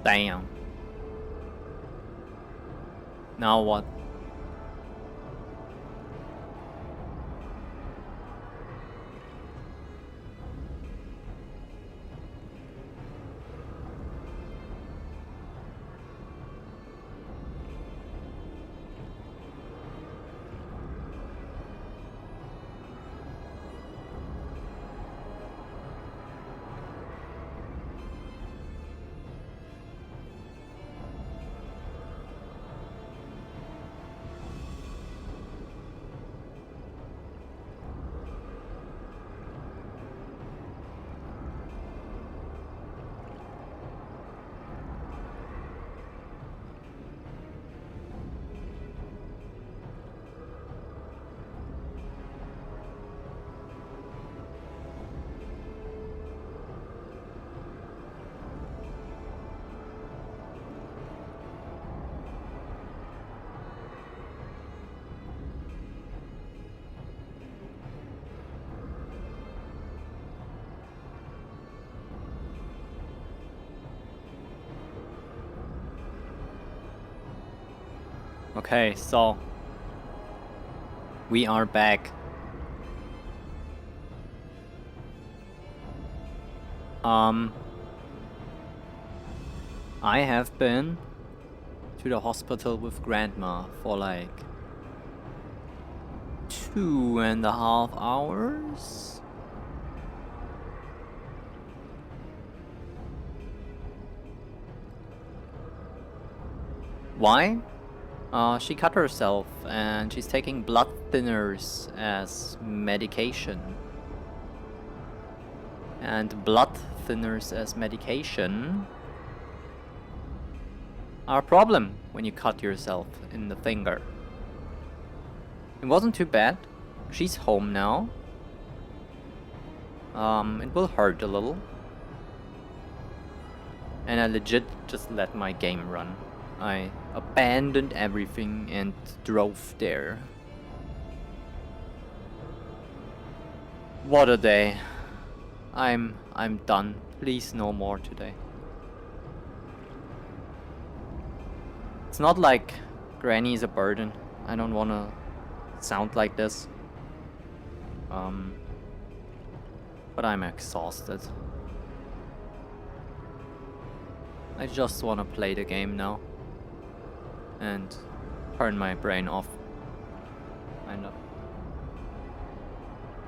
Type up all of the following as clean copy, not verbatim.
Damn. Now what? Okay, so we are back. I have been to the hospital with Grandma for like 2.5 hours. Why? She cut herself and she's taking blood thinners as medication. And blood thinners as medication are a problem when you cut yourself in the finger. It wasn't too bad. She's home now. It will hurt a little. And I legit just let my game run. I abandoned everything and drove there. What a day. I'm done. Please no more today. It's not like Granny is a burden. I don't wanna sound like this. But I'm exhausted. I just wanna play the game now. And turn my brain off. Kind of.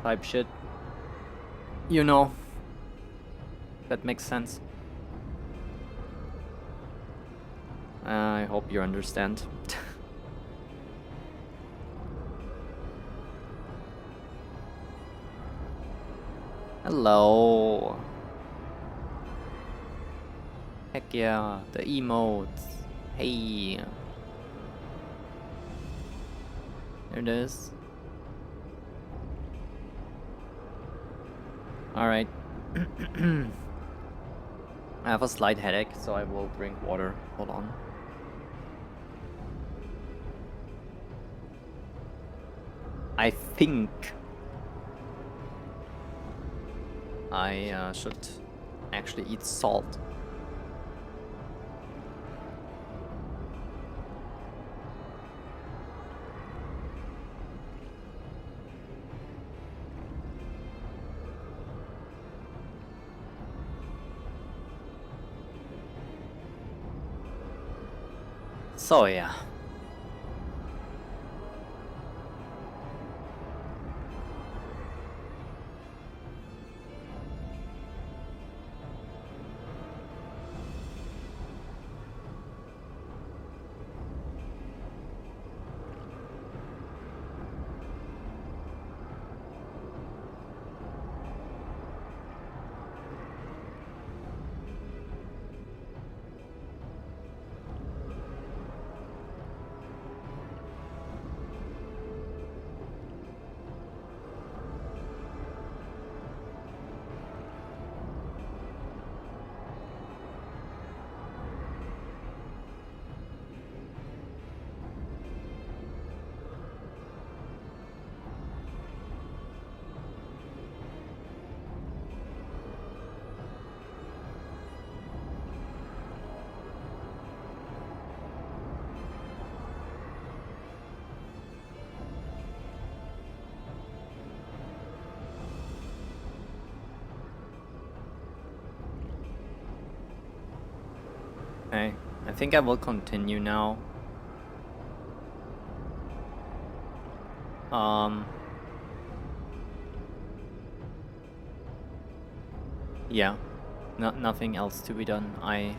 Type shit. You know. That makes sense. I hope you understand. Hello. Heck yeah, the emotes. Hey. There it is. Alright. I have a slight headache, so I will drink water. Hold on. I think I should actually eat salt. So yeah. think I will continue now. Yeah, nothing else to be done. I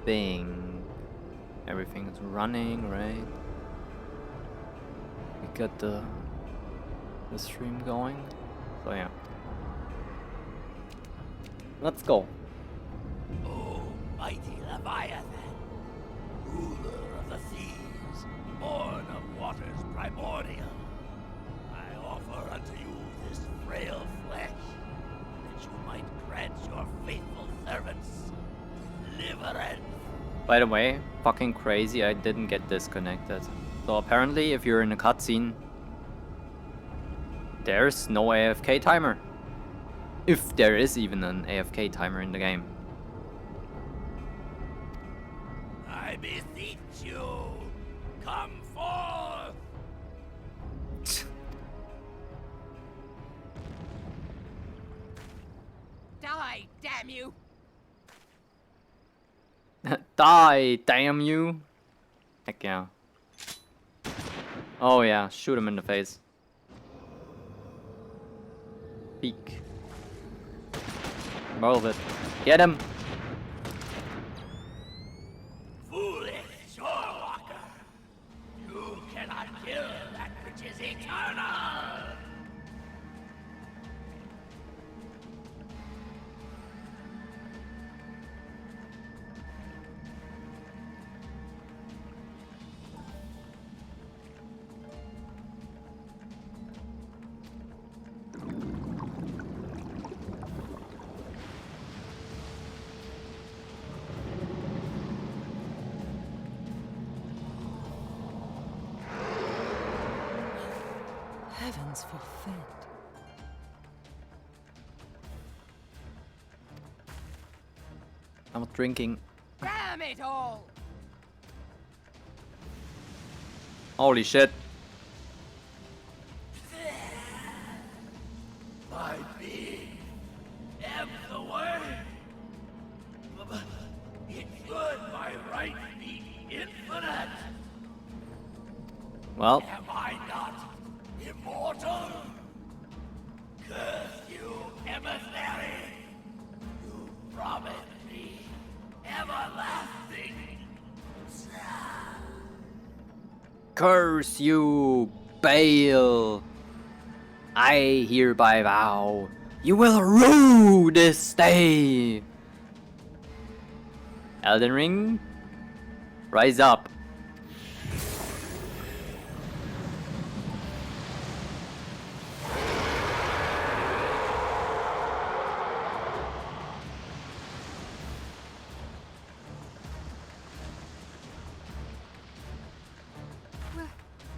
think everything's running, right? We got the stream going, so yeah. Let's go. Oh, mighty Leviathan, ruler of the seas, born of waters primordial, I offer unto you this frail flesh, that you might grant your faithful servants deliverance. By the way, fucking crazy, I didn't get disconnected. So apparently, if you're in a cutscene, there's no AFK timer. If there is even an AFK timer in the game. I beseech you, come forth! Die, damn you! Die, damn you! Heck yeah. Oh yeah, shoot him in the face. Peek. Move it. Get him! Foolish shorewalker! You cannot kill that which is eternal! Heavens forfend. I'm not drinking. Damn it all! Holy shit. My being am the way. It should by right be infinite. Well, Am I not immortal? Curse you, emissary! You promised me everlasting. curse you, Bale! I hereby vow, you will rue this day! Elden Ring, rise up.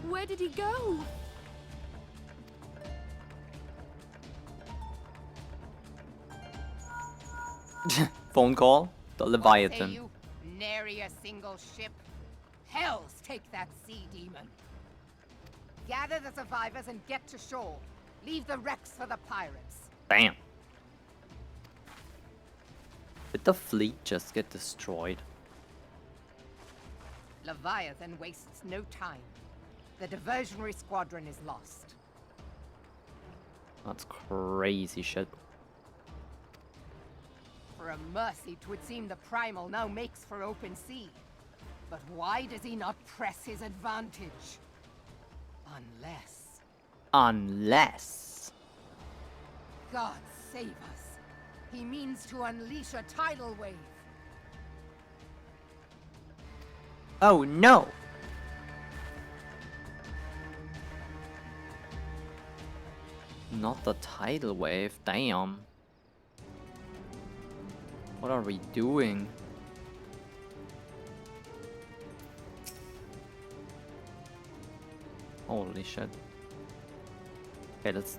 Where did he go? Phone call, the Say Leviathan. you, nary a single ship. Hells take that sea demon. Gather the survivors and get to shore. Leave the wrecks for the pirates. Damn. Did the fleet just get destroyed? Leviathan wastes no time. The diversionary squadron is lost. That's crazy shit. For a mercy, 'twould seem the Primal now makes for open sea. But why does he not press his advantage? Unless... Unless... God save us. He means to unleash a tidal wave. Oh no! Not the tidal wave, damn. What are we doing? Holy shit. Okay, let's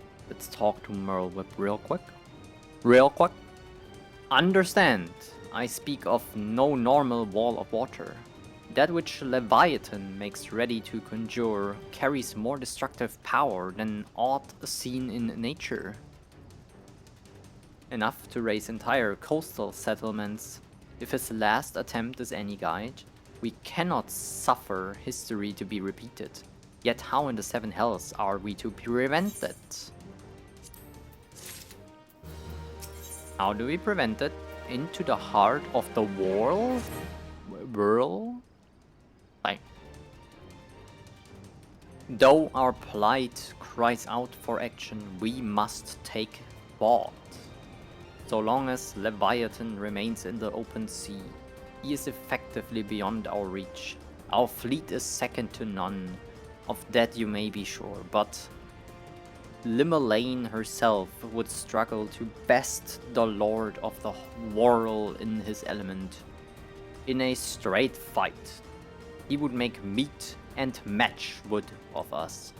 talk to Merle Whip real quick. Real quick. Understand, I speak of no normal wall of water. That which Leviathan makes ready to conjure carries more destructive power than aught seen in nature. Enough to raise entire coastal settlements If his last attempt is any guide, we cannot suffer history to be repeated. Yet how in the Seven Hells are we to prevent it? How do we prevent it? Into the heart of the world? Like, though our plight cries out for action, we must take thought. So long as Leviathan remains in the open sea, he is effectively beyond our reach. Our fleet is second to none, of that you may be sure, but Limelane herself would struggle to best the Lord of the Whirl in his element. In a straight fight, he would make meat and matchwood of us.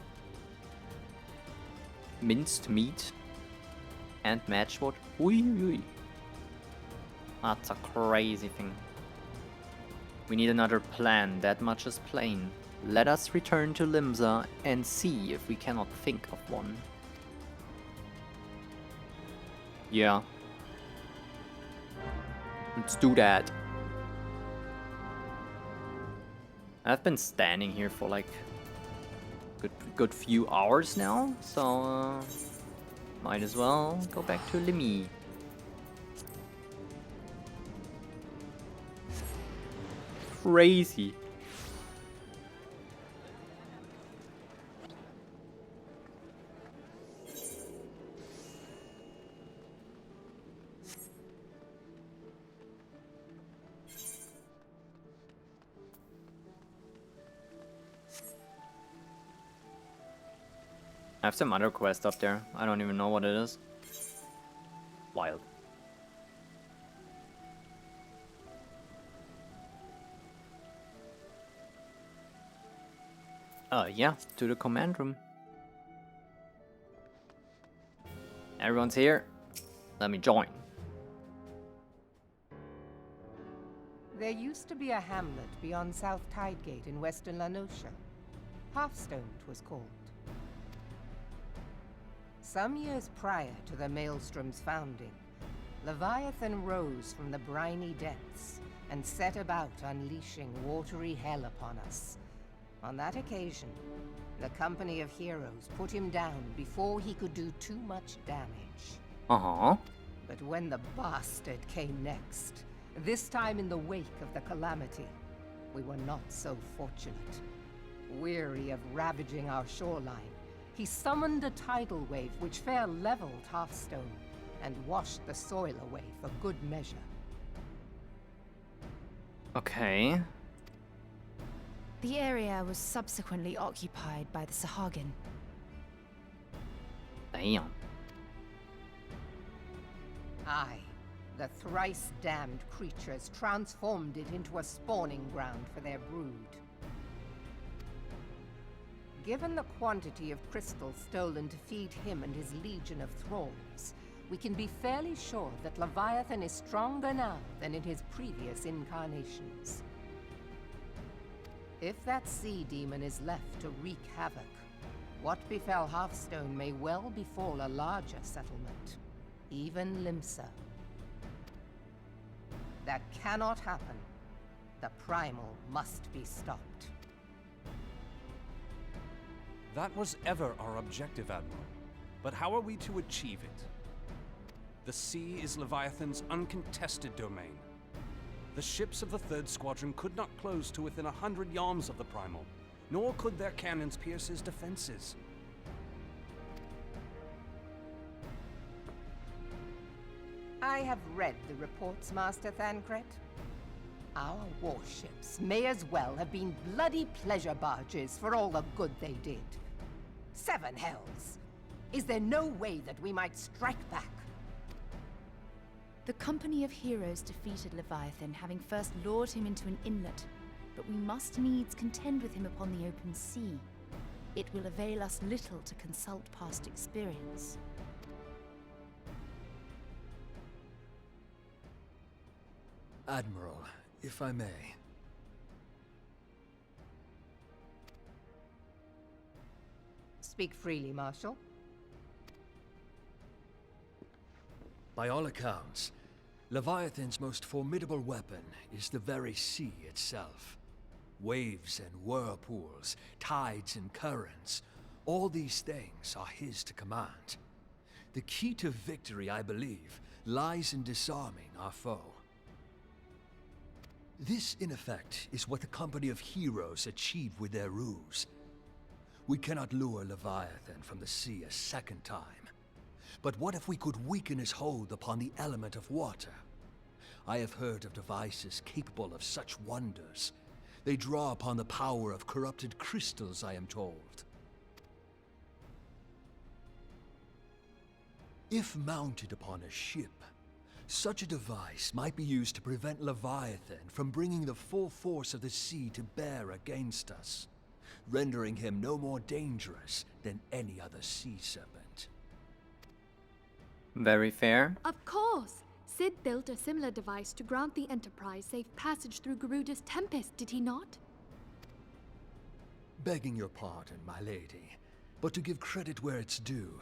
Minced meat and matchwood? Ui. That's a crazy thing. We need another plan, that much is plain. Let us return to Limsa and see if we cannot think of one. Yeah. Let's do that. I've been standing here for like good few hours now, so might as well go back to Limmy. Crazy. I have some other quest up there. I don't even know what it is. Wild. Yeah, to the command room. Everyone's here. Let me join. There used to be a hamlet beyond South Tidegate in western La Noscia. Hearthstone it was called. Some years prior to the Maelstrom's founding, Leviathan rose from the briny depths and set about unleashing watery hell upon us. On that occasion, the Company of Heroes put him down before he could do too much damage. Uh-huh. But when the bastard came next, this time in the wake of the calamity, we were not so fortunate. Weary of ravaging our shoreline, he summoned a tidal wave which fair leveled Hearthstone and washed the soil away for good measure. Okay. The area was subsequently occupied by the Sahagin. Damn. Aye, the thrice-damned creatures transformed it into a spawning ground for their brood. Given the quantity of crystal stolen to feed him and his legion of thralls, we can be fairly sure that Leviathan is stronger now than in his previous incarnations. If that sea demon is left to wreak havoc, what befell Hearthstone may well befall a larger settlement, even Limsa. That cannot happen. The Primal must be stopped. That was ever our objective, Admiral. But how are we to achieve it? The sea is Leviathan's uncontested domain. The ships of the 3rd Squadron could not close to within 100 yards of the Primal, nor could their cannons pierce his defenses. I have read the reports, Master Thancred. Our warships may as well have been bloody pleasure barges for all the good they did. 7 hells! Is there no way that we might strike back? The Company of Heroes defeated Leviathan, having first lured him into an inlet, but we must needs contend with him upon the open sea. It will avail us little to consult past experience. Admiral, if I may. Speak freely, Marshal. By all accounts, Leviathan's most formidable weapon is the very sea itself. Waves and whirlpools, tides and currents, all these things are his to command. The key to victory, I believe, lies in disarming our foe. This, in effect, is what the Company of Heroes achieved with their ruse. We cannot lure Leviathan from the sea a second time. But what if we could weaken his hold upon the element of water? I have heard of devices capable of such wonders. They draw upon the power of corrupted crystals, I am told. If mounted upon a ship, such a device might be used to prevent Leviathan from bringing the full force of the sea to bear against us, rendering him no more dangerous than any other sea serpent. Very fair. Of course! Sid built a similar device to grant the Enterprise safe passage through Garuda's Tempest, did he not? Begging your pardon, my lady, but to give credit where it's due,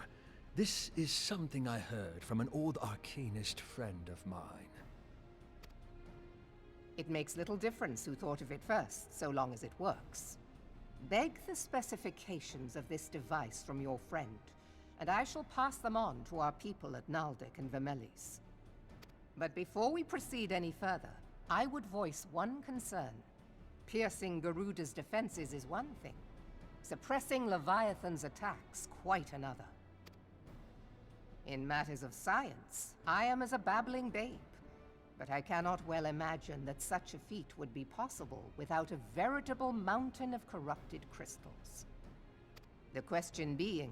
this is something I heard from an old arcanist friend of mine. It makes little difference who thought of it first, so long as it works. Beg the specifications of this device from your friend, and I shall pass them on to our people at Naldic and Vermelis. But before we proceed any further, I would voice one concern. Piercing Garuda's defenses is one thing. Suppressing Leviathan's attacks, quite another. In matters of science, I am as a babbling babe, but I cannot well imagine that such a feat would be possible without a veritable mountain of corrupted crystals. The question being,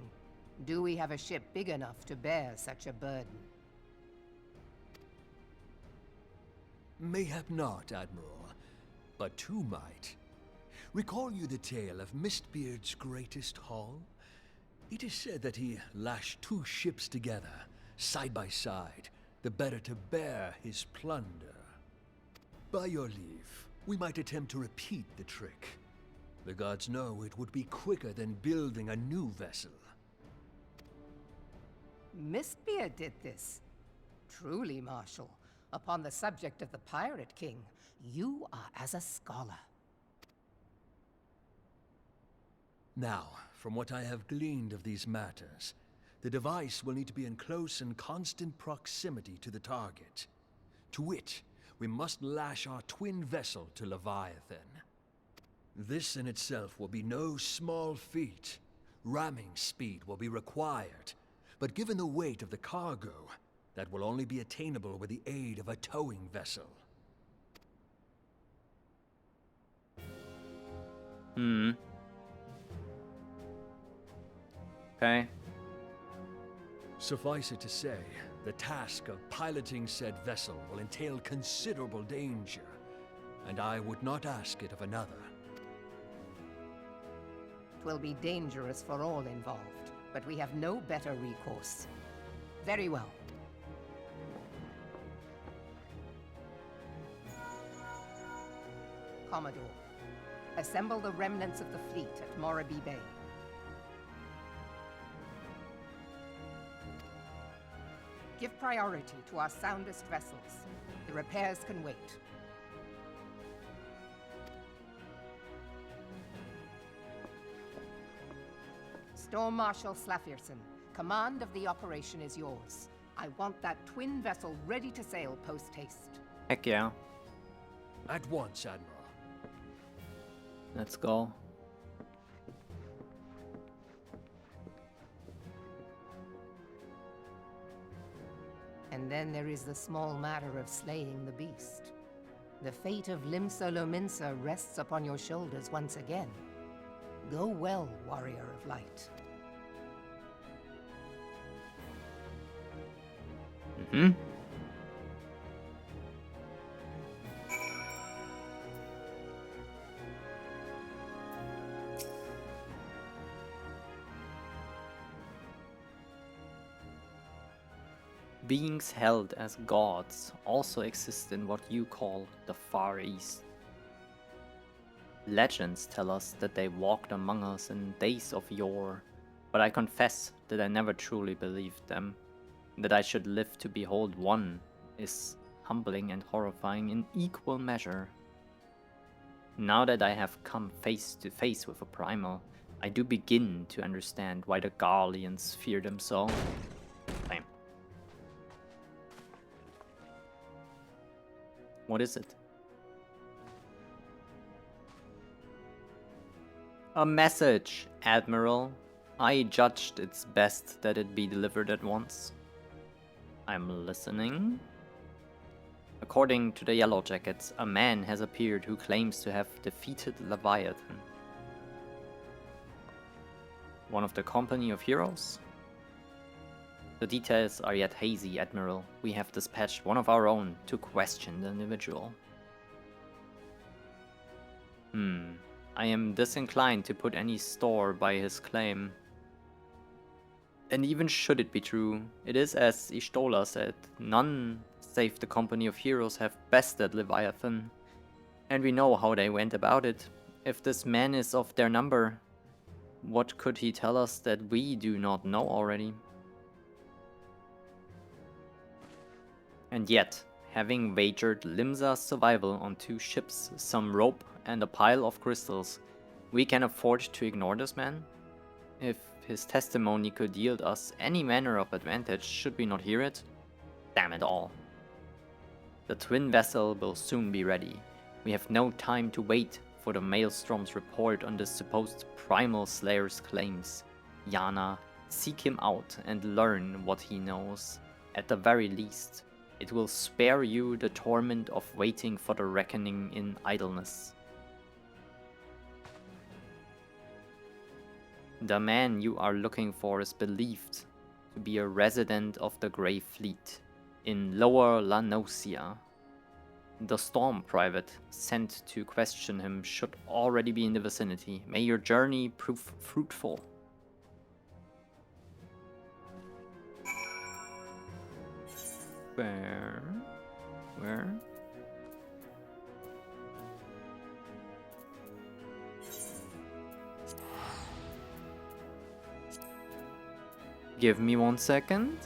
do we have a ship big enough to bear such a burden? Mayhap not, Admiral, but two might. Recall you the tale of Mistbeard's greatest haul? It is said that he lashed two ships together, side by side, the better to bear his plunder. By your leave, we might attempt to repeat the trick. The gods know it would be quicker than building a new vessel. Mistbeard did this. Truly, Marshal, upon the subject of the Pirate King, you are as a scholar. Now, from what I have gleaned of these matters, the device will need to be in close and constant proximity to the target. To wit, we must lash our twin vessel to Leviathan. This in itself will be no small feat. Ramming speed will be required, but given the weight of the cargo, that will only be attainable with the aid of a towing vessel. Okay. Suffice it to say, the task of piloting said vessel will entail considerable danger, and I would not ask it of another. Twill be dangerous for all involved, but we have no better recourse. Very well. Commodore, assemble the remnants of the fleet at Morabee Bay. Give priority to our soundest vessels. The repairs can wait. Storm Marshal Slafirson, command of the operation is yours. I want that twin vessel ready to sail post-haste. Heck yeah. At once, Admiral. Let's go. And then there is the small matter of slaying the beast. The fate of Limsa Lominsa rests upon your shoulders once again. Go well, warrior of light. Beings held as gods also exist in what you call the Far East. Legends tell us that they walked among us in days of yore, but I confess that I never truly believed them. That I should live to behold one is humbling and horrifying in equal measure. Now that I have come face to face with a primal, I do begin to understand why the Garleans fear them so. Same. What is it? A message, Admiral. I judged it's best that it be delivered at once. I'm listening. According to the Yellow Jackets, a man has appeared who claims to have defeated Leviathan. One of the company of heroes? The details are yet hazy, Admiral. We have dispatched one of our own to question the individual. I am disinclined to put any store by his claim. And even should it be true, it is as Y'shtola said, none save the company of heroes have bested Leviathan. And we know how they went about it. If this man is of their number, what could he tell us that we do not know already? And yet, having wagered Limsa's survival on 2 ships, some rope and a pile of crystals, we can afford to ignore this man? If his testimony could yield us any manner of advantage, should we not hear it? Damn it all. The twin vessel will soon be ready. We have no time to wait for the Maelstrom's report on the supposed primal slayer's claims. Yana, seek him out and learn what he knows. At the very least, it will spare you the torment of waiting for the reckoning in idleness. The man you are looking for is believed to be a resident of the Grey Fleet in Lower La Nocia. The Storm Private sent to question him should already be in the vicinity. May your journey prove fruitful. Where? Give me 1 second.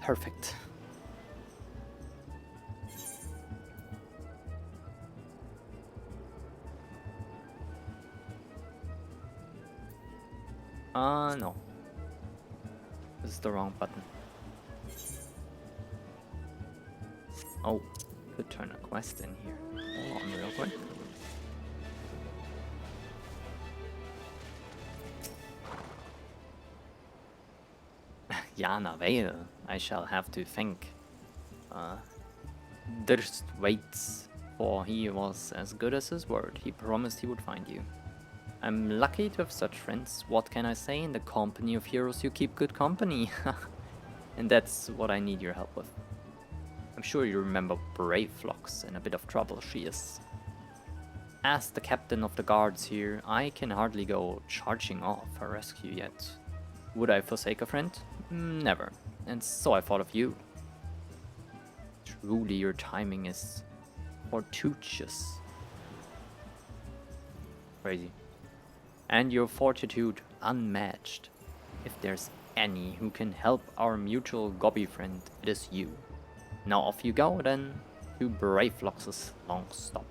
Perfect. No. This is the wrong button. Oh, could turn a quest in here. Hold on real quick. Yana Vale, I shall have to thank. Durst waits, for he was as good as his word. He promised he would find you. I'm lucky to have such friends. What can I say? In the company of heroes you keep good company. And that's what I need your help with. I'm sure you remember Brave Flocks and a bit of trouble she is. As the captain of the guards here, I can hardly go charging off her rescue yet. Would I forsake a friend? Never. And so I thought of you. Truly your timing is fortuitous. Crazy. And your fortitude unmatched. If there's any who can help our mutual gobby friend, it is you. Now off you go then to Brave Flocks' long stop.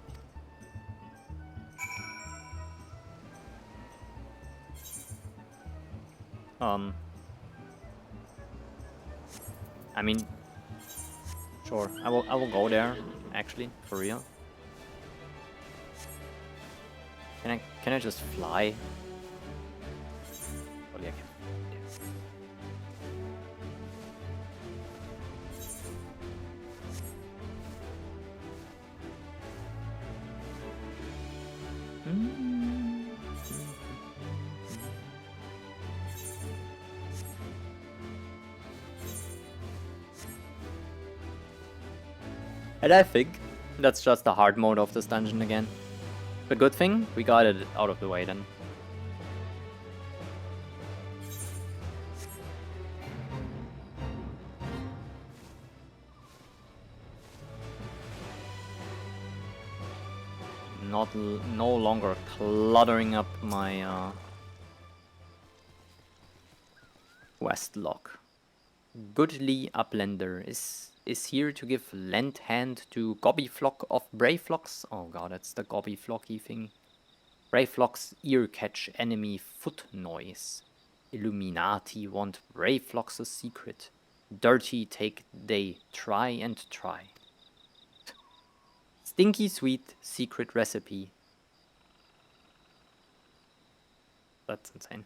I mean, sure, I will go there, actually, for real. Can I just fly? Oh, yeah, I can. And I think that's just the hard mode of this dungeon again. But good thing, we got it out of the way then. no longer cluttering up my quest log. Goodly Uplender is here to give lend hand to Gobbyflock of Brayflox. Oh god, that's the Gobbyflocky thing. Brayflock's ear catch enemy foot noise. Illuminati want Brayflox's secret. Dirty take they try and try. Stinky sweet secret recipe. That's insane.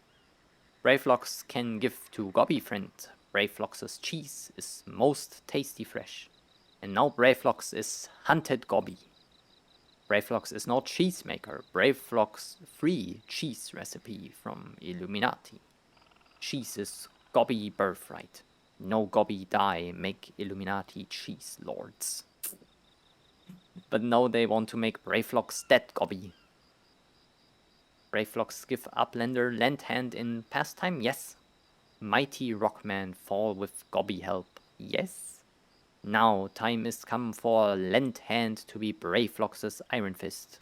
Brayflox can give to Gobby friend. Brayflox's cheese is most tasty fresh. And now Brayflox is hunted Gobby. Brayflox is no cheesemaker. Brayflox free cheese recipe from Illuminati. Cheese is Gobby birthright. No Gobby die make Illuminati cheese lords. But now they want to make Brayflox dead Gobby. Brayflox give Uplender lend hand in pastime? Yes. Mighty Rockman fall with Gobby help? Yes. Now time is come for lend hand to be Brayflox's Iron Fist.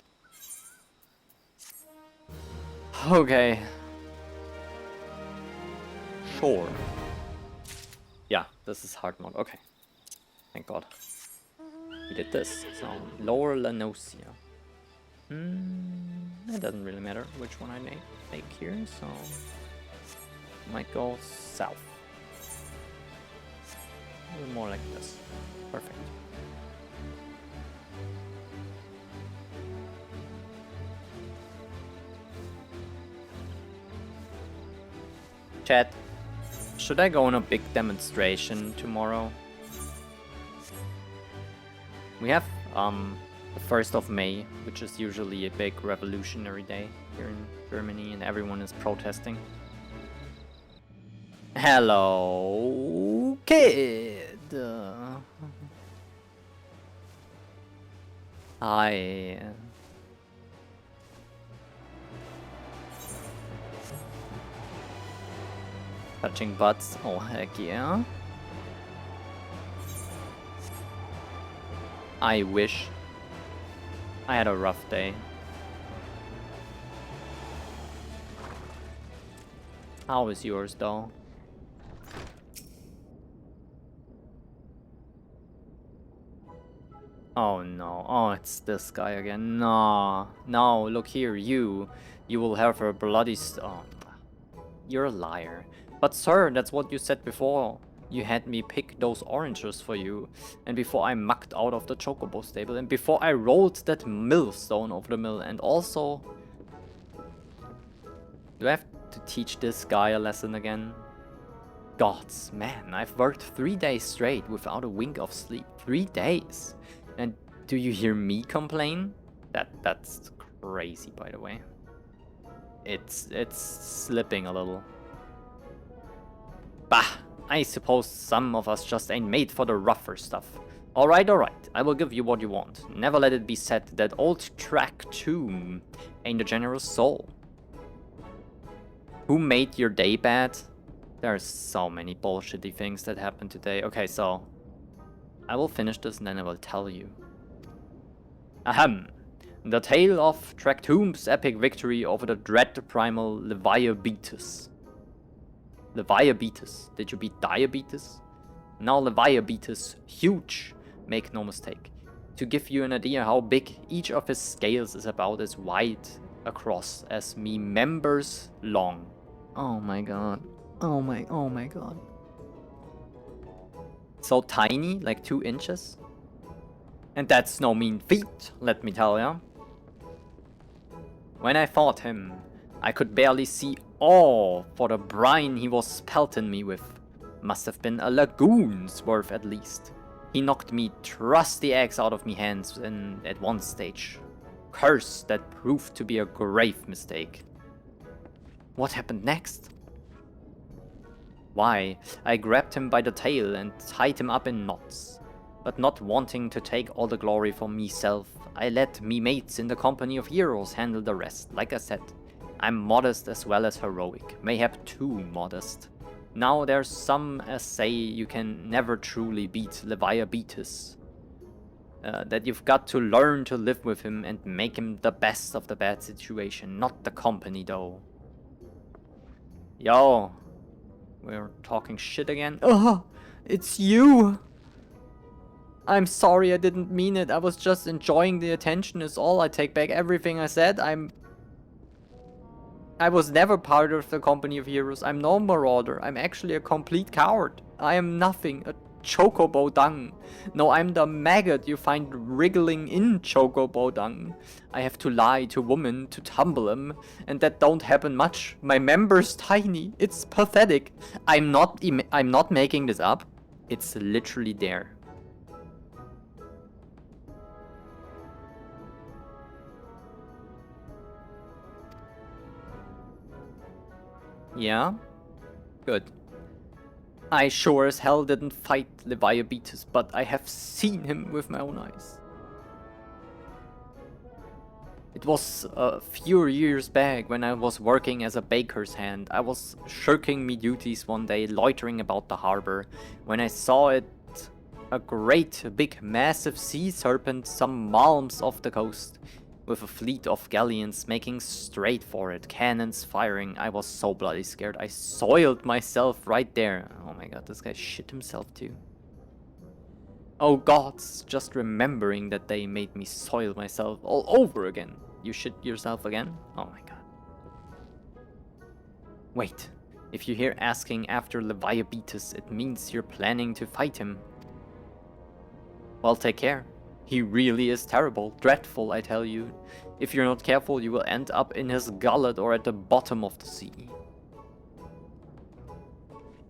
Okay. Sure. Yeah, this is hard mode. Okay. Thank god. We did this. So, Lower Lanosia. It doesn't really matter which one I make here, so might go south. A little more like this. Perfect. Chat, should I go on a big demonstration tomorrow? We have the 1st of May, which is usually a big revolutionary day here in Germany, and everyone is protesting. Hello, kid. Hi. Touching butts. Oh heck yeah. I wish. I had a rough day. How is yours though? Oh no, oh it's this guy again. No, no, look here, you will have a bloody oh, you're a liar. But sir, that's what you said before. You had me pick those oranges for you, and before I mucked out of the chocobo stable, and before I rolled that millstone over the mill, and also... Do I have to teach this guy a lesson again? Gods, man, I've worked 3 days straight without a wink of sleep. 3 days! And do you hear me complain? That's crazy, by the way. It's slipping a little. Bah! I suppose some of us just ain't made for the rougher stuff. Alright, I will give you what you want. Never let it be said that old track tomb ain't a generous soul. Who made your day bad? There's so many bullshitty things that happened today. Okay, so I will finish this and then I will tell you. Ahem. The tale of Trachtomb's epic victory over the dread primal Leviabetus. Leviabetus. Did you beat Diabetes? Now Leviabetus, huge, make no mistake. To give you an idea how big each of his scales is about as wide across as me members long. Oh my god. Oh my god. So tiny, like 2 inches? And that's no mean feat, let me tell ya. When I fought him, I could barely see all for the brine he was pelting me with. Must have been a lagoon's worth at least. He knocked me trusty eggs out of me hands at one stage. Curse that proved to be a grave mistake. What happened next? Why, I grabbed him by the tail and tied him up in knots. But not wanting to take all the glory for meself, I let me mates in the company of heroes handle the rest. Like I said, I'm modest as well as heroic, mayhap too modest. Now there's some as say you can never truly beat Leviabetus. That you've got to learn to live with him and make him the best of the bad situation, not the company though. Yo, we're talking shit again. Oh, it's you! I'm sorry, I didn't mean it. I was just enjoying the attention is all. I take back everything I said. I was never part of the company of heroes. I'm no marauder. I'm actually a complete coward. I am nothing. A chocobo dung. No, I'm the maggot you find wriggling in chocobo dung. I have to lie to women to tumble them, and that don't happen much. My member's tiny. It's pathetic. I'm not making this up. It's literally there. Yeah? Good. I sure as hell didn't fight Leviabetus, but I have seen him with my own eyes. It was a few years back when I was working as a baker's hand. I was shirking me duties one day, loitering about the harbor, when I saw it, a great, big, massive sea serpent some miles off the coast, with a fleet of galleons making straight for it, cannons firing. I was so bloody scared. I soiled myself right there. Oh my god, this guy shit himself too. Oh gods, just remembering that they made me soil myself all over again. You shit yourself again? Oh my god. Wait, if you hear asking after Leviabetus, it means you're planning to fight him. Well, take care. He really is terrible, dreadful, I tell you. If you're not careful, you will end up in his gullet or at the bottom of the sea.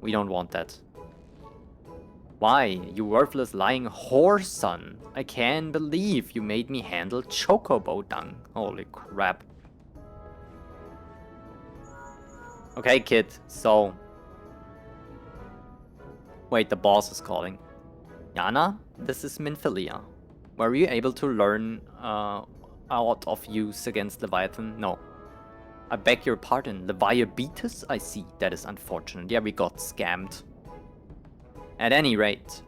We don't want that. Why, you worthless lying whore son? I can't believe you made me handle chocobo dung. Holy crap. Okay, kid, so... Wait, the boss is calling. Yana, this is Minfilia. Were you able to learn out of use against Leviathan? No. I beg your pardon. Leviabetus? I see. That is unfortunate. Yeah, we got scammed. At any rate,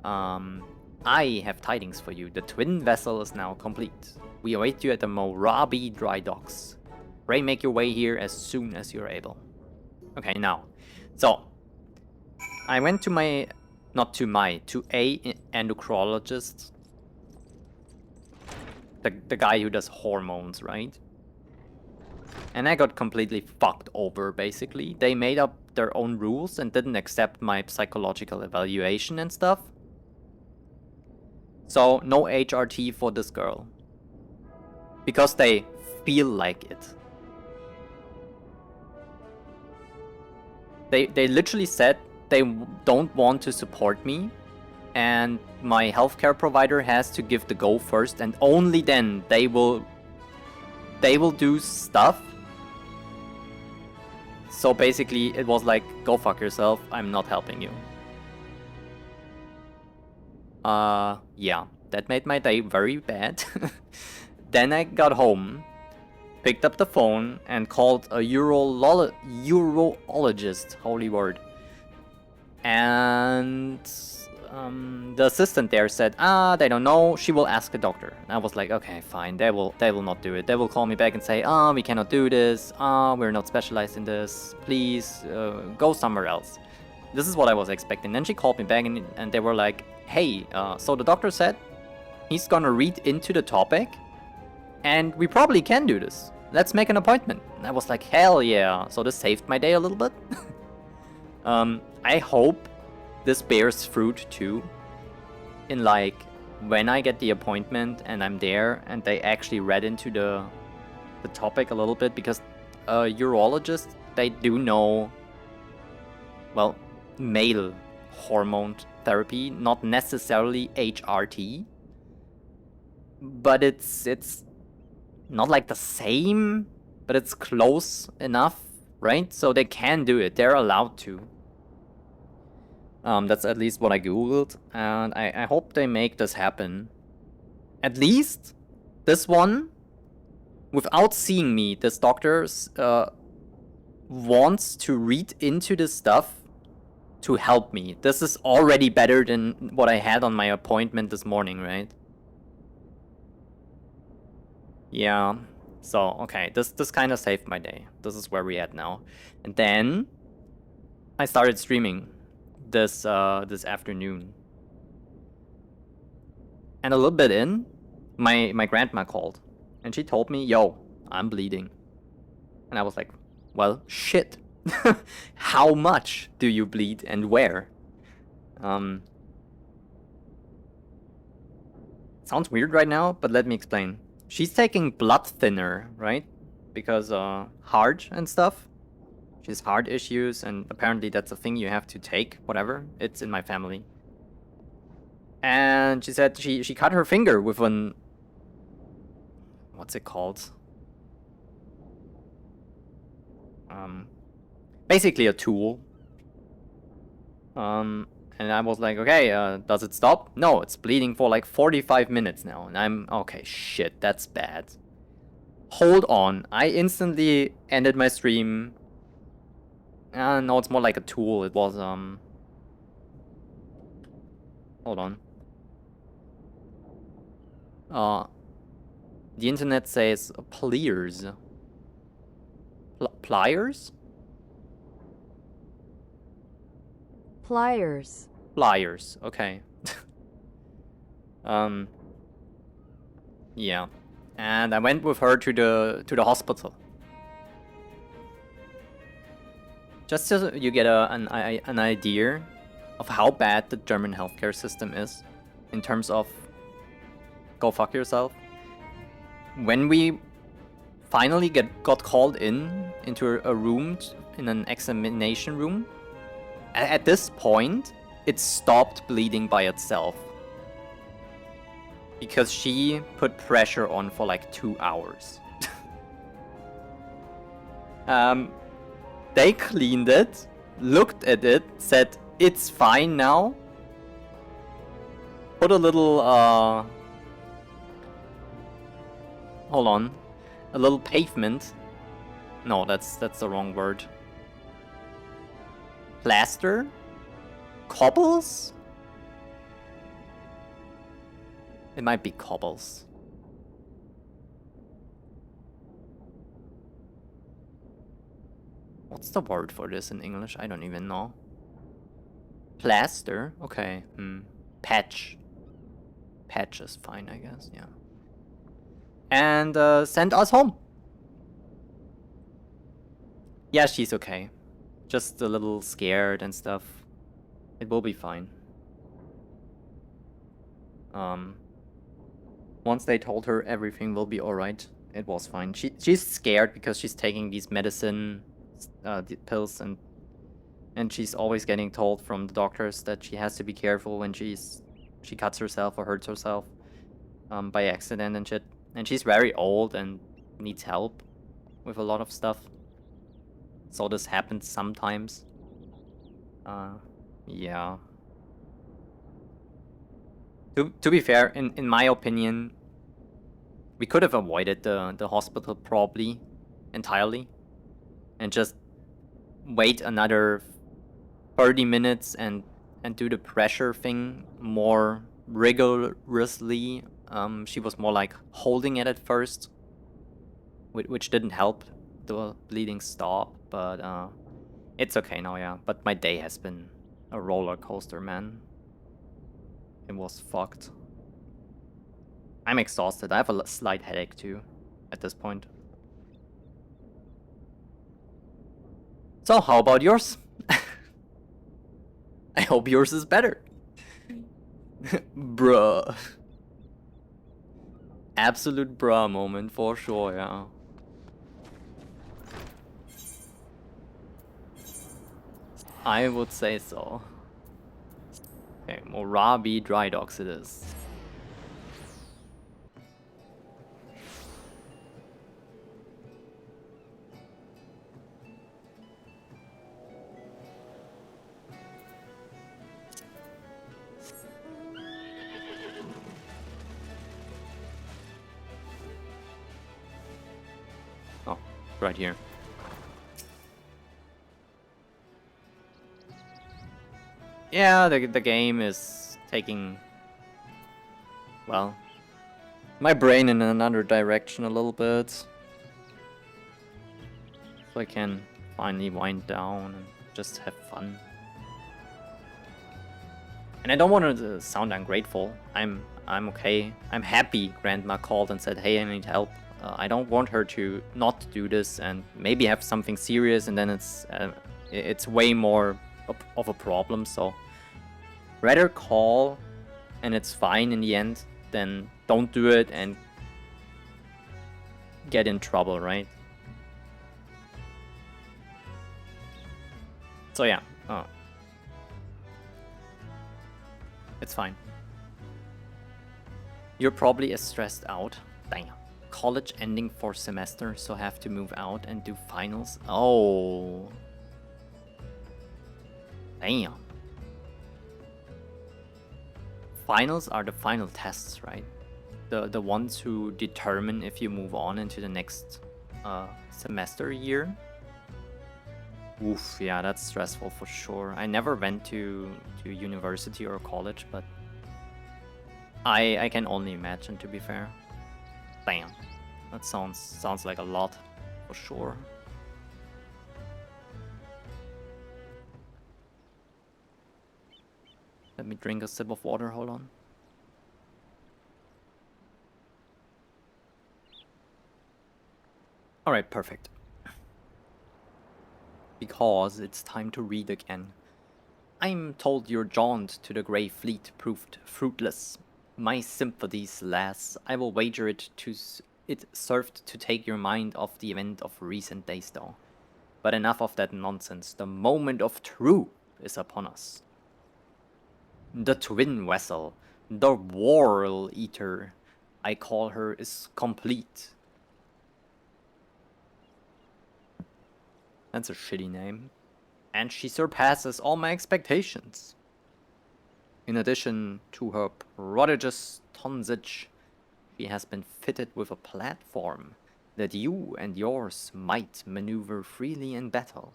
I have tidings for you. The twin vessel is now complete. We await you at the Morabi dry docks. Pray make your way here as soon as you're able. Okay, now. So, I went to my... Not to my... To a endocrinologist. The guy who does hormones, right? And I got completely fucked over, basically. They made up their own rules and didn't accept my psychological evaluation and stuff. So, no HRT for this girl. Because they feel like it. They literally said they don't want to support me. And my healthcare provider has to give the go first, and only then they will do stuff. So basically it was like, go fuck yourself, I'm not helping you. Yeah, that made my day very bad. Then I got home, picked up the phone and called a urologist, holy word. And the assistant there said, they don't know, she will ask the doctor. And I was like, okay, fine, they will not do it. They will call me back and say, we cannot do this, we're not specialized in this, please, go somewhere else. This is what I was expecting. Then she called me back and they were like, hey, so the doctor said he's gonna read into the topic and we probably can do this. Let's make an appointment. And I was like, hell yeah. So this saved my day a little bit. I hope this bears fruit too, in like when I get the appointment and I'm there and they actually read into the topic a little bit, because urologists, they do know, well, male hormone therapy, not necessarily HRT, but it's not like the same, but it's close enough, right? So they can do it, they're allowed to. That's at least what I googled, and I hope they make this happen. At least, this one, without seeing me, this doctor wants to read into this stuff to help me. This is already better than what I had on my appointment this morning, right? Yeah. So, okay, this kind of saved my day. This is where we at now. And then I started streaming this this afternoon. And a little bit in, my grandma called and she told me, "Yo, I'm bleeding." And I was like, "Well, shit." How much do you bleed and where? Sounds weird right now, but let me explain. She's taking blood thinner, right? Because heart and stuff. She has heart issues, and apparently that's a thing you have to take. Whatever, it's in my family. And she said she cut her finger with an, what's it called? Basically a tool. And I was like, okay, does it stop? No, it's bleeding for like 45 minutes now. And I'm, okay, shit, that's bad. Hold on. I instantly ended my stream. No, it's more like a tool. It was, hold on. The internet says pliers. Pliers? Pliers. Pliers, okay. Yeah. And I went with her to the hospital. Just so you get an idea of how bad the German healthcare system is in terms of go fuck yourself. When we finally got called into a room, in an examination room, at this point, it stopped bleeding by itself. Because she put pressure on for like 2 hours. They cleaned it, looked at it, said, "It's fine now." Put a little, hold on. A little pavement. No, that's the wrong word. Plaster? Cobbles? It might be cobbles. What's the word for this in English? I don't even know. Plaster? Okay. Patch. Patch is fine, I guess, yeah. And send us home. Yeah, she's okay. Just a little scared and stuff. It will be fine. Once they told her everything will be alright, it was fine. She's scared because she's taking these medicine the pills, and she's always getting told from the doctors that she has to be careful when she cuts herself or hurts herself by accident and shit. And she's very old and needs help with a lot of stuff. So this happens sometimes. Yeah. To be fair, in my opinion, we could have avoided the hospital probably entirely, and just wait another 30 minutes and do the pressure thing more rigorously. She was more like holding it at first, which didn't help the bleeding stop, but it's okay now, yeah. But my day has been a roller coaster, man. It was fucked. I'm exhausted. I have a slight headache too at this point. So, how about yours? I hope yours is better. Bruh. Absolute bruh moment for sure, yeah. I would say so. Okay, Morabi Dry Docks it is. Oh, right here. Yeah, the game is taking, well, my brain in another direction a little bit. So I can finally wind down and just have fun. And I don't want to sound ungrateful. I'm okay. I'm happy Grandma called and said, hey, I need help. I don't want her to not do this and maybe have something serious, and then it's way more of a problem. So rather call and it's fine in the end than don't do it and get in trouble, right? So yeah, it's fine. You're probably as stressed out. Damn. College ending for semester, so have to move out and do finals. Oh. Damn. Finals are the final tests, right? The ones who determine if you move on into the next semester year. Oof, yeah, that's stressful for sure. I never went to university or college, but I can only imagine, to be fair. Damn, that sounds like a lot, for sure. Let me drink a sip of water, hold on. Alright, perfect. Because it's time to read again. I'm told your jaunt to the Grey Fleet proved fruitless. My sympathies, lass. I will wager it served to take your mind off the event of recent days, though. But enough of that nonsense. The moment of truth is upon us. The twin vessel, the Whirl Eater, I call her, is complete. That's a shitty name. And she surpasses all my expectations. In addition to her prodigious tonnage, she has been fitted with a platform that you and yours might maneuver freely in battle.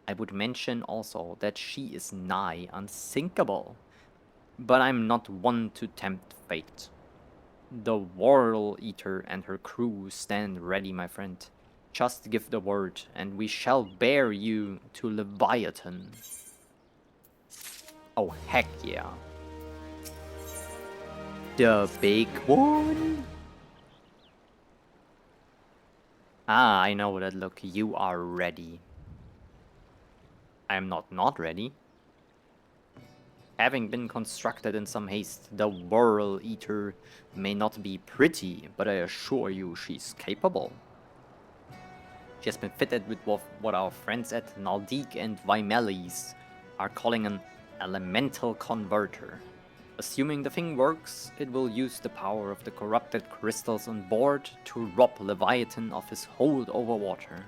I would mention also that she is nigh unsinkable, but I'm not one to tempt fate. The Whirl Eater and her crew stand ready, my friend. Just give the word, and we shall bear you to Leviathan. Oh, heck yeah. The big one? Ah, I know that look. You are ready. I am not ready. Having been constructed in some haste, the Whirl Eater may not be pretty, but I assure you she's capable. She has been fitted with what our friends at Naldique and Vimelis are calling an elemental converter. Assuming the thing works, it will use the power of the corrupted crystals on board to rob Leviathan of his hold over water.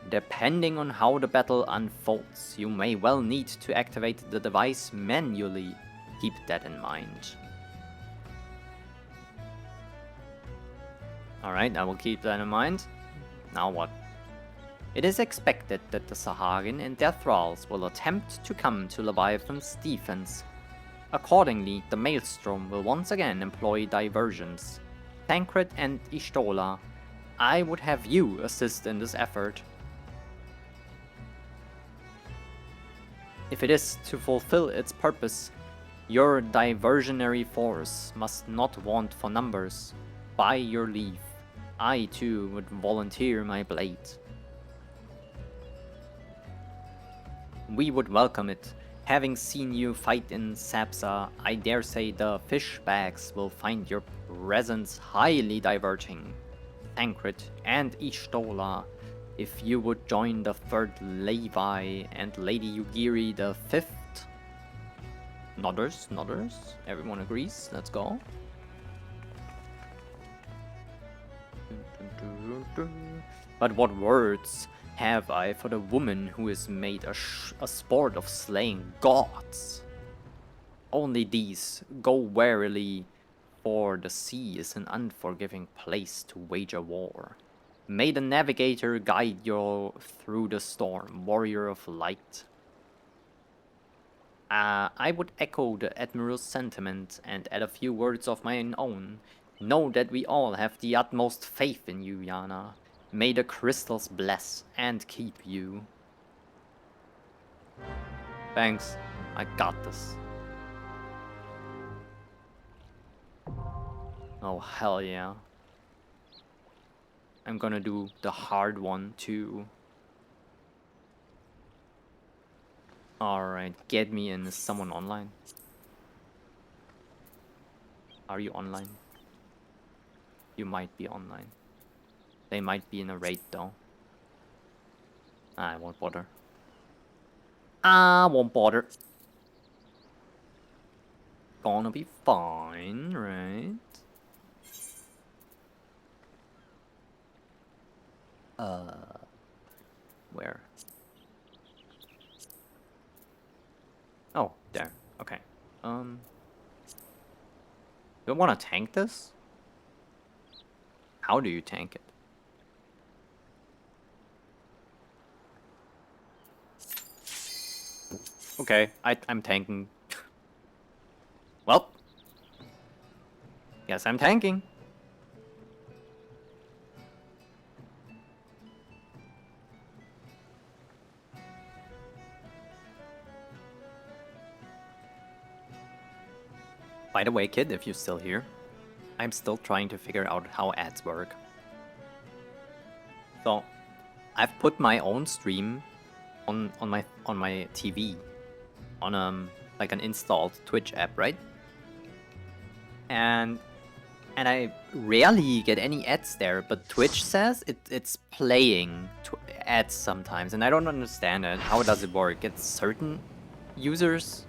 Depending on how the battle unfolds, you may well need to activate the device manually. Keep that in mind. Alright, I will keep that in mind. Now what? It is expected that the Sahagin and their thralls will attempt to come to Leviathan's defense. Accordingly, the Maelstrom will once again employ diversions. Thancred and Y'shtola, I would have you assist in this effort. If it is to fulfill its purpose, your diversionary force must not want for numbers. By your leave, I too would volunteer my blade. We would welcome it. Having seen you fight in Sapsa, I dare say the fishbags will find your presence highly diverting. Thancred and Y'shtola, if you would join the 3rd Levi and Lady Yugiri the 5th. Nodders. Everyone agrees. Let's go. But what words have I for the woman who is made a sport of slaying gods? Only these: go warily, for the sea is an unforgiving place to wage a war. May the navigator guide you through the storm, warrior of light. I would echo the Admiral's sentiment and add a few words of my own. Know that we all have the utmost faith in you, Yana. May the crystals bless and keep you. Thanks. I got this. Oh, hell yeah. I'm gonna do the hard one too. Alright, get me in. Is someone online? Are you online? You might be online. They might be in a raid though. I won't bother. I won't bother. Gonna be fine, right? Where? Oh, there. Okay. Do I want to tank this? How do you tank it? Okay, I'm tanking. Well, yes, I'm tanking. By the way, kid, if you're still here, I'm still trying to figure out how ads work. So, I've put my own stream on my TV, on like an installed Twitch app, right? And I rarely get any ads there, but Twitch says it's playing ads sometimes, and I don't understand it. How does it work? It's certain users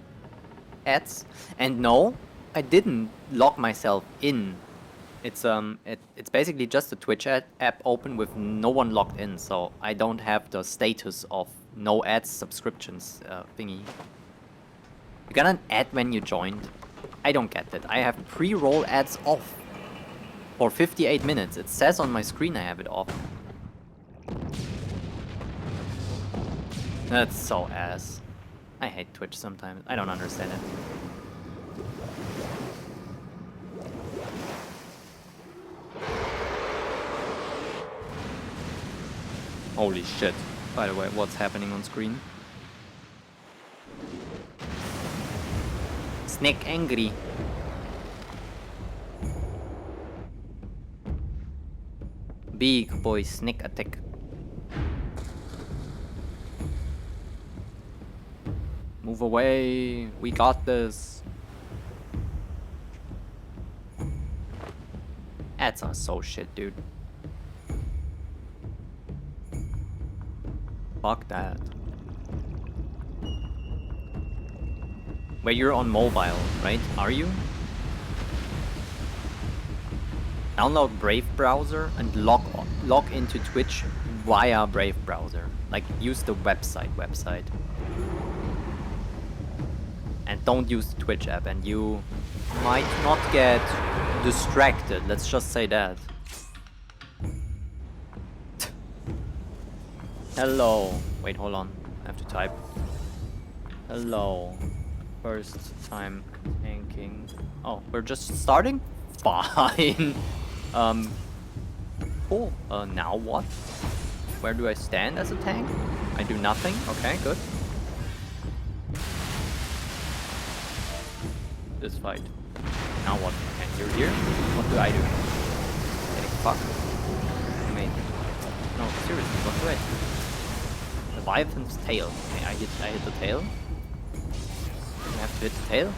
ads, and no, I didn't log myself in. It's basically just a Twitch app open with no one logged in, so I don't have the status of no ads subscriptions thingy. You got an ad when you joined. I don't get that. I have pre-roll ads off for 58 minutes. It says on my screen I have it off. That's so ass. I hate Twitch sometimes. I don't understand it. Holy shit. By the way, what's happening on screen? Snake angry. Big boy snake attack. Move away. We got this. Ads are so shit, dude. Fuck that. Wait, you're on mobile, right? Are you? Download Brave browser and log into Twitch via Brave browser. Like, use the website. And don't use the Twitch app, and you might not get distracted. Let's just say that. Hello. Wait, hold on. I have to type. Hello. First time tanking. Oh, we're just starting? Fine. Cool. Now what? Where do I stand as a tank? I do nothing? Okay, good. This fight. Now what? Okay, you're here? What do I do? Getting fucked? Wait. No, seriously, what do I do? Leviathan's tail. Okay, I hit the tail. I have to hit the tail.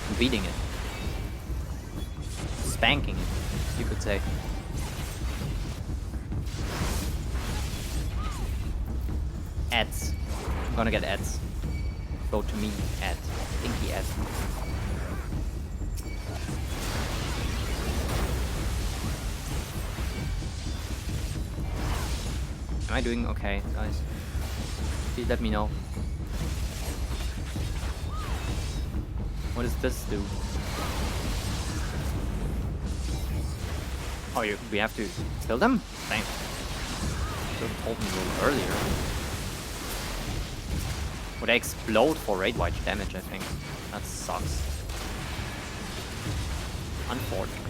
I'm beating it. Spanking it, you could say. Ads. I'm gonna get ads. Go to me, ads. Stinky ads. Am I doing okay, guys? Please let me know. What does this do? Oh, we have to kill them? Thanks. Should have told me a little earlier. Would they explode for rate wide damage, I think. That sucks. Unfortunate.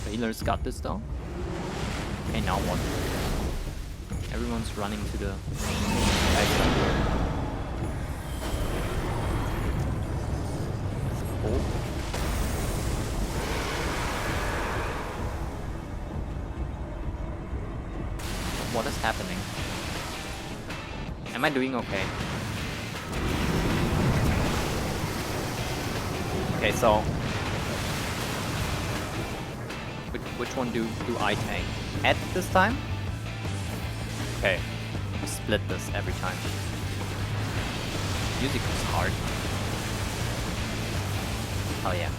The healers got this though. Okay, now what? Everyone's running to the backside. Cool. What is happening? Am I doing okay? Okay, so which one do I tank? At this time? Okay, we split this every time. Music is hard. Oh yeah.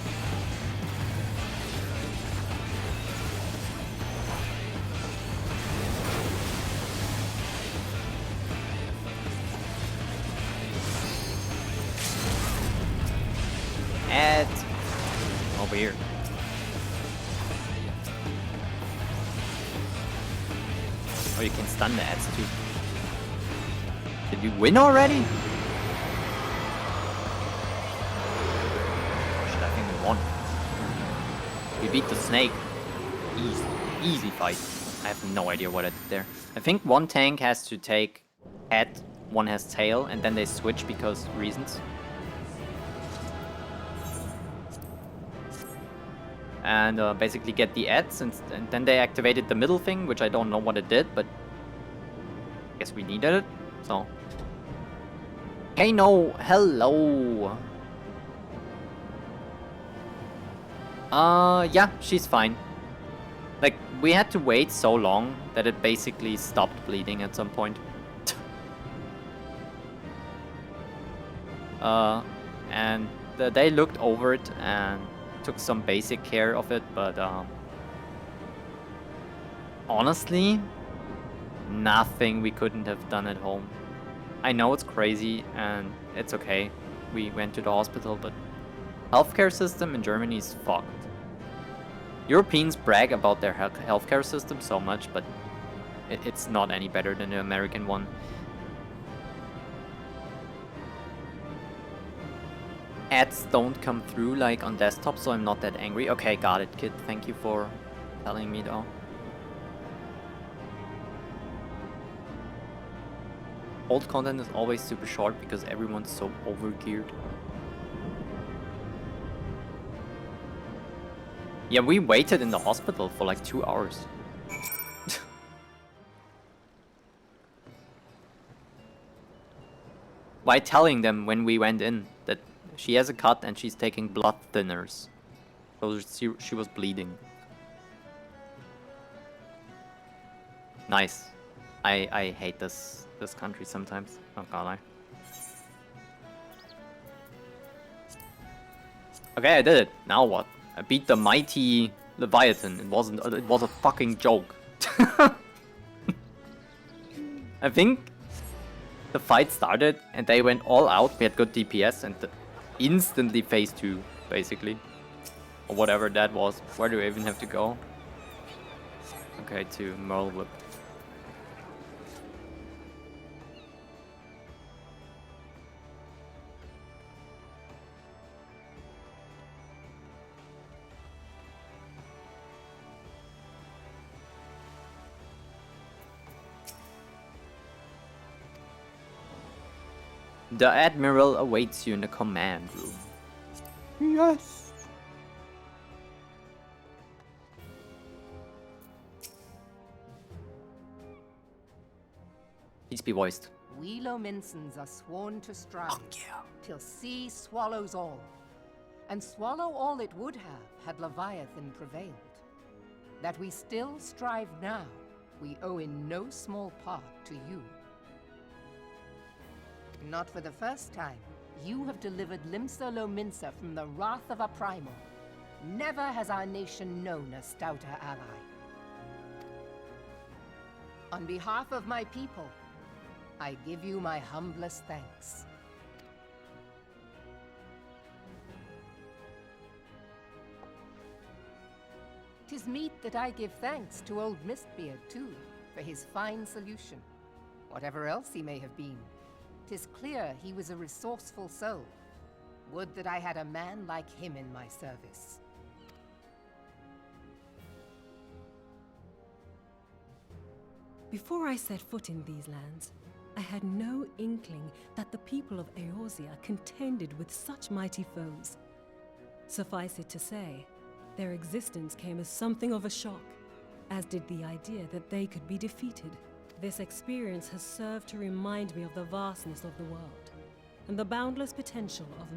Ed. Over here. Oh, you can stun the ads too. Did we win already? Oh shit, I think we won. We beat the snake. Easy fight. I have no idea what I did there. I think one tank has to take head, one has tail, and then they switch because reasons. And basically get the ads, and then they activated the middle thing, which I don't know what it did, but I guess we needed it, so. Hey, no, hello. Yeah, she's fine. Like, we had to wait so long that it basically stopped bleeding at some point. And they looked over it and took some basic care of it, but honestly, nothing we couldn't have done at home. I know it's crazy and it's okay. We went to the hospital, but healthcare system in Germany is fucked. Europeans brag about their healthcare system so much, but it's not any better than the American one. Ads don't come through like on desktop, so I'm not that angry. Okay, got it, kid. Thank you for telling me though. Old content is always super short because everyone's so overgeared. Yeah, we waited in the hospital for like 2 hours. By telling them when we went in that she has a cut and she's taking blood thinners. So she was bleeding. Nice. I hate this country sometimes. Not gonna lie. Okay, I did it. Now what? I beat the mighty Leviathan. It was a fucking joke. I think the fight started and they went all out. We had good DPS and instantly phase 2, basically. Or whatever that was. Where do I even have to go? Okay, to Merle Whip. The Admiral awaits you in the command room. Yes! Please be voiced. We Lominsons are sworn to strive till sea swallows all. And swallow all it would have had Leviathan prevailed. That we still strive now, we owe in no small part to you. Not for the first time, you have delivered Limsa Lominsa from the wrath of a primal. Never has our nation known a stouter ally. On behalf of my people, I give you my humblest thanks. 'Tis meet that I give thanks to old Mistbeard, too, for his fine solution, whatever else he may have been. 'Tis clear he was a resourceful soul. Would that I had a man like him in my service. Before I set foot in these lands, I had no inkling that the people of Eorzea contended with such mighty foes. Suffice it to say, their existence came as something of a shock, as did the idea that they could be defeated. This experience has served to remind me of the vastness of the world, and the boundless potential of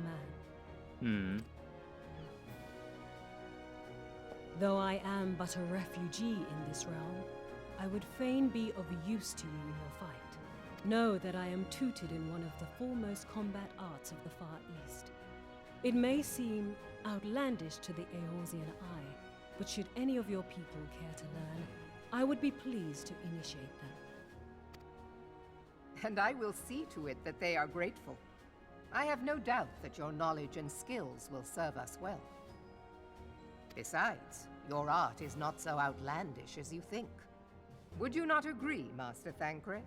man. Though I am but a refugee in this realm, I would fain be of use to you in your fight. Know that I am tutored in one of the foremost combat arts of the Far East. It may seem outlandish to the Eorzean eye, but should any of your people care to learn, I would be pleased to initiate them. And I will see to it that they are grateful. I have no doubt that your knowledge and skills will serve us well. Besides, your art is not so outlandish as you think. Would you not agree, Master Thancred?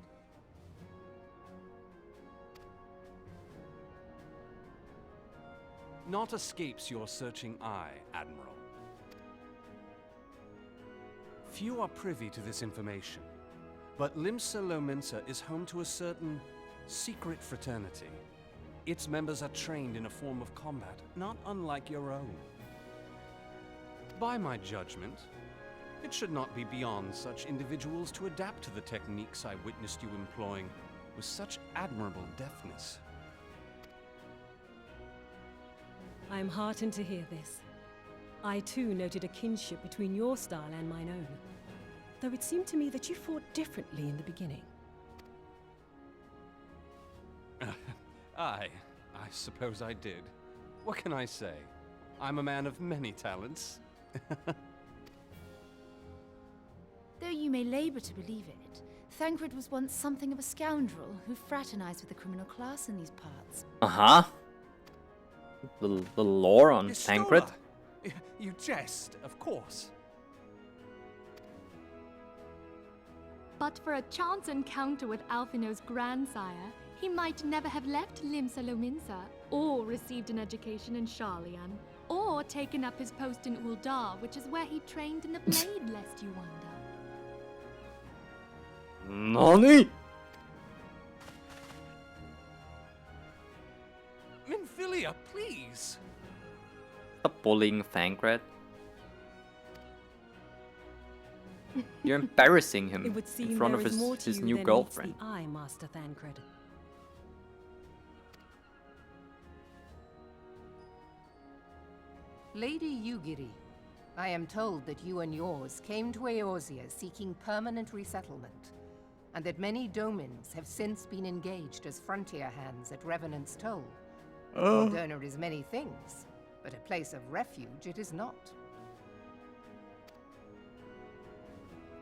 Naught escapes your searching eye, Admiral. Few are privy to this information, but Limsa Lominsa is home to a certain secret fraternity. Its members are trained in a form of combat not unlike your own. By my judgment, it should not be beyond such individuals to adapt to the techniques I witnessed you employing with such admirable deftness. I am heartened to hear this. I too noted a kinship between your style and mine own, though it seemed to me that you fought differently in the beginning. I suppose I did. What can I say? I'm a man of many talents. Though you may labor to believe it, Thancred was once something of a scoundrel who fraternized with the criminal class in these parts. The lore on Istola! Thancred? You jest, of course. But for a chance encounter with Alphinaud's grandsire, he might never have left Limsa Lominsa, or received an education in Sharlayan, or taken up his post in Uldar, which is where he trained in the blade, lest you wonder. Nani? Minfilia, please! Stop bullying Thancred. You're embarrassing him It would seem in front there of is more to his you new than girlfriend. meets the eye, Master Thancred. Lady Yugiri, I am told that you and yours came to Eorzea seeking permanent resettlement, and that many domins have since been engaged as frontier hands at Revenant's Toll. Aldona is many things, but a place of refuge it is not.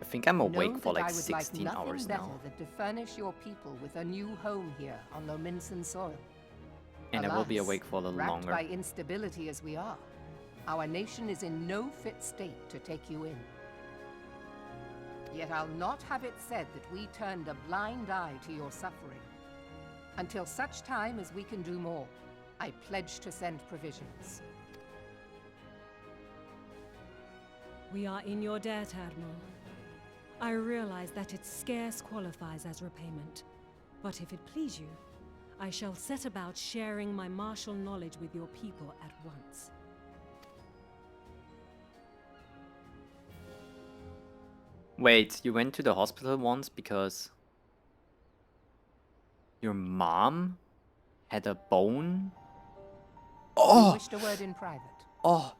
I think I'm awake Know for that like I would 16 like hours nothing now. better than to furnish your people with a new home here on Lominsan soil. And I will be Alas, awake for a little racked longer. by instability as we are, our nation is in no fit state to take you in. Yet I'll not have it said that we turned a blind eye to your suffering. Until such time as we can do more, I pledge to send provisions. We are in your debt, Admiral. I realize that it scarce qualifies as repayment, but if it please you, I shall set about sharing my martial knowledge with your people at once. Wait, you went to the hospital once because your mom had a bone? You Oh! wished a word in private. Oh,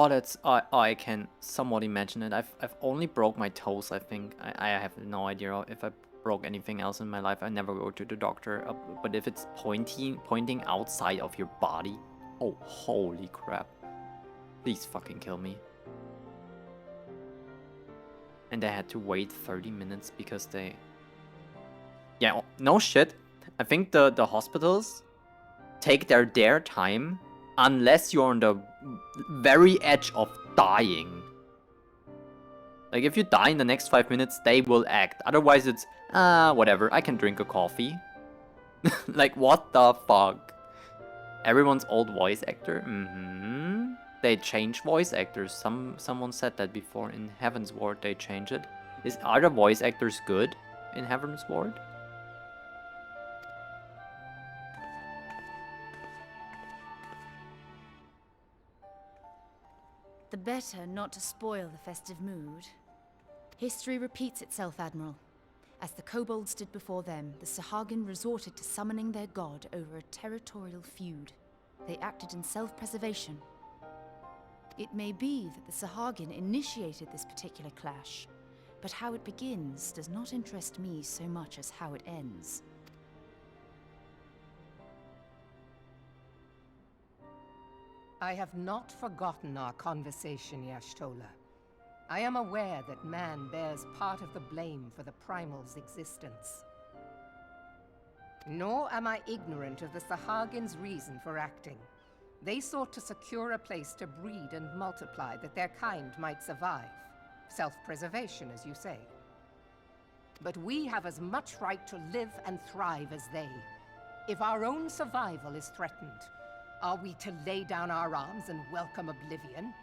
that's I can somewhat imagine it. I've only broke my toes. I think I have no idea if I broke anything else in my life. I never go to the doctor. But if it's pointing outside of your body, oh holy crap! Please fucking kill me. And I had to wait 30 minutes because they. Yeah, no shit. I think the hospitals take their time. Unless you're on the very edge of dying. Like, if you die in the next 5 minutes, they will act. Otherwise, it's, whatever, I can drink a coffee. Like, what the fuck? Everyone's old voice actor? They change voice actors. Someone said that before in Heaven's Ward they changed it. Are the voice actors good in Heaven's Ward? The better not to spoil the festive mood. History repeats itself, Admiral. As the kobolds did before them, the Sahagin resorted to summoning their god over a territorial feud. They acted in self-preservation. It may be that the Sahagin initiated this particular clash, but how it begins does not interest me so much as how it ends. I have not forgotten our conversation, Y'ashtola. I am aware that man bears part of the blame for the Primal's existence. Nor am I ignorant of the Sahagins' reason for acting. They sought to secure a place to breed and multiply that their kind might survive. Self-preservation, as you say. But we have as much right to live and thrive as they. If our own survival is threatened, are we to lay down our arms and welcome oblivion?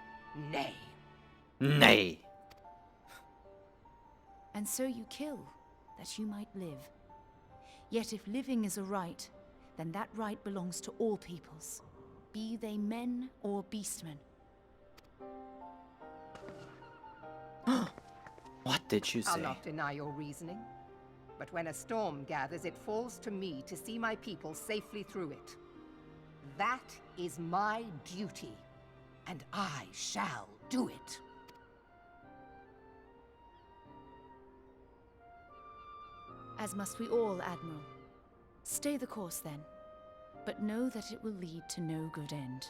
Nay. Nay. And so you kill, that you might live. Yet if living is a right, then that right belongs to all peoples, be they men or beastmen. What did you say? I'll not deny your reasoning. But when a storm gathers, it falls to me to see my people safely through it. That is my duty, and I shall do it. As must we all, Admiral. Stay the course then, but know that it will lead to no good end.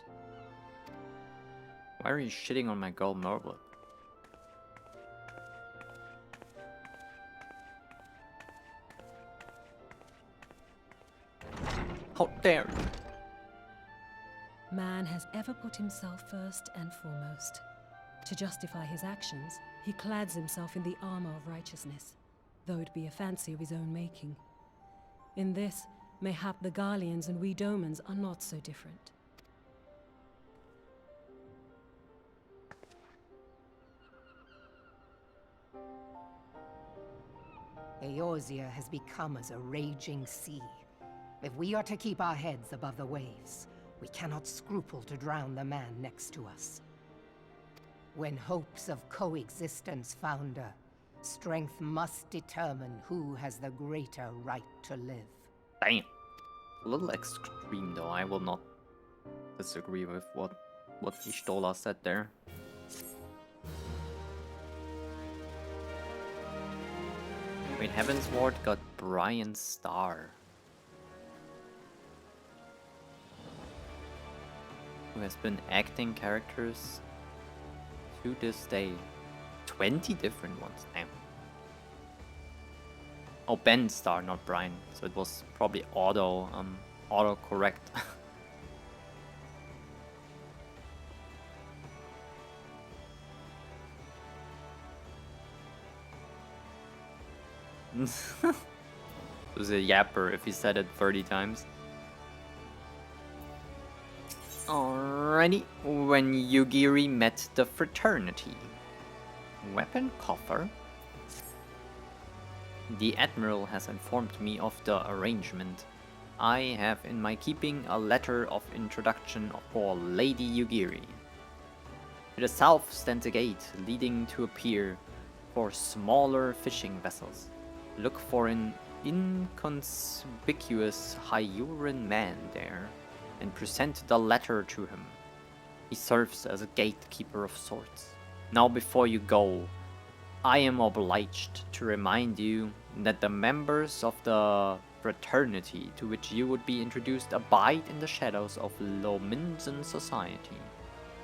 Why are you shitting on my gold Merlweb? How dare you? Man has ever put himself first and foremost. To justify his actions, he clads himself in the armor of righteousness, though it be a fancy of his own making. In this, mayhap the Garleans and we Domans are not so different. Eorzea has become as a raging sea. If we are to keep our heads above the waves, we cannot scruple to drown the man next to us. When hopes of coexistence founder, strength must determine who has the greater right to live. Damn. A little extreme though, I will not disagree with what Y'shtola said there. Wait, Heaven's Ward got Brian Starr, who has been acting characters to this day. 20 different ones, damn. Oh, Ben Starr, not Brian, so it was probably auto correct. It was a yapper if he said it 30 times. Alrighty, when Yugiri met the fraternity. Weapon coffer? The Admiral has informed me of the arrangement. I have in my keeping a letter of introduction for Lady Yugiri. To the south stands a gate leading to a pier for smaller fishing vessels. Look for an inconspicuous Hyuran man there and present the letter to him. He serves as a gatekeeper of sorts. Now before you go, I am obliged to remind you that the members of the fraternity to which you would be introduced abide in the shadows of Lominsan society.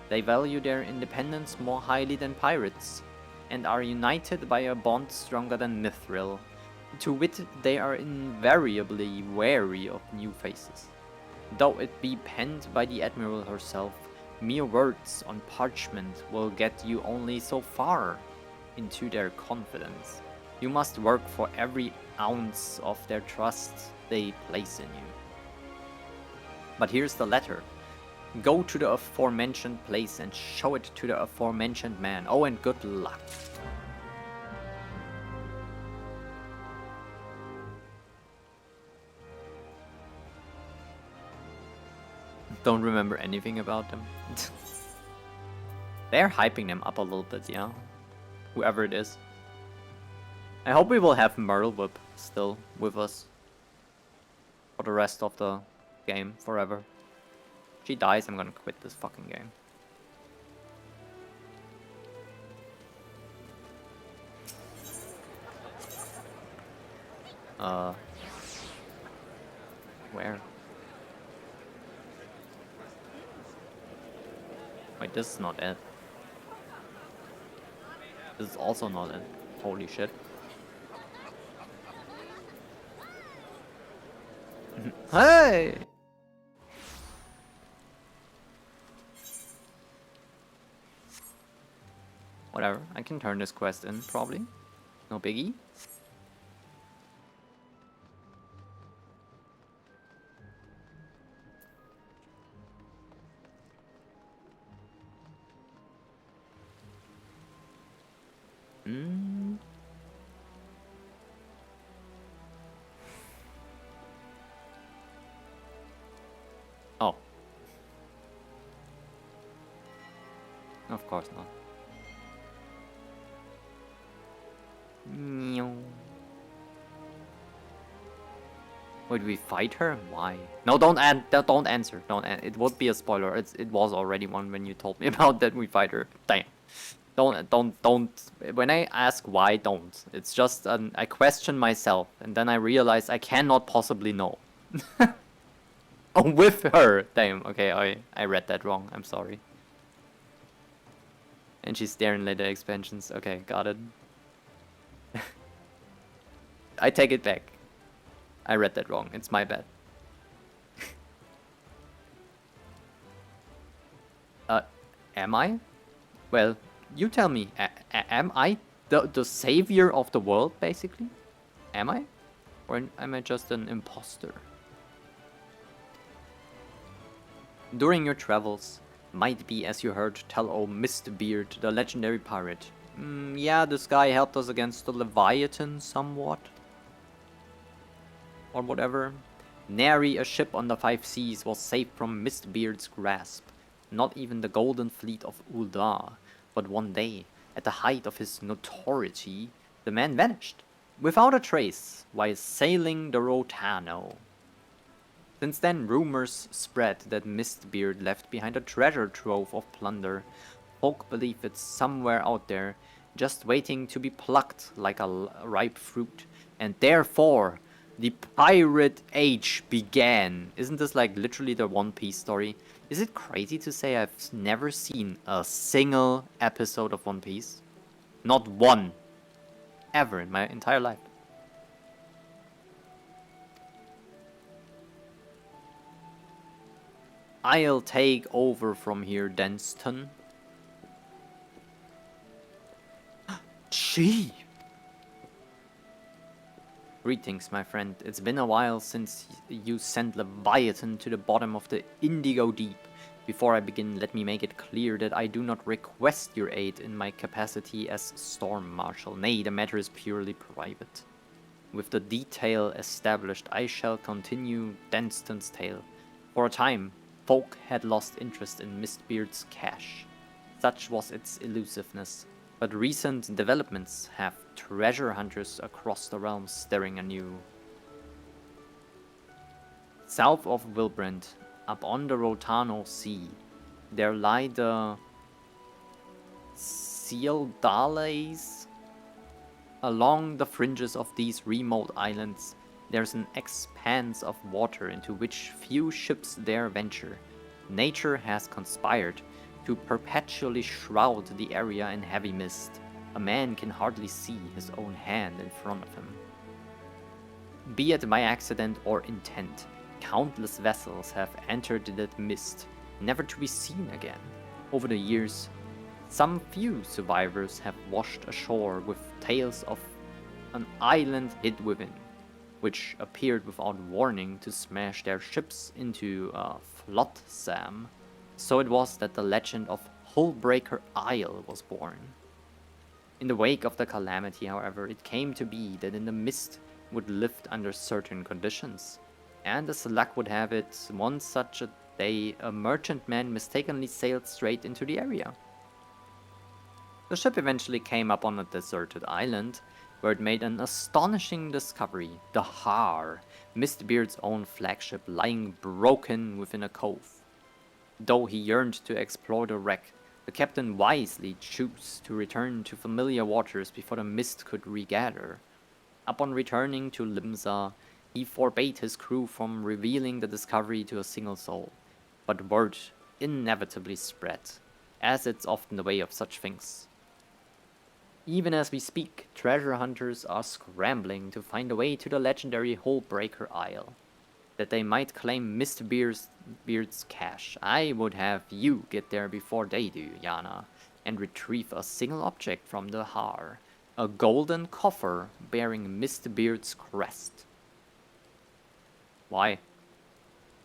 They value their independence more highly than pirates, and are united by a bond stronger than Mithril. To wit, they are invariably wary of new faces. Though it be penned by the Admiral herself, mere words on parchment will get you only so far into their confidence. You must work for every ounce of their trust they place in you. But here's the letter. Go to the aforementioned place and show it to the aforementioned man. Oh, and good luck. Don't remember anything about them. They're hyping them up a little bit, yeah. Whoever it is. I hope we will have Merlwyb still with us for the rest of the game forever. If she dies, I'm gonna quit this fucking game. Where? Wait, this is not it. This is also not it. Holy shit. Hey! Whatever, I can turn this quest in, probably. No biggie. Oh. Of course not. Meow. Would we fight her? Why? No, don't answer. It would be a spoiler. It was already one when you told me about that we fight her. Damn. Don't. When I ask why, don't. It's just I question myself, and then I realize I cannot possibly know. Oh, with her. Damn. Okay, I read that wrong. I'm sorry. And she's there in later expansions. Okay, got it. I take it back. I read that wrong. It's my bad. Am I? Well, you tell me. Am I the savior of the world, basically? Am I? Or am I just an imposter? During your travels, might be as you heard tell o Mistbeard, the legendary pirate. Yeah, this guy helped us against the Leviathan somewhat. Or whatever. Nary a ship on the 5 seas was safe from Mistbeard's grasp. Not even the golden fleet of Ul'dah. But one day, at the height of his notoriety, the man vanished, without a trace, while sailing the Rotano. Since then, rumors spread that Mistbeard left behind a treasure trove of plunder. Folk believe it's somewhere out there, just waiting to be plucked like a ripe fruit. And therefore, the Pirate Age began. Isn't this like literally the One Piece story? Is it crazy to say I've never seen a single episode of One Piece? Not one. Ever in my entire life. I'll take over from here, Denston. Gee! Greetings, my friend. It's been a while since you sent Leviathan to the bottom of the Indigo Deep. Before I begin, let me make it clear that I do not request your aid in my capacity as Storm Marshal. Nay, the matter is purely private. With the detail established, I shall continue Denston's tale. For a time, folk had lost interest in Mistbeard's cache. Such was its elusiveness. But recent developments have treasure hunters across the realms staring anew. South of Wilbrand, up on the Rotano Sea, there lie the Sealdales. Along the fringes of these remote islands, there's an expanse of water into which few ships dare venture. Nature has conspired to perpetually shroud the area in heavy mist. A man can hardly see his own hand in front of him. Be it by accident or intent, countless vessels have entered that mist, never to be seen again. Over the years, some few survivors have washed ashore with tales of an island hid within, which appeared without warning to smash their ships into flotsam. So it was that the legend of Hullbreaker Isle was born. In the wake of the calamity, however, it came to be that in the mist would lift under certain conditions. And as luck would have it, one such a day, a merchantman mistakenly sailed straight into the area. The ship eventually came up on a deserted island, where it made an astonishing discovery, the Har, Mistbeard's own flagship, lying broken within a cove. Though he yearned to explore the wreck, the captain wisely chose to return to familiar waters before the mist could regather. Upon returning to Limsa, he forbade his crew from revealing the discovery to a single soul, but word inevitably spread, as it's often the way of such things. Even as we speak, treasure hunters are scrambling to find a way to the legendary Hullbreaker Isle, that they might claim Mistbeard's cache. I would have you get there before they do, Yana, and retrieve a single object from the Har, a golden coffer bearing Mistbeard's crest. Why?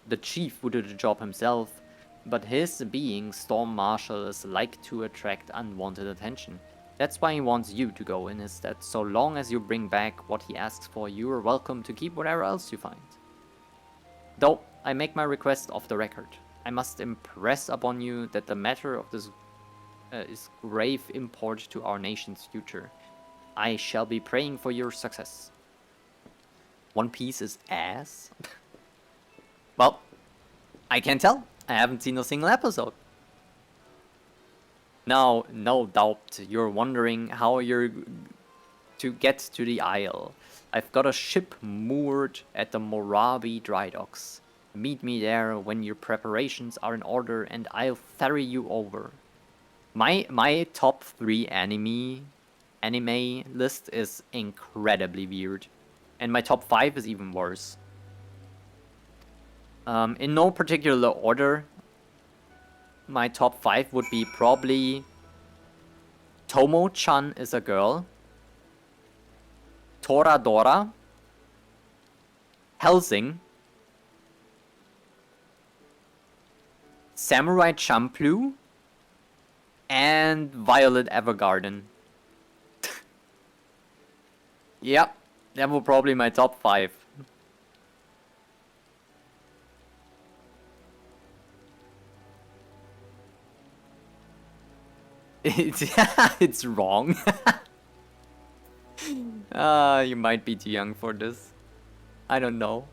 The chief would do the job himself, but his being Storm Marshal is like to attract unwanted attention. That's why he wants you to go in instead. So long as you bring back what he asks for, you are welcome to keep whatever else you find. Though I make my request off the record, I must impress upon you that the matter of this is grave import to our nation's future. I shall be praying for your success. One Piece is ass? Well, I can't tell. I haven't seen a single episode. Now, no doubt you're wondering how you're to get to the Isle. I've got a ship moored at the Moravi dry docks. Meet me there when your preparations are in order and I'll ferry you over. My top 3 anime list is incredibly weird. And my top 5 is even worse. In no particular order, my top 5 would be probably Tomo-chan is a girl, Toradora, Helsing, Samurai Champloo, and Violet Evergarden. Yep, that were probably my top 5. It's wrong. You might be too young for this. I don't know.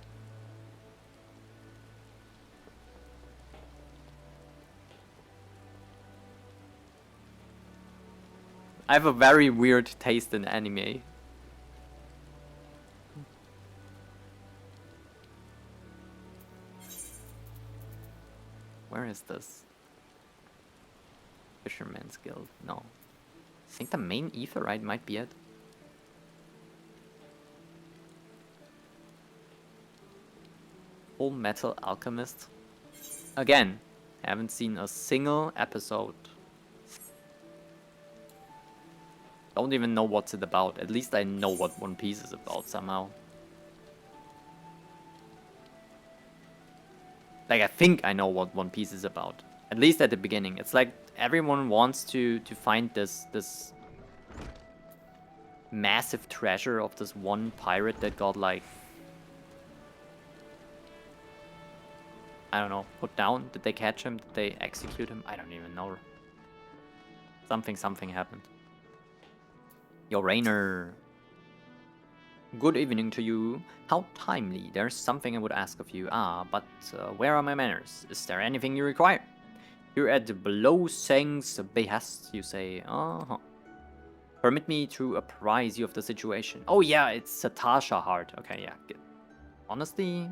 I have a very weird taste in anime. Where is this? Fisherman's Guild. No. I think the main Aetheryte might be it. Full Metal Alchemist. Again, haven't seen a single episode. Don't even know what's it about. At least I know what One Piece is about somehow. Like, I think I know what One Piece is about. At least at the beginning. It's like everyone wants to find this massive treasure of this one pirate that got, like, I don't know, put down. Did they catch him? Did they execute him? I don't even know. Something happened. Yo, Rainer. Good evening to you. How timely. There's something I would ask of you. But where are my manners? Is there anything you require? You're at Bloseng's behest, you say. Permit me to apprise you of the situation. Oh yeah, it's Satasha Heart. Okay, yeah. Good. Honestly,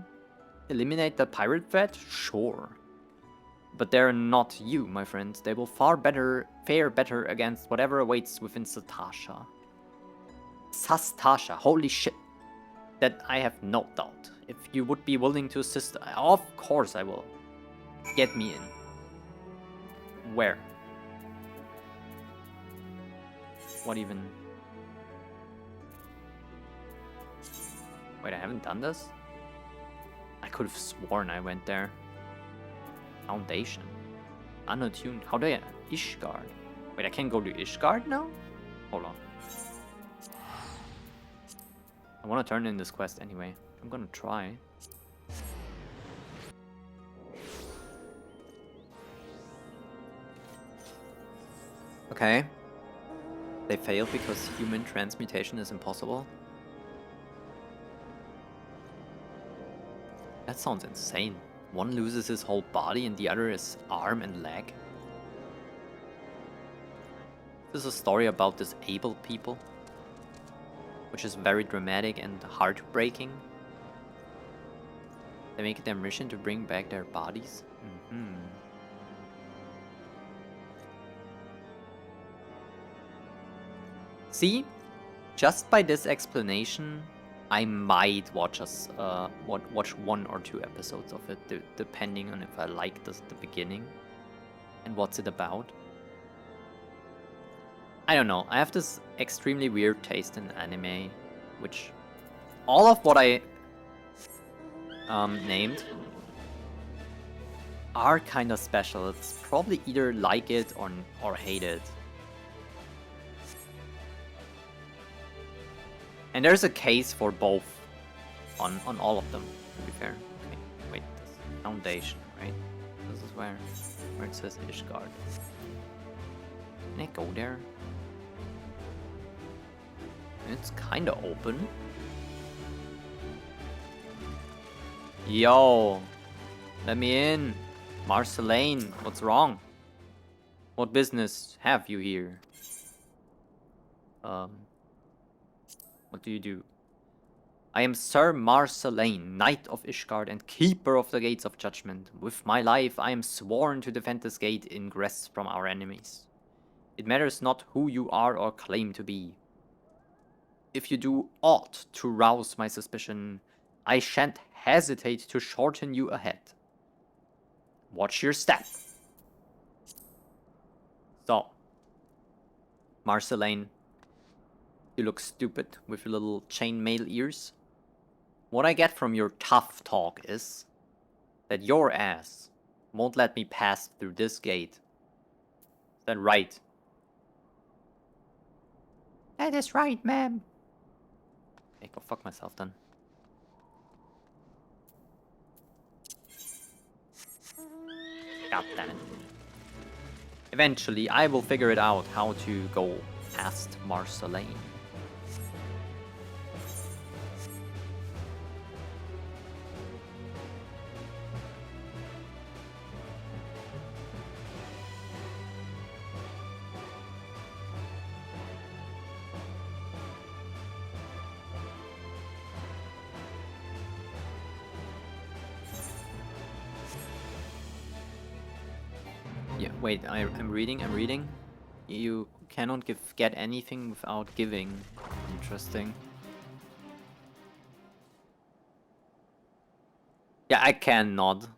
eliminate the pirate threat? Sure. But they're not you, my friend. They will fare better against whatever awaits within Satasha. Sastasha, holy shit. That I have no doubt. If you would be willing to assist, of course I will. Get me in. Where? What even? Wait, I haven't done this? I could have sworn I went there. Foundation. Unattuned. How do I... Ishgard. Wait, I can't go to Ishgard now? Hold on. I want to turn in this quest anyway. I'm gonna try. Okay. They failed because human transmutation is impossible. That sounds insane. One loses his whole body and the other is arm and leg. This is a story about disabled people, which is very dramatic and heartbreaking. They make it their mission to bring back their bodies. See, just by this explanation, I might watch watch 1 or 2 episodes of it, depending on if I like the beginning and what's it about. I don't know. I have this extremely weird taste in anime, which all of what I named are kind of special. It's probably either like it or hate it. And there's a case for both on all of them, to be fair. Okay, wait, this foundation, right? This is where it says Ishgard. Can I go there? It's kinda open. Yo, let me in. Marceline, what's wrong? What business have you here? What do you do? I am Sir Marceline, Knight of Ishgard and Keeper of the Gates of Judgment. With my life, I am sworn to defend this gate ingress from our enemies. It matters not who you are or claim to be. If you do aught to rouse my suspicion, I shan't hesitate to shorten you ahead. Watch your step. So, Marceline, you look stupid with your little chainmail ears. What I get from your tough talk is that your ass won't let me pass through this gate. Is that right? That is right, ma'am. Okay, go fuck myself then. God damn it. Eventually, I will figure it out how to go past Marceline. Yeah, wait, I'm reading. You cannot get anything without giving. Interesting. Yeah, I cannot.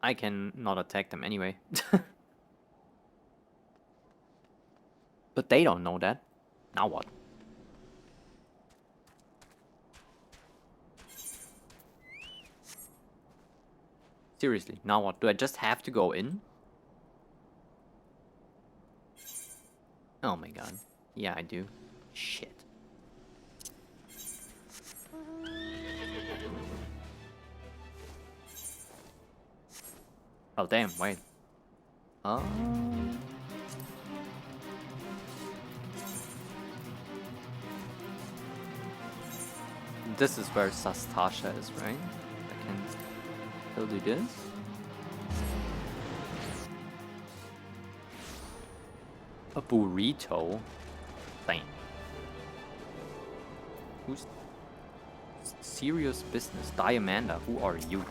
I can not attack them anyway. But they don't know that. Now what? Seriously, now what? Do I just have to go in? Oh my god. Yeah, I do. Shit. Oh damn, wait. This is where Sastasha is, right? I can still do this. A burrito? Damn. Who's... Serious business. Diamanda, who are you?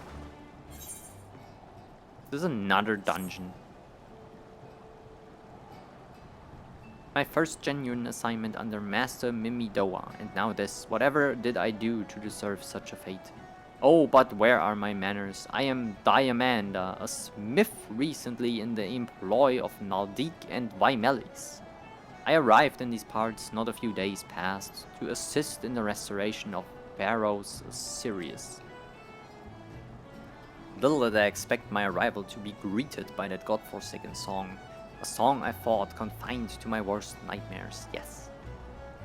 This is another dungeon. My first genuine assignment under Master Mimidoa, and now this. Whatever did I do to deserve such a fate? Oh, but where are my manners? I am Diamanda, a smith recently in the employ of Naldik and Vimelis. I arrived in these parts not a few days past to assist in the restoration of Pharaoh's Sirius. Little did I expect my arrival to be greeted by that godforsaken song, a song I thought confined to my worst nightmares, yes.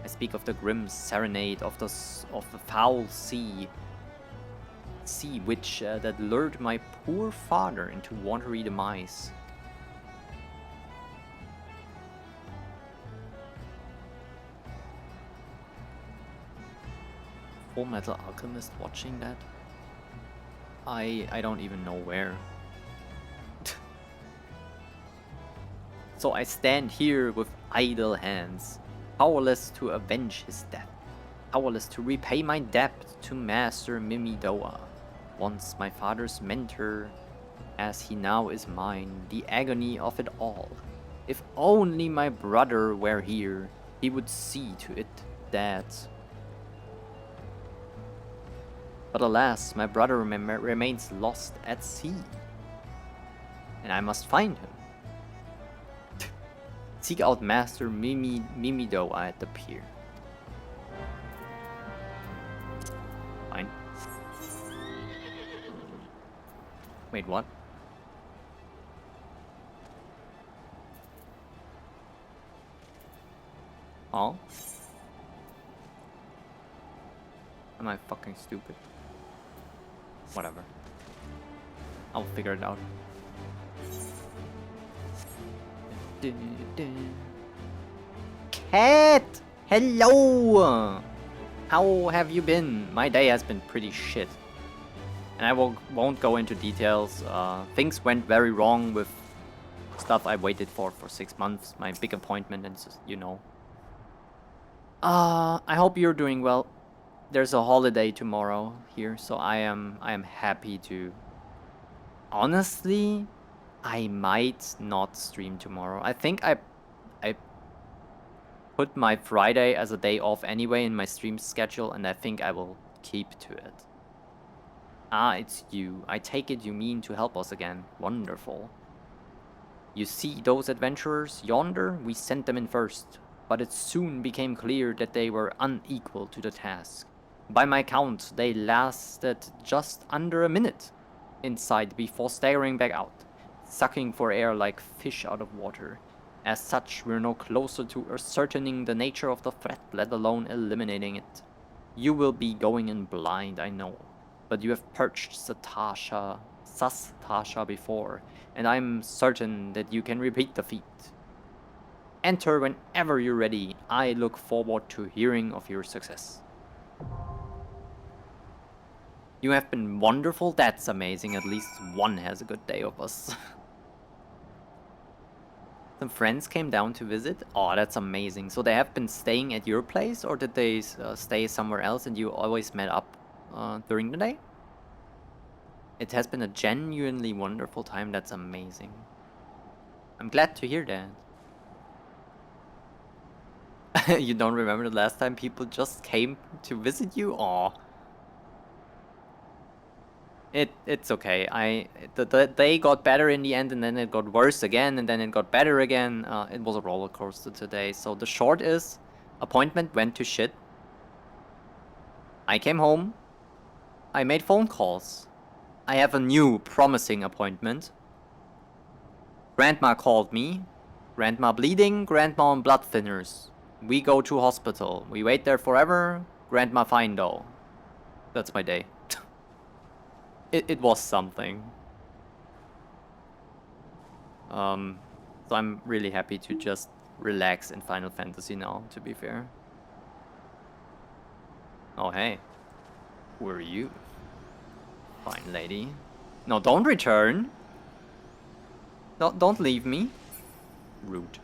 I speak of the grim serenade of the foul sea which that lured my poor father into watery demise. Full Metal Alchemist watching that? I don't even know where. So I stand here with idle hands, powerless to avenge his death, powerless to repay my debt to Master Mimidoa, once my father's mentor, as he now is mine, the agony of it all. If only my brother were here, he would see to it that... But alas, my brother remains lost at sea, and I must find him. Seek out Master Mimidoa at the pier. Fine. Wait, what? Oh? Am I fucking stupid? Whatever. I'll figure it out. Cat! Hello! How have you been? My day has been pretty shit. And I won't go into details. Things went very wrong with stuff I waited for 6 months. My big appointment and you know. I hope you're doing well. There's a holiday tomorrow here, so I am happy to. Honestly, I might not stream tomorrow. I think I put my Friday as a day off anyway in my stream schedule, and I think I will keep to it. Ah, it's you. I take it you mean to help us again. Wonderful. You see those adventurers yonder? We sent them in first, but it soon became clear that they were unequal to the task. By my count, they lasted just under a minute inside before staggering back out, sucking for air like fish out of water. As such, we're no closer to ascertaining the nature of the threat, let alone eliminating it. You will be going in blind, I know, but you have purged Sastasha before, and I'm certain that you can repeat the feat. Enter whenever you're ready. I look forward to hearing of your success. You have been wonderful. That's amazing. At least one has a good day of us. Some friends came down to visit. Oh, that's amazing. So they have been staying at your place, or did they stay somewhere else and you always met up during the day? It has been a genuinely wonderful time. That's amazing. I'm glad to hear that. You don't remember the last time people just came to visit you? Aw. It's okay. They got better in the end, and then it got worse again, and then it got better again. It was a roller coaster today. So the short is, appointment went to shit. I came home. I made phone calls. I have a new promising appointment. Grandma called me. Grandma bleeding, grandma on blood thinners. We go to hospital. We wait there forever. Grandma fine though. That's my day. It was something. So I'm really happy to just relax in Final Fantasy now, to be fair. Oh hey. Who are you? Fine lady. No, don't return. Don't leave me. Rude.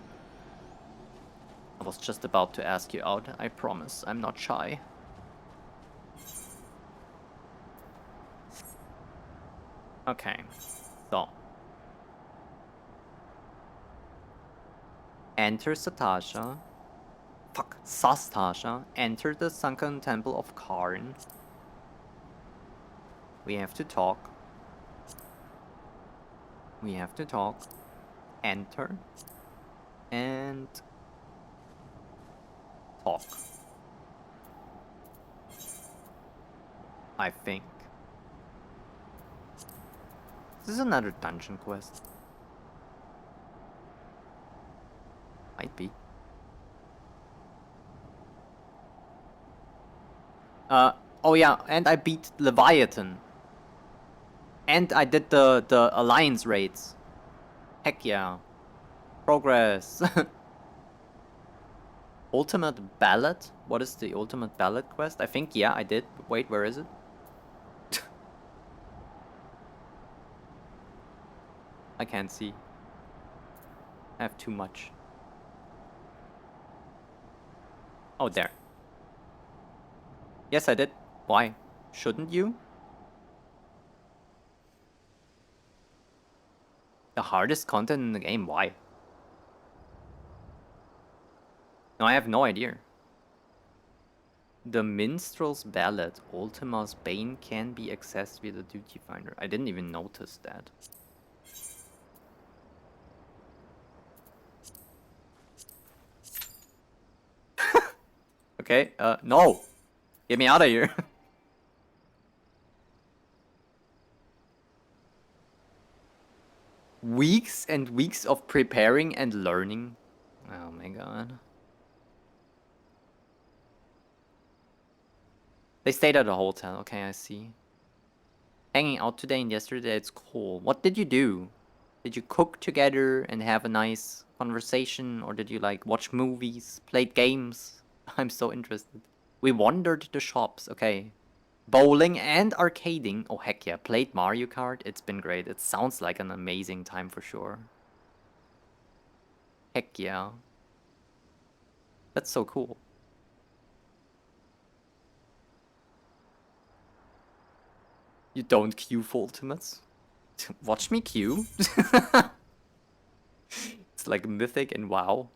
I was just about to ask you out. I promise, I'm not shy. Okay, so. Enter Sastasha. Fuck, Sastasha. Enter the sunken temple of Karn. We have to talk. We have to talk. Enter. And talk. I think. This is another dungeon quest. Might be. Oh yeah, and I beat Leviathan. And I did the Alliance raids. Heck yeah. Progress. Ultimate Ballad? What is the Ultimate Ballad quest? I think, yeah, I did. Wait, where is it? I can't see. I have too much. Oh, there. Yes, I did. Why? Shouldn't you? The hardest content in the game? Why? No, I have no idea. The Minstrel's Ballad, Ultima's Bane, can be accessed via the Duty Finder. I didn't even notice that. Okay, no! Get me out of here! Weeks and weeks of preparing and learning. Oh my god. They stayed at a hotel, okay, I see. Hanging out today and yesterday, it's cool. What did you do? Did you cook together and have a nice conversation? Or did you like watch movies, played games? I'm so interested. We wandered the shops, okay. Bowling and arcading. Oh heck yeah, played Mario Kart. It's been great. It sounds like an amazing time for sure. Heck yeah. That's so cool. You don't queue for ultimates? Watch me queue. It's like Mythic and WoW.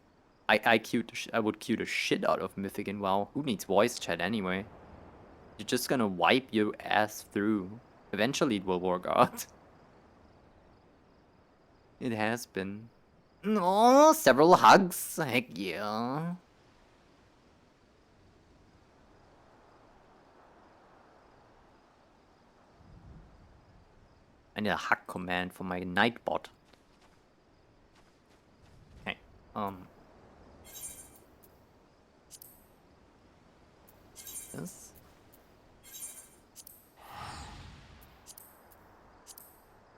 I would queue the shit out of Mythic and WoW. Who needs voice chat anyway? You're just gonna wipe your ass through. Eventually it will work out. It has been. Oh, several hugs. Heck yeah. I need a hug command for my Nightbot. Okay, this.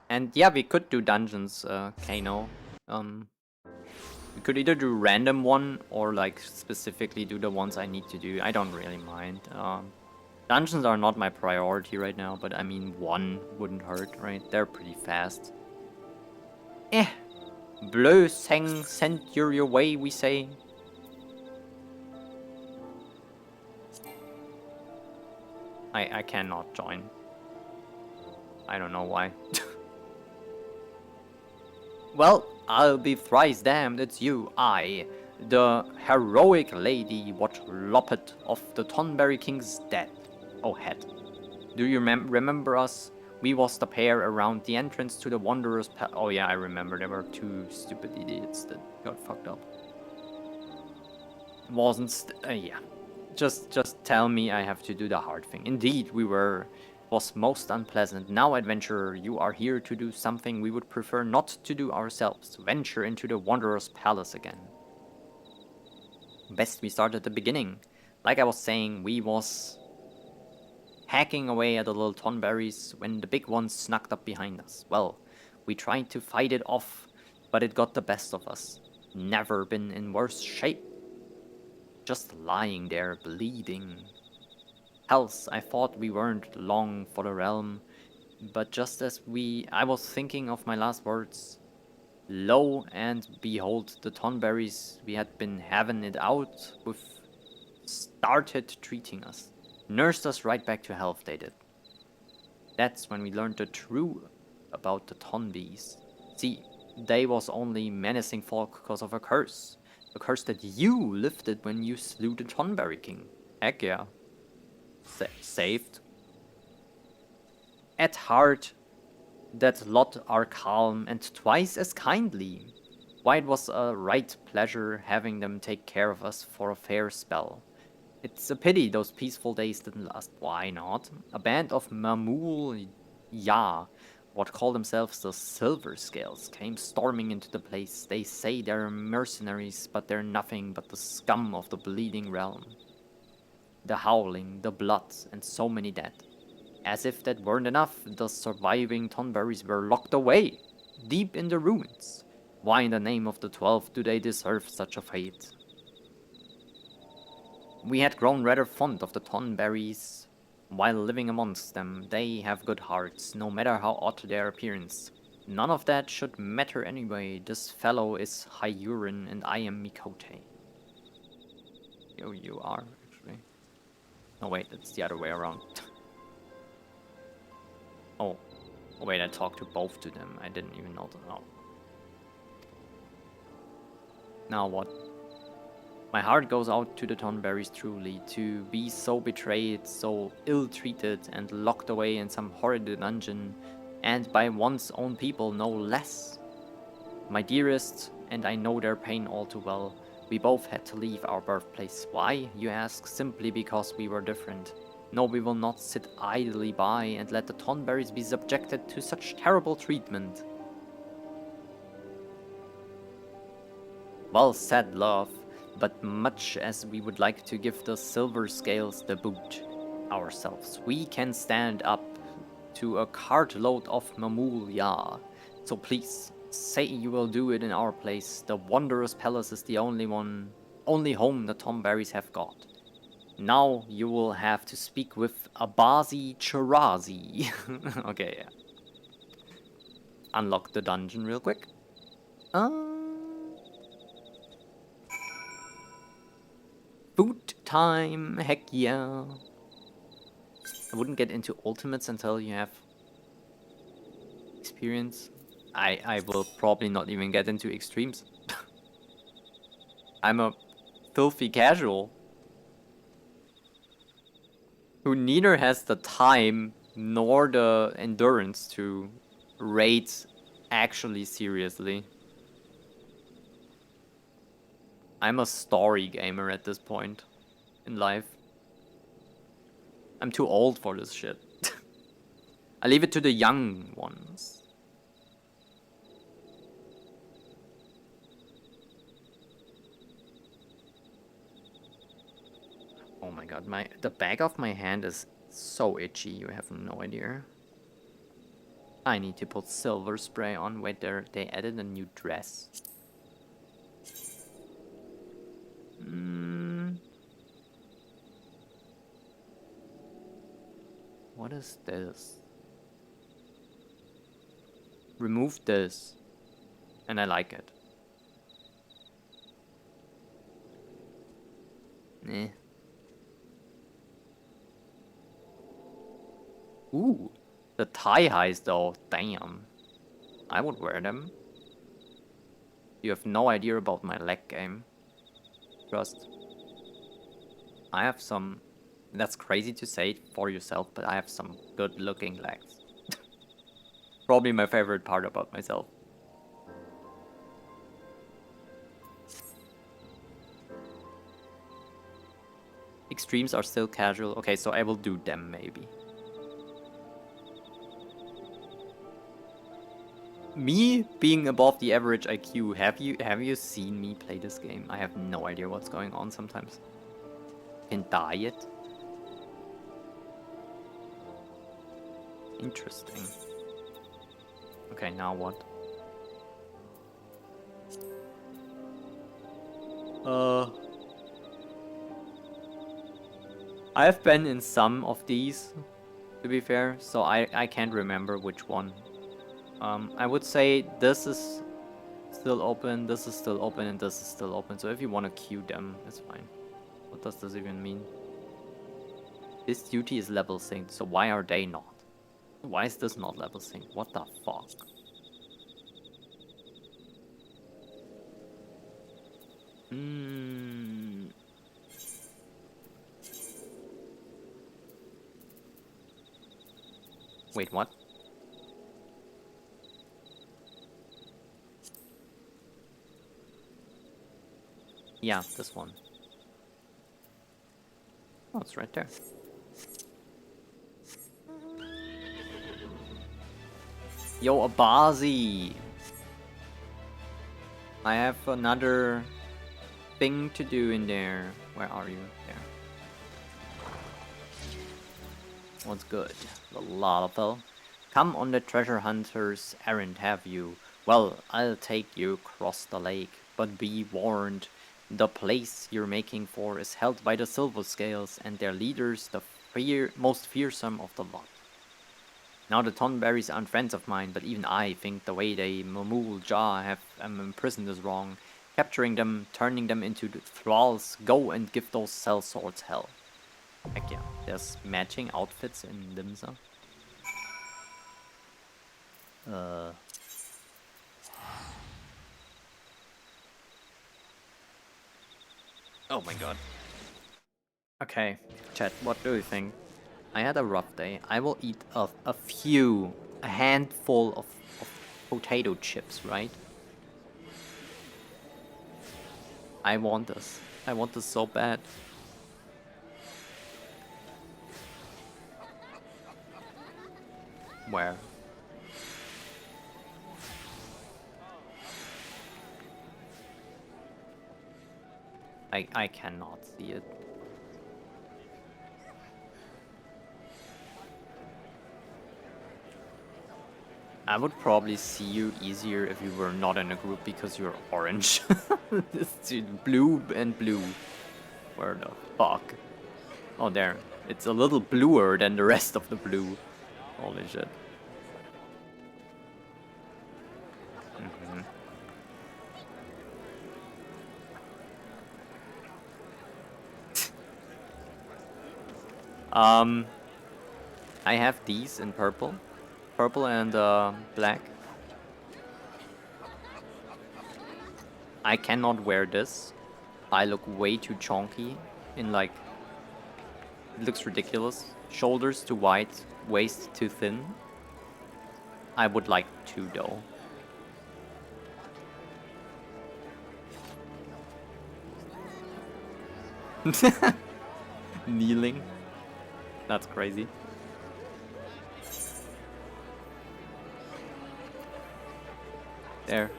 And yeah, we could do dungeons, Kano. We could either do random one or like specifically do the ones I need to do. I don't really mind. Dungeons are not my priority right now, but I mean one wouldn't hurt, right? They're pretty fast. Bleu Seng sent you your way, we say. I cannot join. I don't know why. Well, I'll be thrice damned, it's you, I, the heroic lady what loppet of the Tonberry King's dead. Oh, head. Do you remember us? We was the pair around the entrance to the Wanderer's Oh yeah, I remember. There were two stupid idiots that got fucked up. Yeah. Just tell me I have to do the hard thing. Indeed, was most unpleasant. Now, adventurer, you are here to do something we would prefer not to do ourselves. Venture into the Wanderer's Palace again. Best we start at the beginning. Like I was saying, we was hacking away at the little Tonberries when the big ones snuck up behind us. Well, we tried to fight it off, but it got the best of us. Never been in worse shape. Just lying there, bleeding. Hells, I thought we weren't long for the realm, but just as I was thinking of my last words, lo and behold, the Tonberries we had been having it out with started treating us. Nursed us right back to health, they did. That's when we learned the truth about the Tonbees. See, they was only menacing folk because of a curse. A curse that you lifted when you slew the Tonberry King. Heck yeah. Saved. At heart, that lot are calm and twice as kindly. Why it was a right pleasure having them take care of us for a fair spell. It's a pity those peaceful days didn't last. Why not? A band of Mamul Ya, what call themselves the Silver Scales, came storming into the place. They say they're mercenaries, but they're nothing but the scum of the Bleeding Realm. The howling, the blood, and so many dead. As if that weren't enough, the surviving Tonberries were locked away, deep in the ruins. Why in the name of the 12 do they deserve such a fate? We had grown rather fond of the Tonberries while living amongst them. They have good hearts, no matter how odd their appearance. None of that should matter anyway. This fellow is Hyurin and I am Mikote. You are, actually. Oh wait, it's the other way around. Oh, wait, I talked to both to them. I didn't even know that. Oh. Now what? My heart goes out to the Tonberries truly, to be so betrayed, so ill-treated and locked away in some horrid dungeon, and by one's own people no less. My dearest, and I know their pain all too well, we both had to leave our birthplace. Why, you ask? Simply because we were different. No, we will not sit idly by and let the Tonberries be subjected to such terrible treatment. Well said, love. But much as we would like to give the Silver Scales the boot ourselves, we can stand up to a cartload of Mamul Ya. So please, say you will do it in our place. The Wondrous Palace is the only home the Tonberries have got. Now you will have to speak with Abazi Chirazi. Okay, yeah. Unlock the dungeon real quick. Boot time, heck yeah. I wouldn't get into ultimates until you have experience. I will probably not even get into extremes. I'm a filthy casual who neither has the time nor the endurance to raid actually seriously. I'm a story gamer at this point in life. I'm too old for this shit. I leave it to the young ones. Oh my god, the back of my hand is so itchy, you have no idea. I need to put silver spray on. Wait, they added a new dress. What is this? Remove this. And I like it. Eh. Ooh, the thigh highs though, damn. I would wear them. You have no idea about my leg game. Trust. I have some, that's crazy to say for yourself, but I have some good looking legs. Probably my favorite part about myself. Extremes are still casual. Okay, so I will do them maybe. Me being above the average IQ, have you seen me play this game? I have no idea what's going on sometimes. Can diet? Interesting. Okay, now what? I have been in some of these, to be fair, so I can't remember which one. I would say this is still open, this is still open, and this is still open. So if you want to queue them, it's fine. What does this even mean? This duty is level synced, so why are they not? Why is this not level synced? What the fuck? Wait, what? Yeah, this one. Oh, it's right there. Yo, Abazi! I have another thing to do in there. Where are you? There. What's good? The Lalafell. Come on the treasure hunter's errand, have you? Well, I'll take you across the lake, but be warned. The place you're making for is held by the Silver Scales, and their leaders the most fearsome of the lot. Now the Tonberries aren't friends of mine, but even I think the way they Mamul Jah have imprisoned is wrong. Capturing them, turning them into the thralls, go and give those sellswords hell. Heck yeah, there's matching outfits in Limsa. Oh my god. Okay, chat, what do you think? I had a rough day. I will eat a handful of potato chips, right? I want this. I want this so bad. Where? I cannot see it. I would probably see you easier if you were not in a group because you're orange. It's blue and blue. Where the fuck? Oh, there. It's a little bluer than the rest of the blue. Holy shit. I have these in purple. Purple and black. I cannot wear this. I look way too chonky in like... It looks ridiculous. Shoulders too wide, waist too thin. I would like to though. Kneeling. That's crazy. There.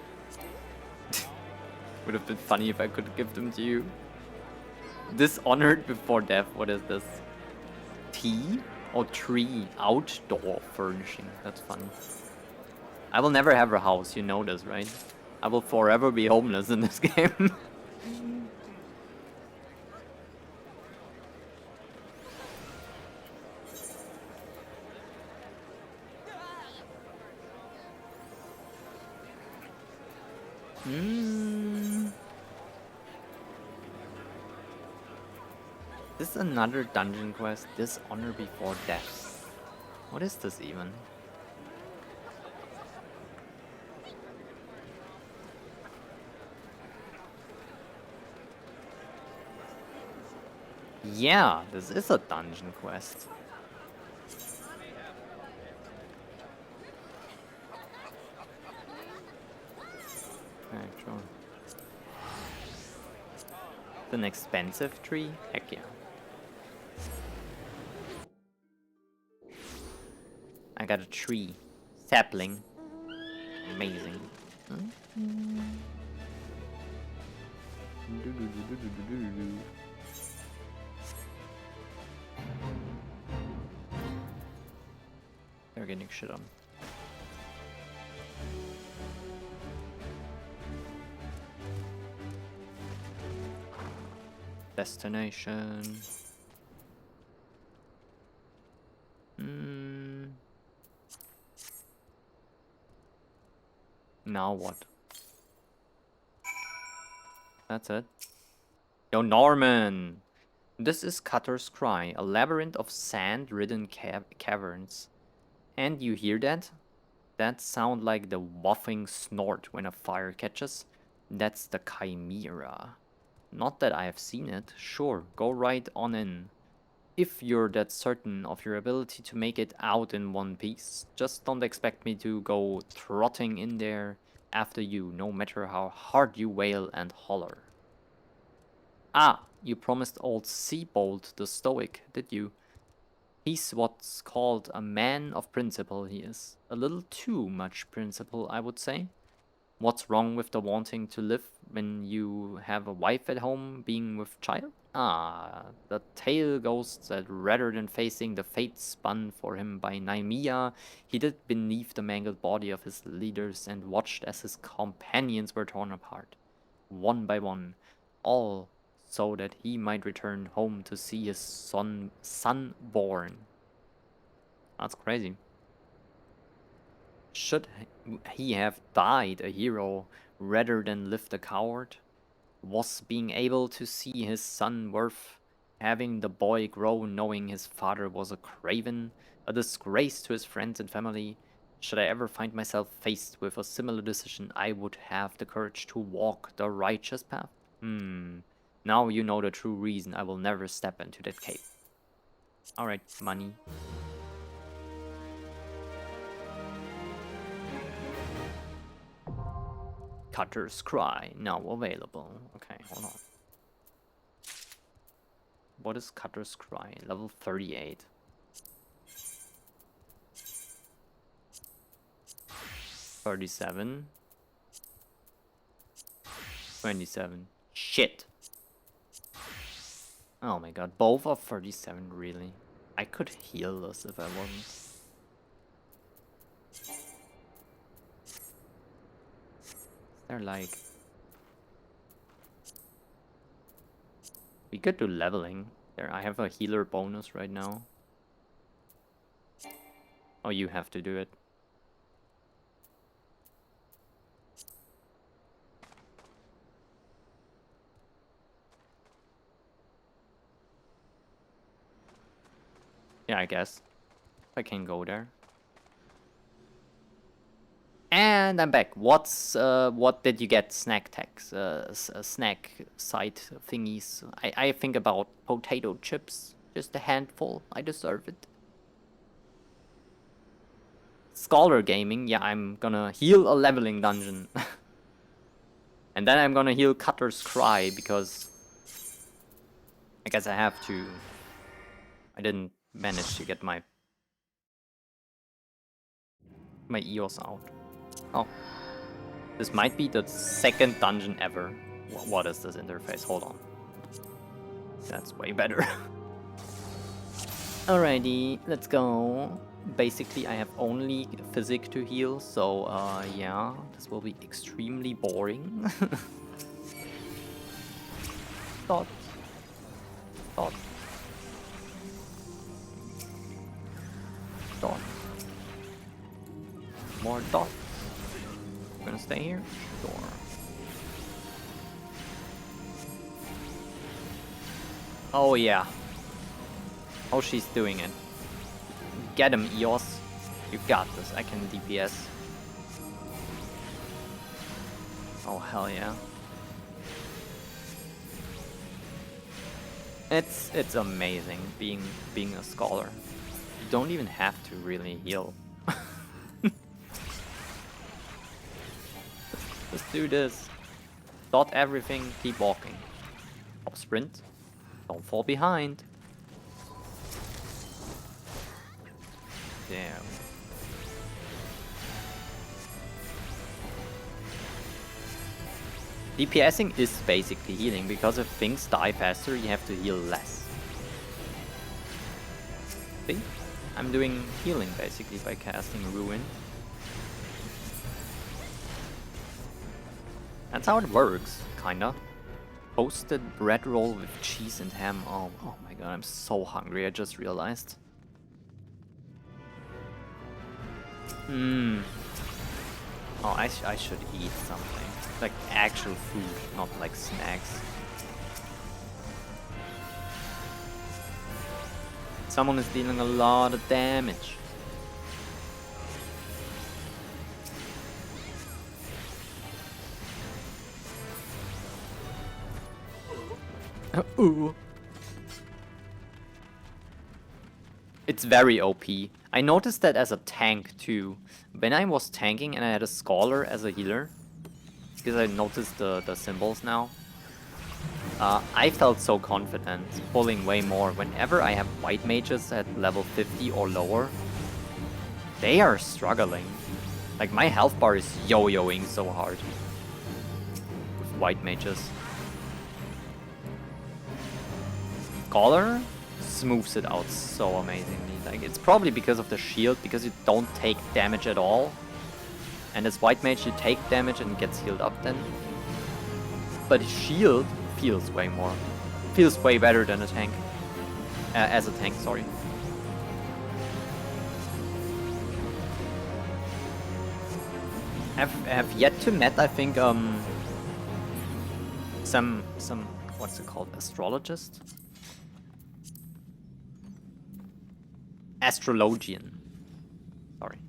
Would have been funny if I could give them to you. Dishonored before death. What is this? Tea or tree? Outdoor furnishing. That's fun. I will never have a house. You know this, right? I will forever be homeless in this game. This is another dungeon quest. Dishonor before death. What is this even? Yeah, this is a dungeon quest. Okay, sure. It's an expensive tree? Heck yeah. I got a tree. Sapling. Amazing. They're getting shit on. Destination. Now what? That's it. Yo, Norman! This is Cutter's Cry, a labyrinth of sand-ridden caverns. And you hear that? That sound like the wafting snort when a fire catches? That's the Chimera. Not that I have seen it. Sure, go right on in. If you're that certain of your ability to make it out in one piece, just don't expect me to go trotting in there after you, no matter how hard you wail and holler. Ah, you promised old Seabolt the Stoic, did you? He's what's called a man of principle, he is. A little too much principle, I would say. What's wrong with the wanting to live when you have a wife at home being with child? Ah, the tale goes that rather than facing the fate spun for him by Nymea, he did beneath the mangled body of his leaders and watched as his companions were torn apart, one by one, all so that he might return home to see his son born. That's crazy. Should he have died a hero rather than lived a coward? Was being able to see his son worth having the boy grow knowing his father was a craven, a disgrace to his friends and family? Should I ever find myself faced with a similar decision, I would have the courage to walk the righteous path. Now you know the true reason I will never step into that cave. Alright, money. Cutter's Cry, now available. Okay, hold on. What is Cutter's Cry? Level 38. 37. 27. Shit. Oh my god, both are 37, really. I could heal this if I wasn't. They're like... We could do leveling. There, I have a healer bonus right now. Oh, you have to do it. Yeah, I guess. I can go there. And I'm back. What did you get? Snack tags, snack site thingies. I think about potato chips. Just a handful. I deserve it. Scholar Gaming. Yeah, I'm gonna heal a leveling dungeon. And then I'm gonna heal Cutter's Cry because I guess I have to. I didn't manage to get my EOS out. Oh, this might be the second dungeon ever. What is this interface? Hold on. That's way better. Alrighty, let's go. Basically, I have only physic to heal, so yeah, this will be extremely boring. Dot. Dot. Dot. More dots. Gonna stay here? Sure. Oh yeah. Oh, she's doing it. Get him, EOS. You got this. I can DPS. Oh hell yeah. It's amazing being a scholar. You don't even have to really heal. Let's do this. Dot everything, keep walking. Top sprint. Don't fall behind. Damn. DPSing is basically healing, because if things die faster, you have to heal less. See? I'm doing healing basically by casting Ruin. That's how it works, kinda. Toasted bread roll with cheese and ham. Oh my god, I'm so hungry, I just realized. Oh, I should eat something. Like actual food, not like snacks. Someone is dealing a lot of damage. Ooh. It's very OP. I noticed that as a tank too. When I was tanking and I had a Scholar as a healer, because I noticed the symbols now. I felt so confident pulling way more. Whenever I have white mages at level 50 or lower, they are struggling. Like, my health bar is yo-yoing so hard with white mages. Scholar smooths it out so amazingly. Like, it's probably because of the shield, because you don't take damage at all. And as white mage, you take damage and gets healed up then. But shield feels way more. Feels way better than a tank. As a tank, sorry. Have yet to met, I think, some what's it called, astrologist? Astrologian. Sorry.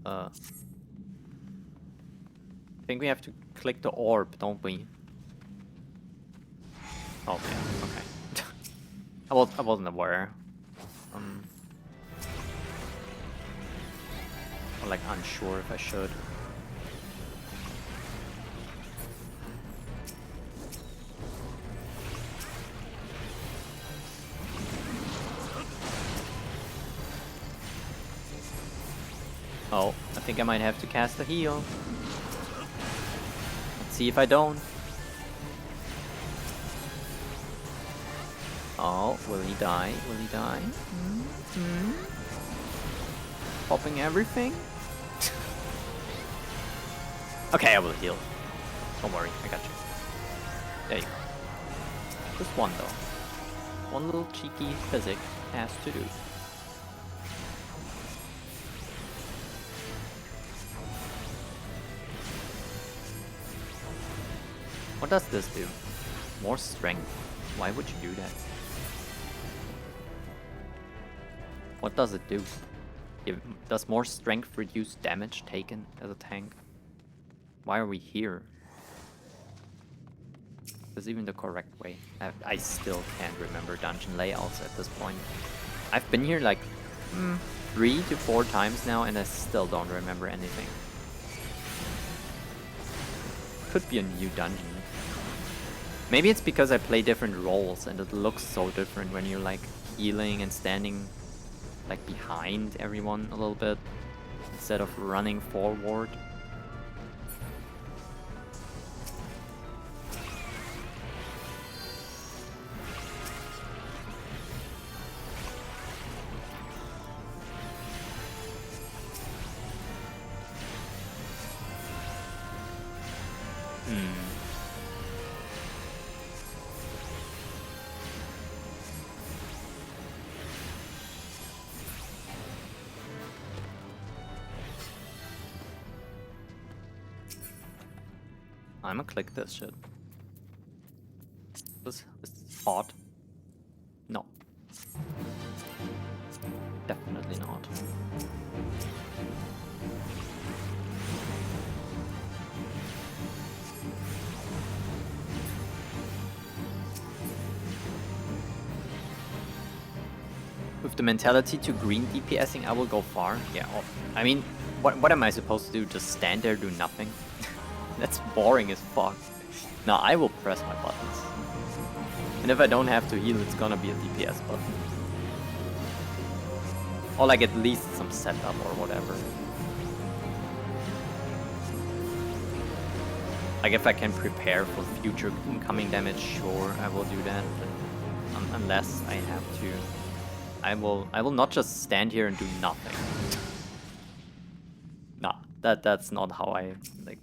I think we have to click the orb, don't we? Oh yeah, okay. I wasn't aware. I'm like unsure if I should. Oh, I think I might have to cast a heal. Let's see if I don't. Oh, will he die? Will he die? Popping everything? Okay, I will heal. Don't worry, I got you. There you go. Just one though. One little cheeky physic has to do. What does this do? More strength. Why would you do that? What does it do? Does more strength reduce damage taken as a tank? Why are we here? Is even the correct way? I still can't remember dungeon layouts at this point. I've been here like 3 to 4 times now and I still don't remember anything. Could be a new dungeon. Maybe it's because I play different roles and it looks so different when you're like healing and standing like behind everyone a little bit instead of running forward. I'ma click this shit. This is hot. No. Definitely not. With the mentality to green DPSing, I will go far. Yeah, I mean, what am I supposed to do? Just stand there, do nothing? That's boring as fuck. No, I will press my buttons. And if I don't have to heal, it's gonna be a DPS button. Or like at least some setup or whatever. Like if I can prepare for future incoming damage, sure, I will do that. But unless I have to, I will not just stand here and do nothing. Nah, that's not how I like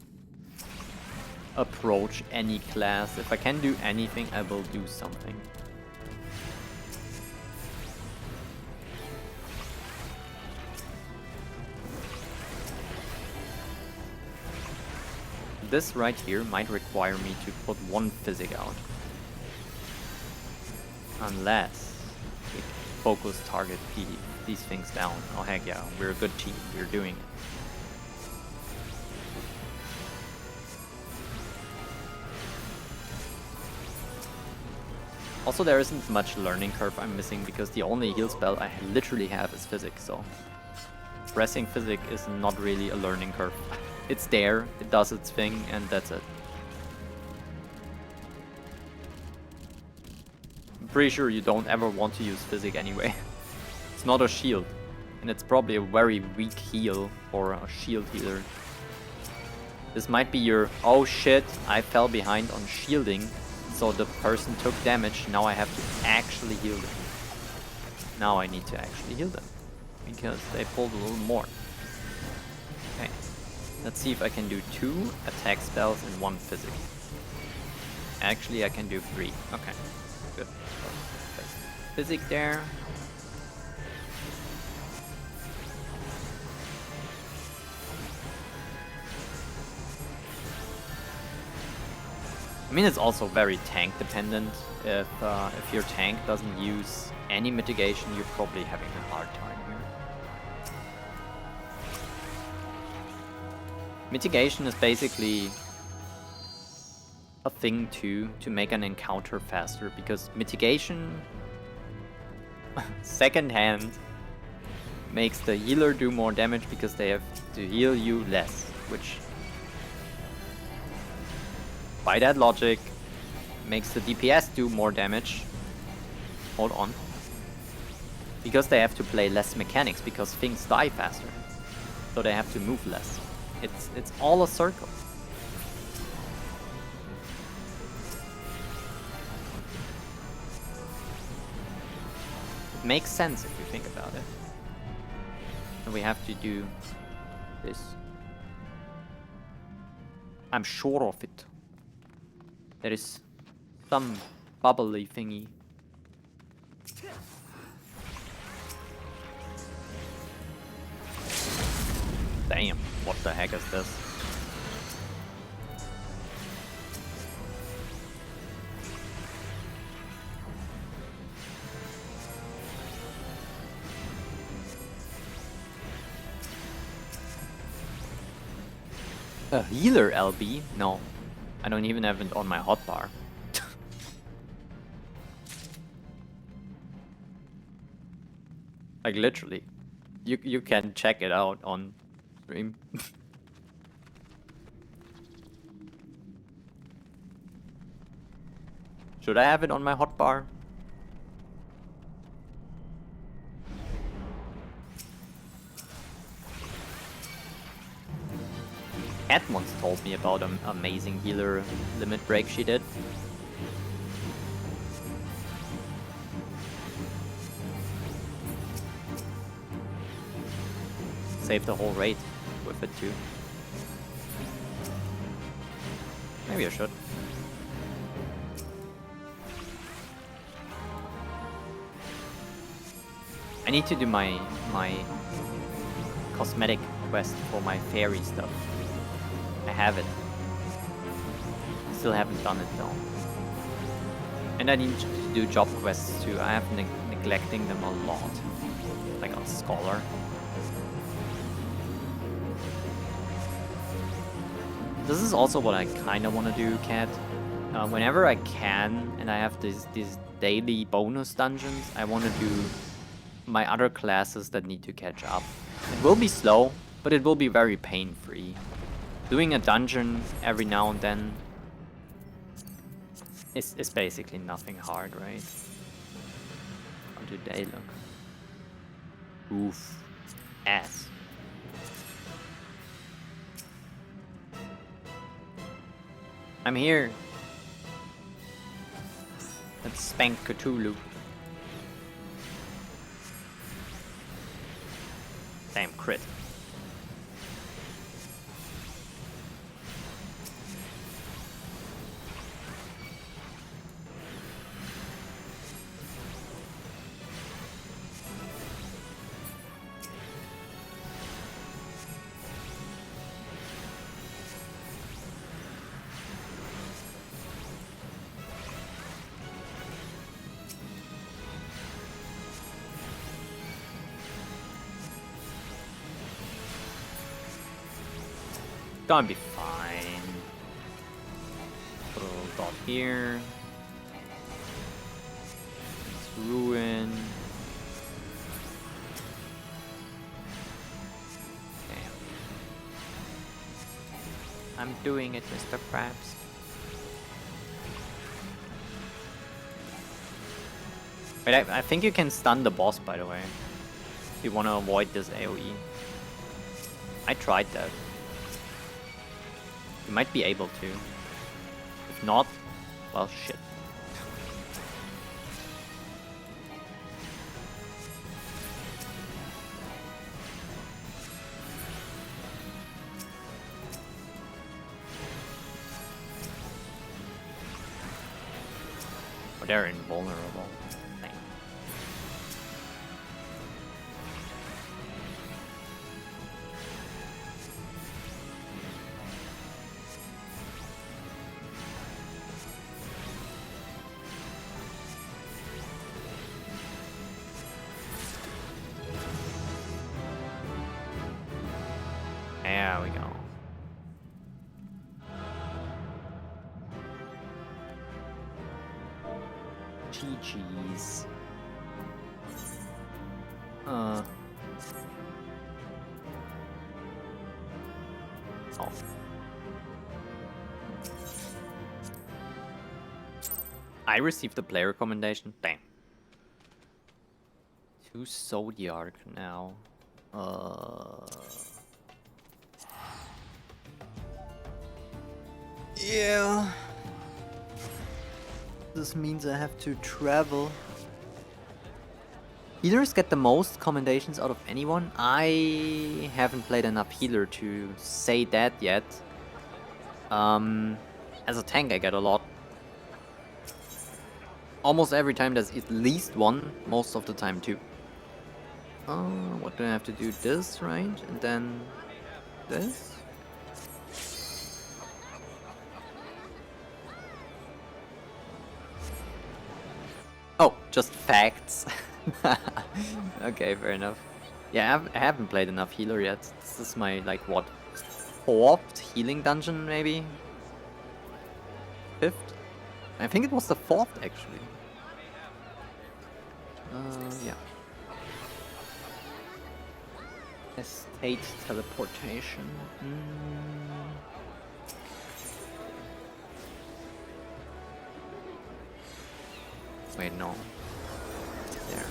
approach any class. If I can do anything, I will do something. This right here might require me to put one physic out. Unless we focus target these things down. Oh heck yeah, we're a good team, we're doing it. Also, there isn't much learning curve I'm missing because the only heal spell I literally have is Physic, so pressing Physic is not really a learning curve. It's there, it does its thing, and that's it. Pretty sure you don't ever want to use Physic anyway. It's not a shield. And it's probably a very weak heal for a shield healer. This might be your, oh shit, I fell behind on shielding, so the person took damage, now I have to actually heal them. Now I need to actually heal them, because they pulled a little more. Okay, let's see if I can do 2 attack spells and 1 physic. Actually I can do 3, okay, good. Physic there. I mean, it's also very tank dependent. If your tank doesn't use any mitigation, you're probably having a hard time here. Mitigation is basically a thing to make an encounter faster, because mitigation second hand makes the healer do more damage because they have to heal you less, which by that logic makes the DPS do more damage. Hold on. Because they have to play less mechanics, because things die faster. So they have to move less. It's all a circle. It makes sense if you think about it. And we have to do this. I'm sure of it. There is some bubbly thingy. Damn, what the heck is this? A healer LB? No. I don't even have it on my hotbar. Like literally. You can check it out on stream. Should I have it on my hotbar? Kat once told me about an amazing healer limit break she did. Saved the whole raid with it too. Maybe I should. I need to do my cosmetic quest for my fairy stuff. I have it. Still haven't done it though. And I need to do job quests too. I have been neglecting them a lot. Like a scholar. This is also what I kind of want to do, Kat. Whenever I can and I have these daily bonus dungeons, I want to do my other classes that need to catch up. It will be slow, but it will be very pain-free. Doing a dungeon every now and then is basically nothing hard, right? How do they look? Oof. Ass. I'm here. Let's spank Cthulhu. Damn crit. Gonna be fine. Put a little dot here. Let's ruin. Damn. I'm doing it, Mr. Krabs. Wait, I think you can stun the boss, by the way. If you want to avoid this AoE. I tried that. You might be able to. If not, well, shit. Oh, they're invulnerable. Dang. There we go. GG's. Oh. I received the player recommendation. Damn. To Zodiark now. Yeah. This means I have to travel. Healers get the most commendations out of anyone. I haven't played enough healer to say that yet. As a tank I get a lot. Almost every time there's at least one, most of the time too. What do I have to do? This, right? And then this? Oh, just facts. Okay, fair enough. Yeah, I haven't played enough healer yet. This is my, like, what? 4th healing dungeon, maybe? 5th? I think it was the 4th, actually. Yeah. Estate teleportation. Wait, no. There.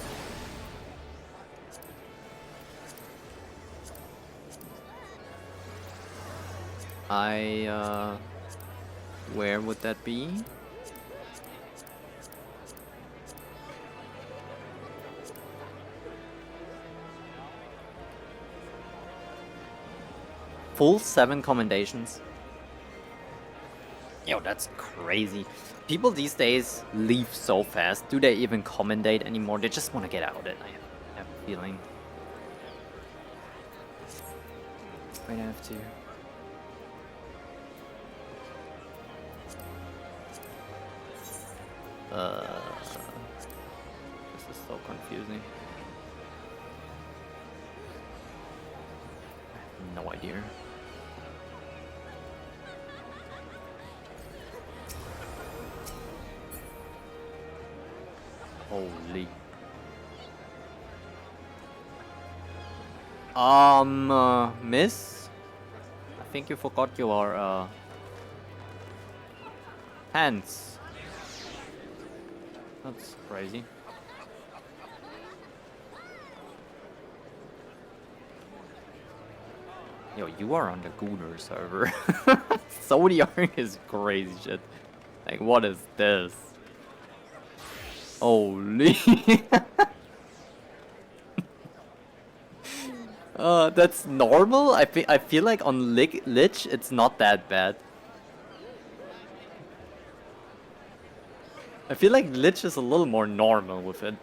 Where would that be? Full 7 commendations. Yo, that's crazy. People these days leave so fast. Do they even commendate anymore? They just want to get out of it, I have a feeling. Wait, I have to... This is so confusing. I have no idea. Holy. Miss? I think you forgot your, hands. That's crazy. Yo, you are on the Gunnar server. Zodiark is crazy shit. Like, what is this? Holy. That's normal? I feel like on Lich it's not that bad. I feel like Lich is a little more normal with it.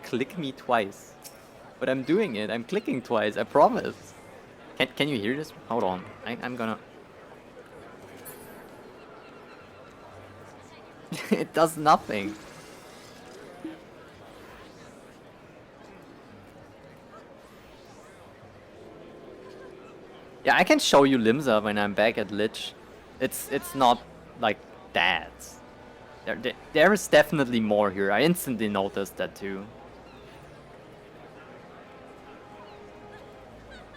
Click me twice. But I'm doing it. I'm clicking twice. I promise. Can you hear this? Hold on. I'm gonna... It does nothing. Yeah, I can show you Limsa when I'm back at Lich. It's not like that. There is definitely more here. I instantly noticed that too.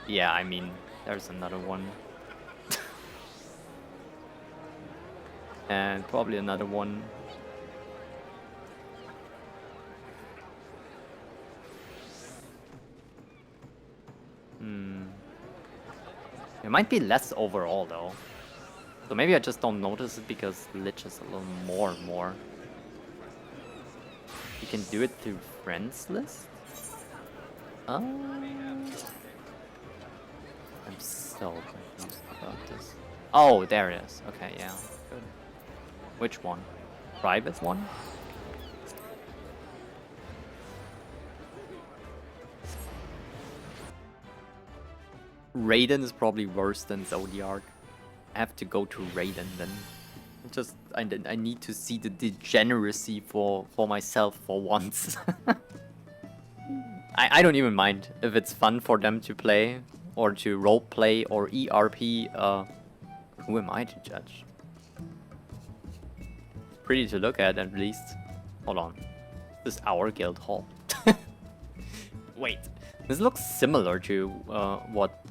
Yeah, I mean, there's another one. And probably another one. might be less overall though. So maybe I just don't notice it because Lich is a little more. You can do it through friends list? I'm so confused about this. Oh, there it is. Okay, yeah. Good. Which one? Private one? Raiden is probably worse than Zodiark. I have to go to Raiden then. Just I need to see the degeneracy for myself for once. I don't even mind if it's fun for them to play or to roleplay or ERP. Who am I to judge? Pretty to look at least. Hold on. This is our guild hall. Wait. This looks similar to what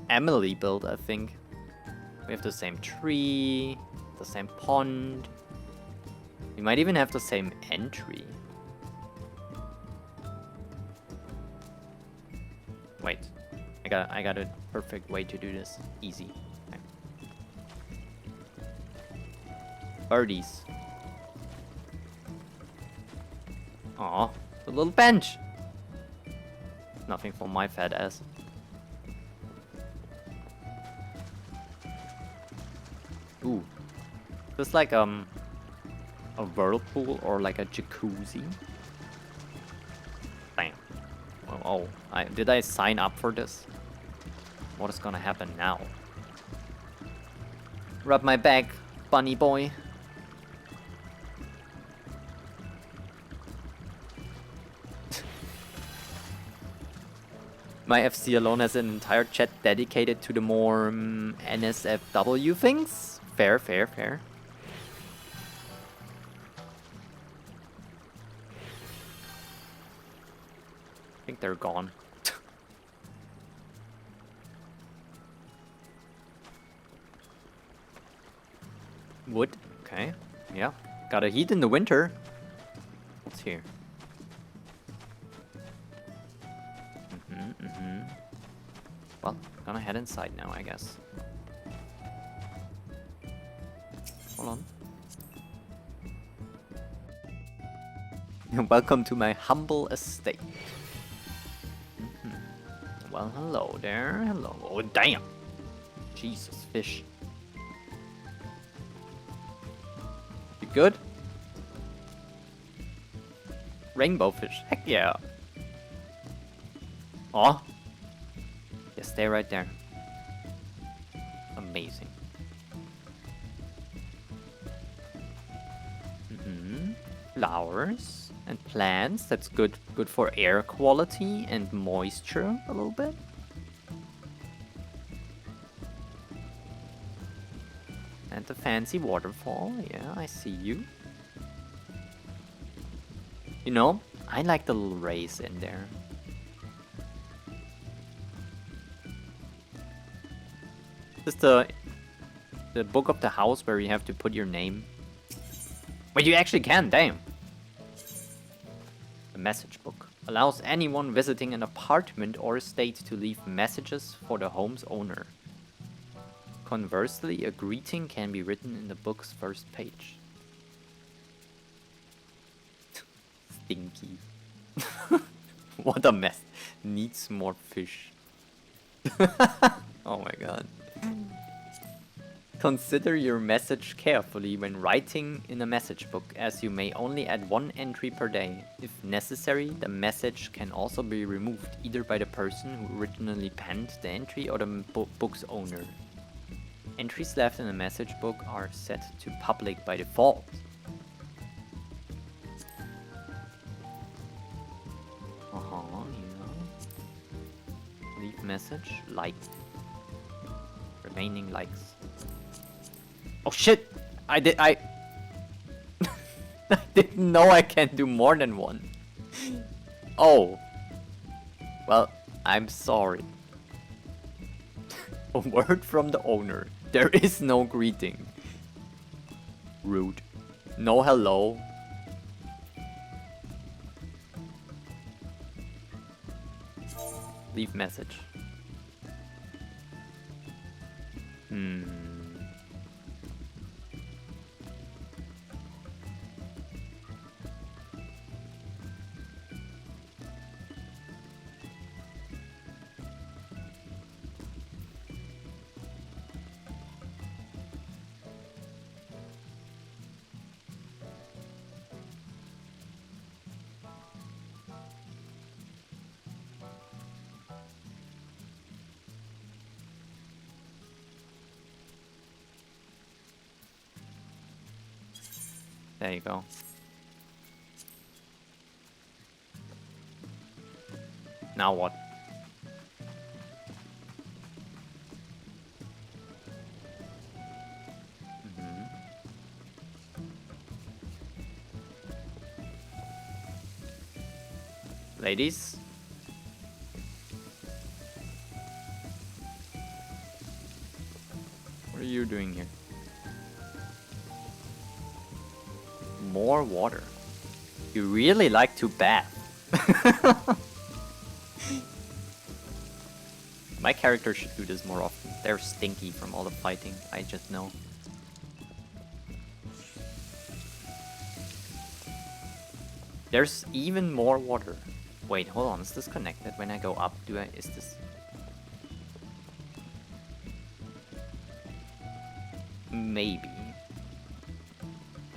Emily built, I think. We have the same tree, the same pond. We might even have the same entry. Wait, I got a perfect way to do this. Easy. Okay. Birdies. Aw, the little bench. Nothing for my fat ass. Ooh, just like a whirlpool or like a jacuzzi. Bam. Oh, did I sign up for this? What is gonna happen now? Rub my back, bunny boy. My FC alone has an entire chat dedicated to the more NSFW things. Fair. I think they're gone. Wood. Okay. Yeah. Gotta heat in the winter. What's here? Well, gonna head inside now, I guess. Hold on. Welcome to my humble estate. Well, hello there. Hello. Oh, damn. Jesus, fish. You good? Rainbow fish. Heck yeah. Aw. Yeah, stay right there. Amazing. Flowers and plants. That's good for air quality and moisture a little bit. And the fancy waterfall. Yeah, I see you. You know, I like the little rays in there. This is the book of the house where you have to put your name. Wait, you actually can, damn. The message book allows anyone visiting an apartment or estate to leave messages for the home's owner. Conversely, a greeting can be written in the book's first page. Stinky. What a mess. Needs more fish. Oh my god. Consider your message carefully when writing in a message book, as you may only add one entry per day. If necessary, the message can also be removed, either by the person who originally penned the entry or the book's owner. Entries left in a message book are set to public by default. Yeah. Leave message, like. Remaining likes. Oh shit! I I didn't know I can do more than one. Oh. Well, I'm sorry. A word from the owner. There is no greeting. Rude. No hello. Leave message. Hmm. There you go. Now what? Mhm. Ladies? What are you doing here? More water. You really like to bath. My character should do this more often. They're stinky from all the fighting, I just know. There's even more water. Wait, hold on, is this connected? When I go up, is this... Maybe.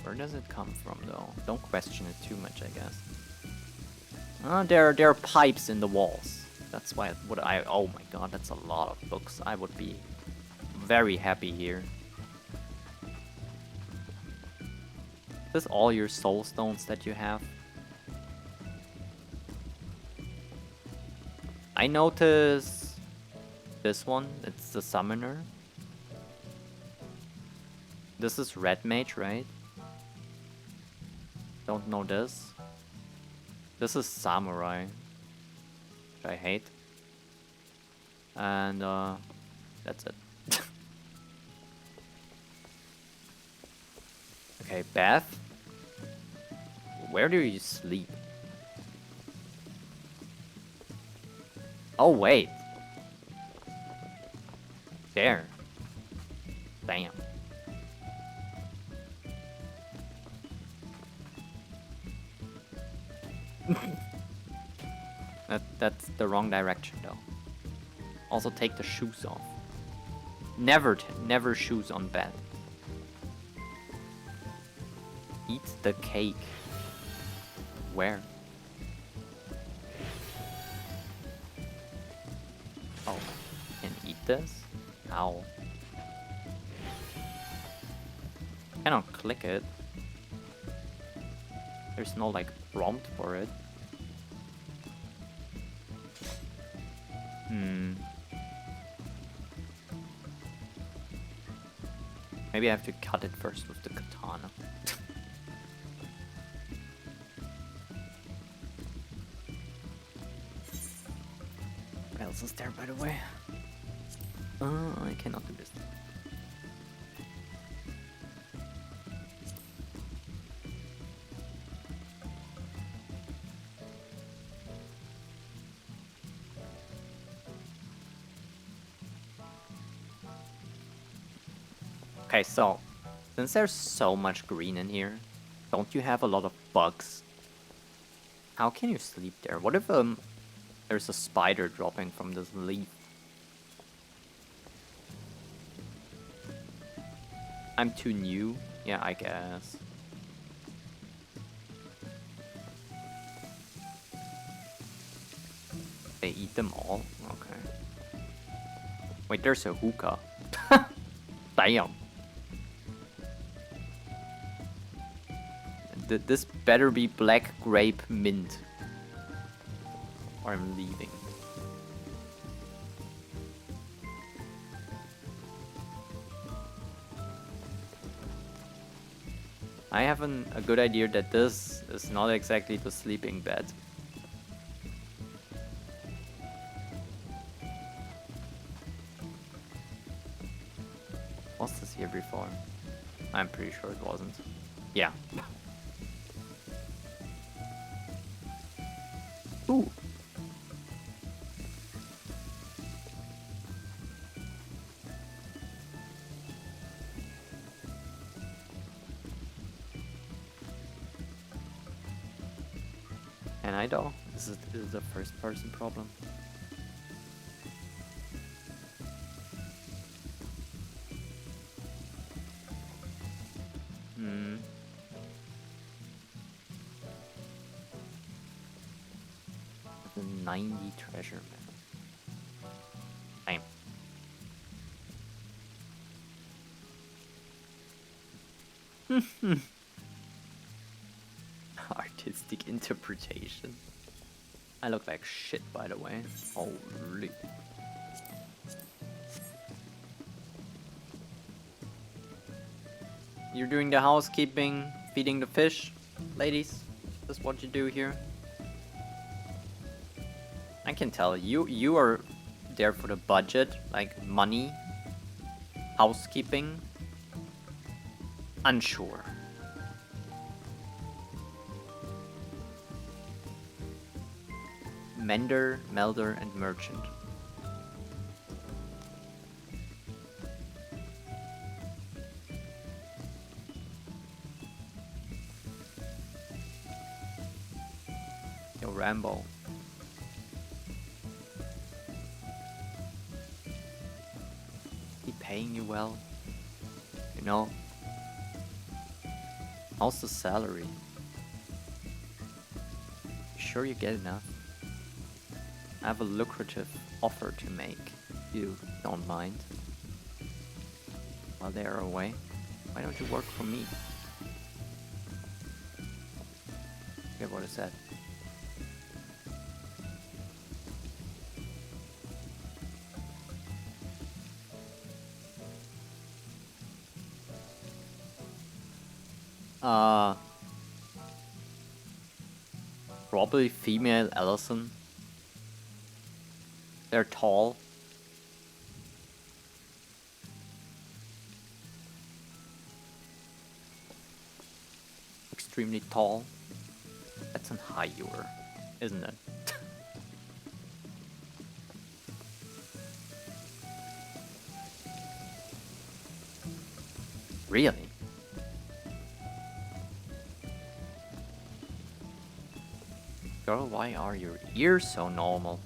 Where does it come from, though? Don't question it too much, I guess. There are pipes in the walls. That's why oh my god, that's a lot of books. I would be very happy here. Is this all your soul stones that you have? I notice this one, it's the summoner. This is red mage, right? Don't know this. This is samurai, which I hate. And that's it. Okay, bath. Where do you sleep? Oh wait. There. Damn. That's the wrong direction though. Also take the shoes off. Never shoes on bed. Eat the cake. Where? Oh, can eat this? How? Cannot click it. There's no like prompt for it. Maybe I have to cut it first with the katana. What else is there, by the way? I cannot do this. Okay, so, since there's so much green in here, don't you have a lot of bugs? How can you sleep there? What if there's a spider dropping from this leaf? I'm too new? Yeah, I guess. They eat them all? Okay. Wait, there's a hookah. Damn. This better be black grape mint. Or I'm leaving. I have a good idea that this is not exactly the sleeping bed. Was this here before? I'm pretty sure it wasn't. Yeah. Ooh. Can I though? Is it a first person problem? Hmm. The 90 treasure map. Damn. Artistic interpretation. I look like shit, by the way. Holy. You're doing the housekeeping, feeding the fish, ladies. That's what you do here. I can tell you are there for the budget, like money, housekeeping. Unsure. Mender, melder, and merchant. Yo, Rambo. He paying you well? You know? How's the salary? You sure you get enough? I have a lucrative offer to make, if you don't mind. While they are away, why don't you work for me? Forget what I said. Probably female Allison. They're tall. Extremely tall. That's an Hyur, isn't it? Really? Girl, why are your ears so normal?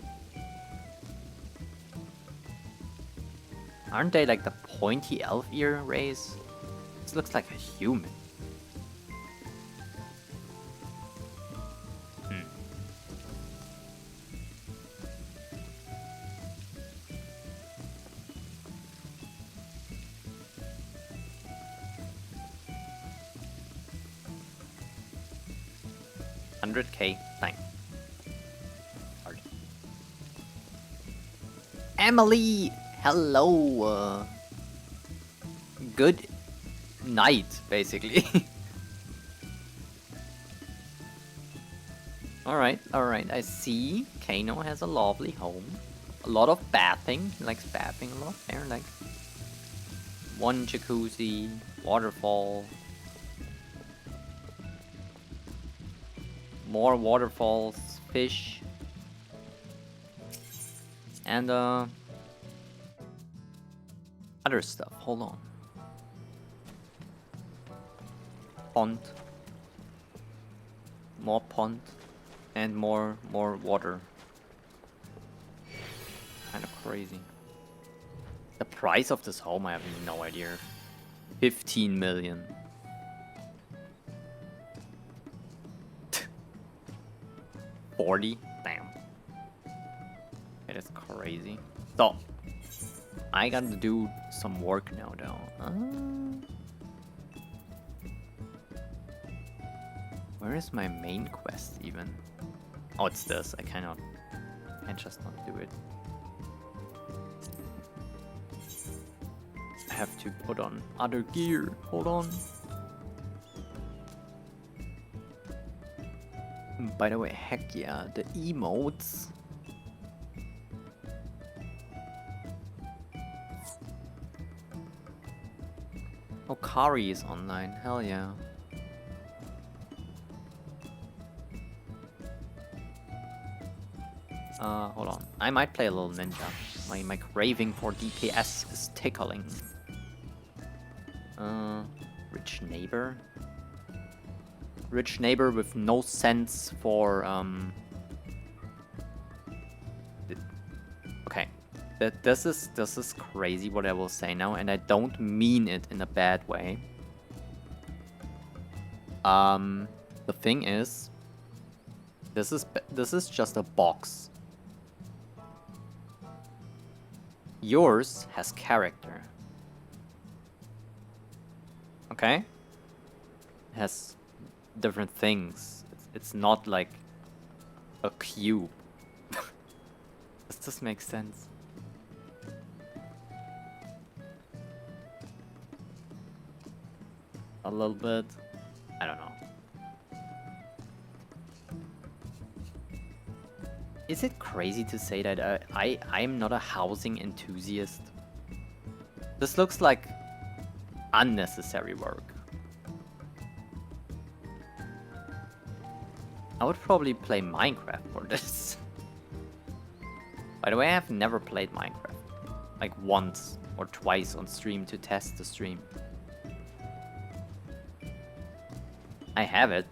Aren't they like the pointy elf ear rays? This looks like a human. Hmm. 100k, thanks. Hard. Emily! Hello! Good night, basically. Alright, I see. Kano has a lovely home. A lot of bathing. He likes bathing a lot there, like one jacuzzi, waterfall. More waterfalls, fish. And other stuff. Hold on. Pond. More pond. And more water. Kind of crazy. The price of this home, I have no idea. 15 million. $40? Damn. It is crazy. So, I gotta do some work now, though. Where is my main quest, even? Oh, it's this. I can't just not do it. I have to put on other gear. Hold on. By the way, heck yeah, the emotes. Oh, Kari is online. Hell yeah. Hold on. I might play a little ninja. My craving for DPS is tickling. Rich neighbor. Rich neighbor with no sense for okay. This is crazy what I will say now, and I don't mean it in a bad way. The thing is, this is just a box. Yours has character. Okay? It has different things. It's not like a cube. Does this make sense? A little bit. I don't know. Is it crazy to say that I'm not a housing enthusiast? This looks like unnecessary work. I would probably play Minecraft for this. By the way, I have never played Minecraft. Like once or twice on stream to test the stream. I have it.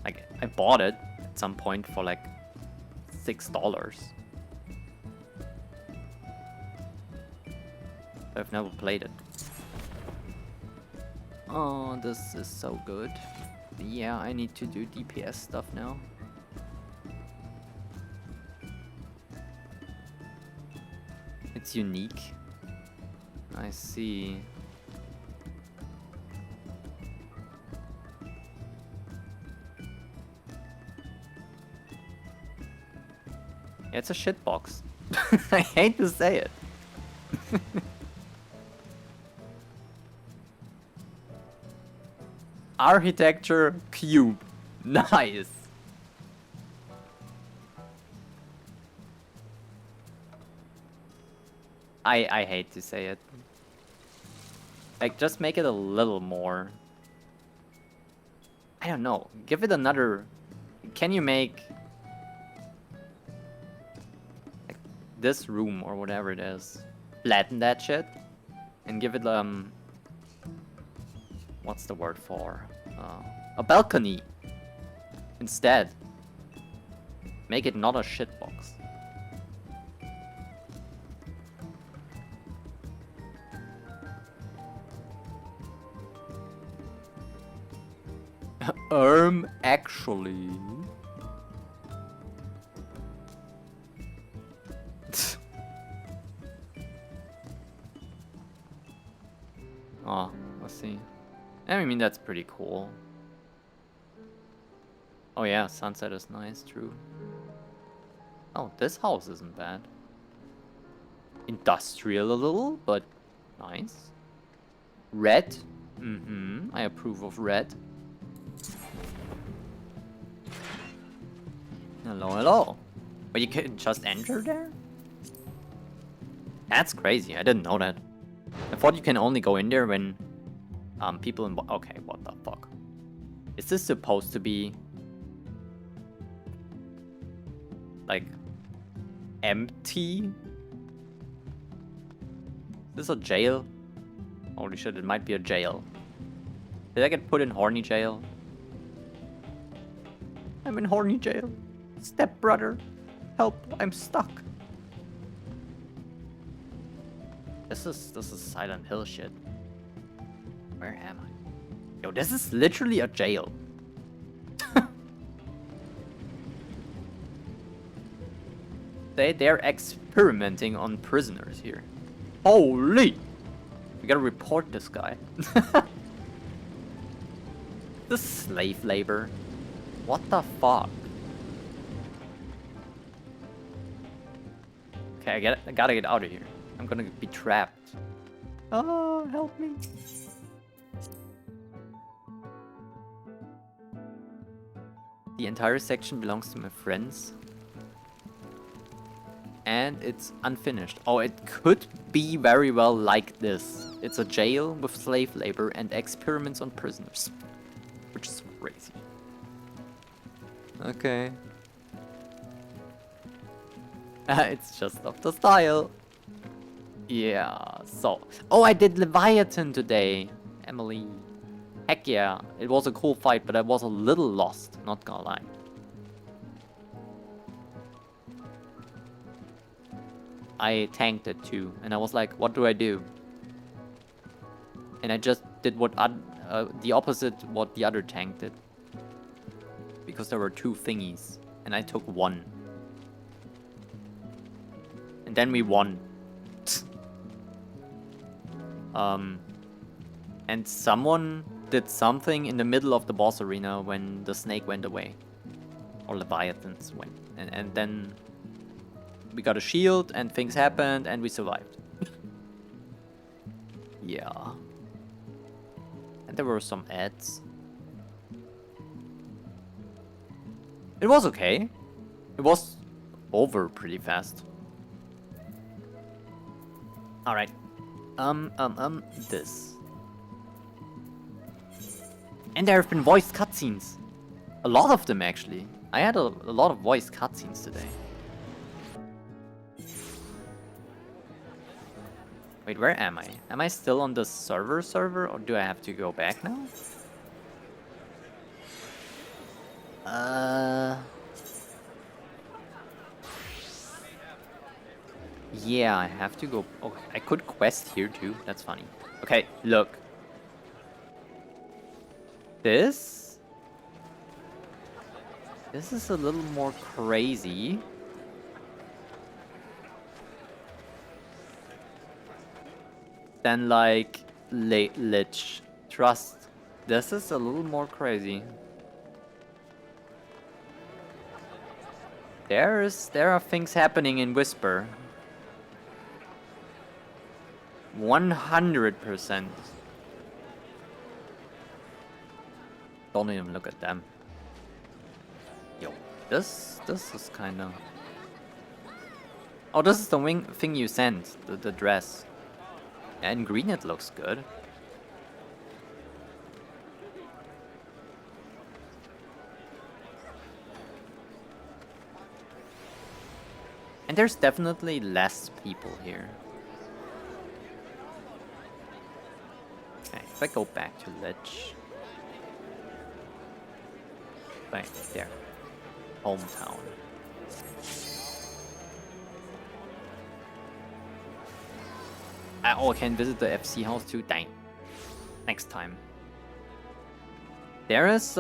Like, I bought it at some point for like $6. I've never played it. Oh, this is so good. Yeah, I need to do DPS stuff now. It's unique. I see. Yeah, it's a shitbox. I hate to say it. Architecture cube. Nice. I hate to say it. Like, just make it a little more. I don't know. Give it another. Can you make like this room or whatever it is? Flatten that shit and give it what's the word for? A balcony instead. Make it not a shitbox. Actually. Oh, let's see. I mean, that's pretty cool. Oh yeah, sunset is nice, true. Oh, this house isn't bad. Industrial a little, but nice. Red? Mm-hmm, I approve of red. Hello, hello. But you can just enter there? That's crazy, I didn't know that. I thought you can only go in there when people in... Okay, what the fuck? Is this supposed to be like empty? Is this a jail? Holy shit, it might be a jail. Did I get put in horny jail? I'm in horny jail. Step brother, help, I'm stuck. This is Silent Hill shit. Where am I? Yo, this is literally a jail. They're experimenting on prisoners here. Holy! We gotta report this guy. This slave labor. What the fuck? Okay, I gotta get out of here. I'm gonna be trapped. Oh, help me. The entire section belongs to my friends. And it's unfinished. Oh, it could be very well like this. It's a jail with slave labor and experiments on prisoners. Which is crazy. Okay. It's just of the style. Yeah, so... Oh, I did Leviathan today, Emily. Heck yeah, it was a cool fight, but I was a little lost, not gonna lie. I tanked it too, and I was like, what do I do? And I just did what the opposite what the other tank did. Because there were 2 thingies, and I took 1. And then we won. And someone did something in the middle of the boss arena when the snake went away. Or Leviathans went. And then we got a shield and things happened and we survived. Yeah. And there were some ads. It was okay. It was over pretty fast. Alright. This. And there have been voiced cutscenes. A lot of them, actually. I had a lot of voiced cutscenes today. Wait, where am I? Am I still on the server, or do I have to go back now? Yeah, I have to go. Oh, I could quest here too. That's funny. Okay, look. This is a little more crazy. Than like Lich. Trust. This is a little more crazy. There are things happening in Whisper. 100%. Don't even look at them. Yo, this is kind of. Oh, this is the thing you sent. The dress. Yeah, in green it looks good. And there's definitely less people here. Okay, if I go back to Lich. Right there. Hometown. Oh, I can visit the FC house too? Dang. Next time. There is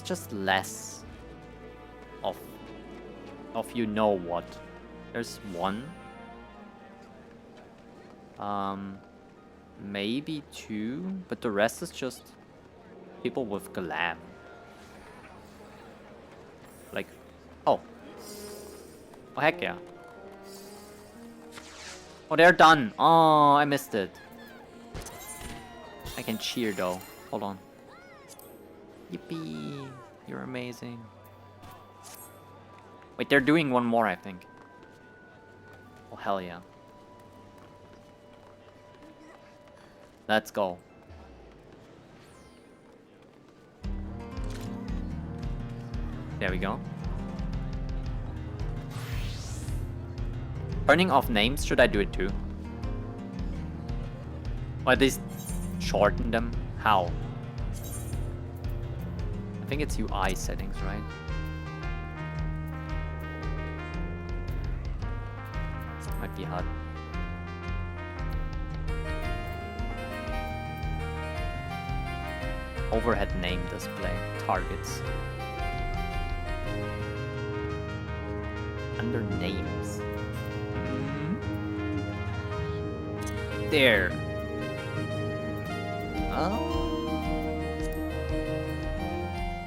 just less of you know what. There's one. Maybe 2, but the rest is just people with glam. Like, oh. Oh, heck yeah. Oh, they're done. Oh, I missed it. I can cheer though. Hold on. Yippee. You're amazing. Wait, they're doing one more, I think. Oh, hell yeah. Let's go. There we go. Turning off names, should I do it too? Or at least shorten them? How? I think it's UI settings, right? Might be hard. Overhead name display. Targets. Under names. There.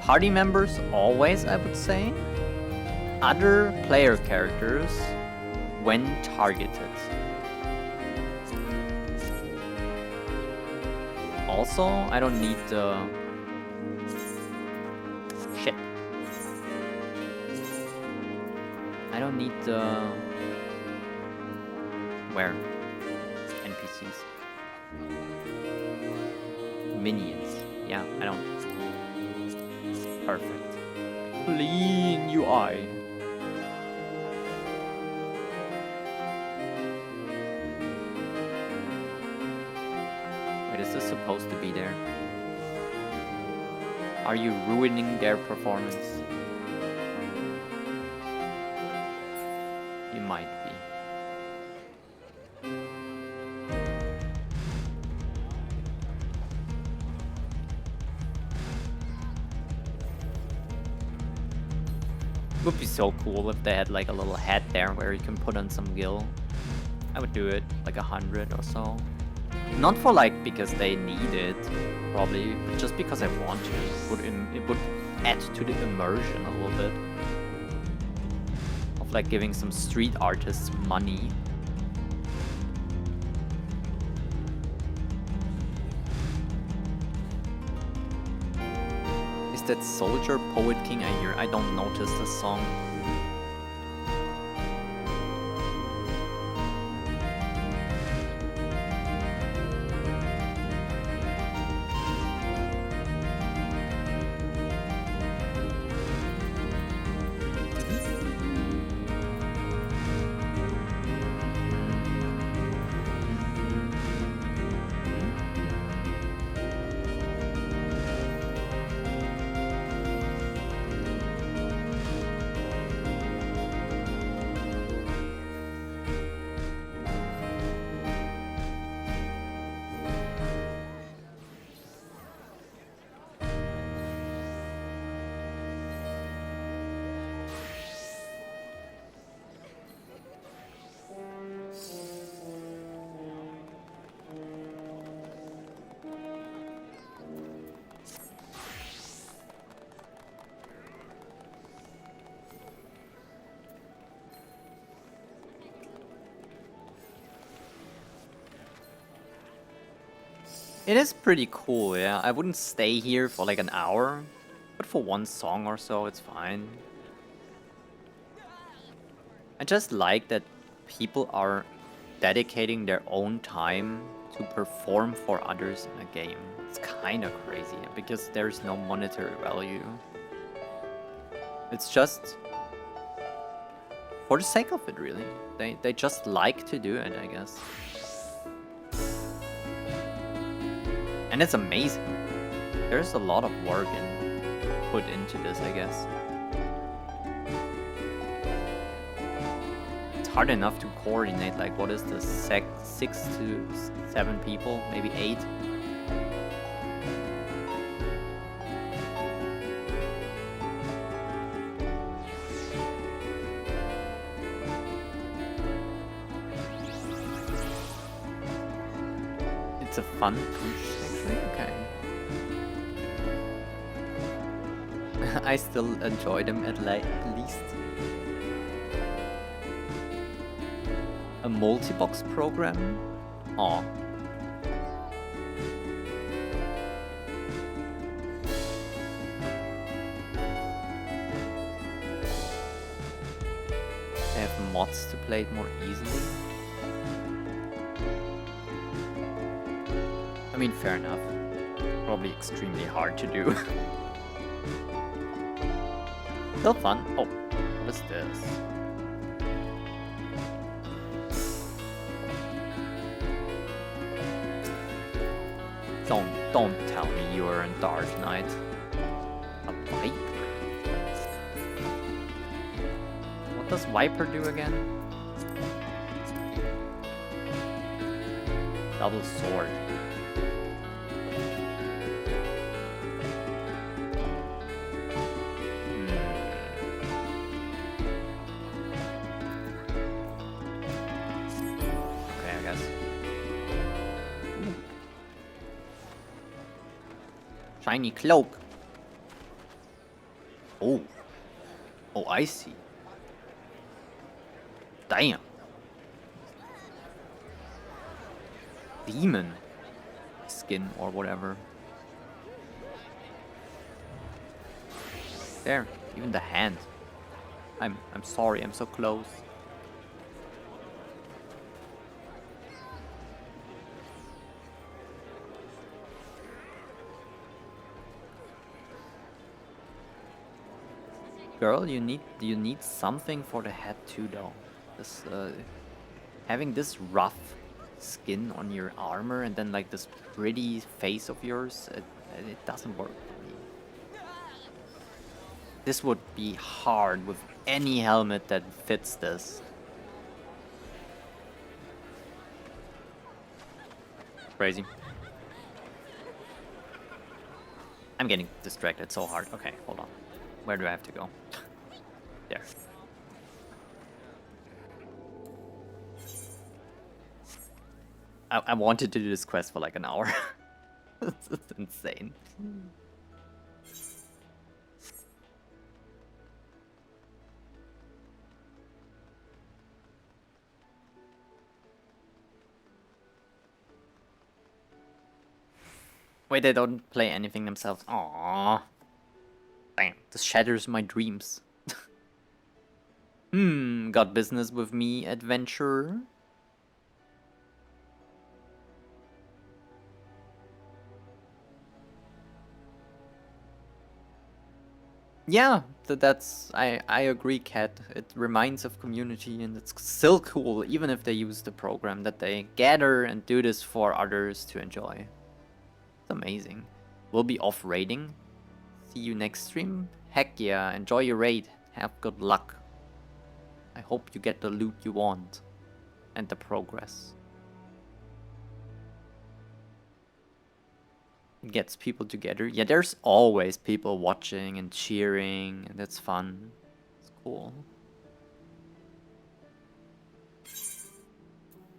Party members always, I would say. Other player characters when targeted. Also, I don't need the... Shit. I don't need the... Where? NPCs. Minions. Yeah, I don't... Perfect. Clean UI. Is this supposed to be there? Are you ruining their performance? You might be. Would be so cool if they had like a little hat there where you can put on some gil. I would do it like 100 or so. Not for like because they need it, probably, but just because I want to. It would add to the immersion a little bit. Of like giving some street artists money. Is that Soldier Poet King I hear? I don't notice this song. It is pretty cool, yeah. I wouldn't stay here for like an hour, but for one song or so, it's fine. I just like that people are dedicating their own time to perform for others in a game. It's kind of crazy, because there's no monetary value. It's just for the sake of it, really. They just like to do it, I guess. And it's amazing. There's a lot of work put into this, I guess. It's hard enough to coordinate, like, what is this, 6 to 7 people, maybe 8? It's a fun push. Okay. I still enjoy them at least. A multi-box program? Aw. They have mods to play it more easily. I mean, fair enough. Probably extremely hard to do. Still fun. Oh, what is this? Don't tell me you are in Dark Knight. A Viper? What does Viper do again? Double sword. Shiny cloak. Oh. Oh, I see. Damn. Demon skin or whatever. There, even the hand. I'm sorry, I'm so close. Girl, you need something for the head too, though. This having this rough skin on your armor and then like this pretty face of yours, it doesn't work for me. This would be hard with any helmet that fits this. Crazy. I'm getting distracted so hard. Okay, hold on. Where do I have to go? There. I wanted to do this quest for like an hour. It's insane. Wait, they don't play anything themselves. Aww. Damn, this shatters my dreams. Got business with me, adventurer? Yeah, that's I agree, Kat. It reminds of community and it's still cool, even if they use the program, that they gather and do this for others to enjoy. It's amazing. We'll be off raiding. See you next stream. Heck yeah, enjoy your raid. Have good luck. I hope you get the loot you want. And the progress. It gets people together. Yeah, there's always people watching and cheering, and that's fun. It's cool.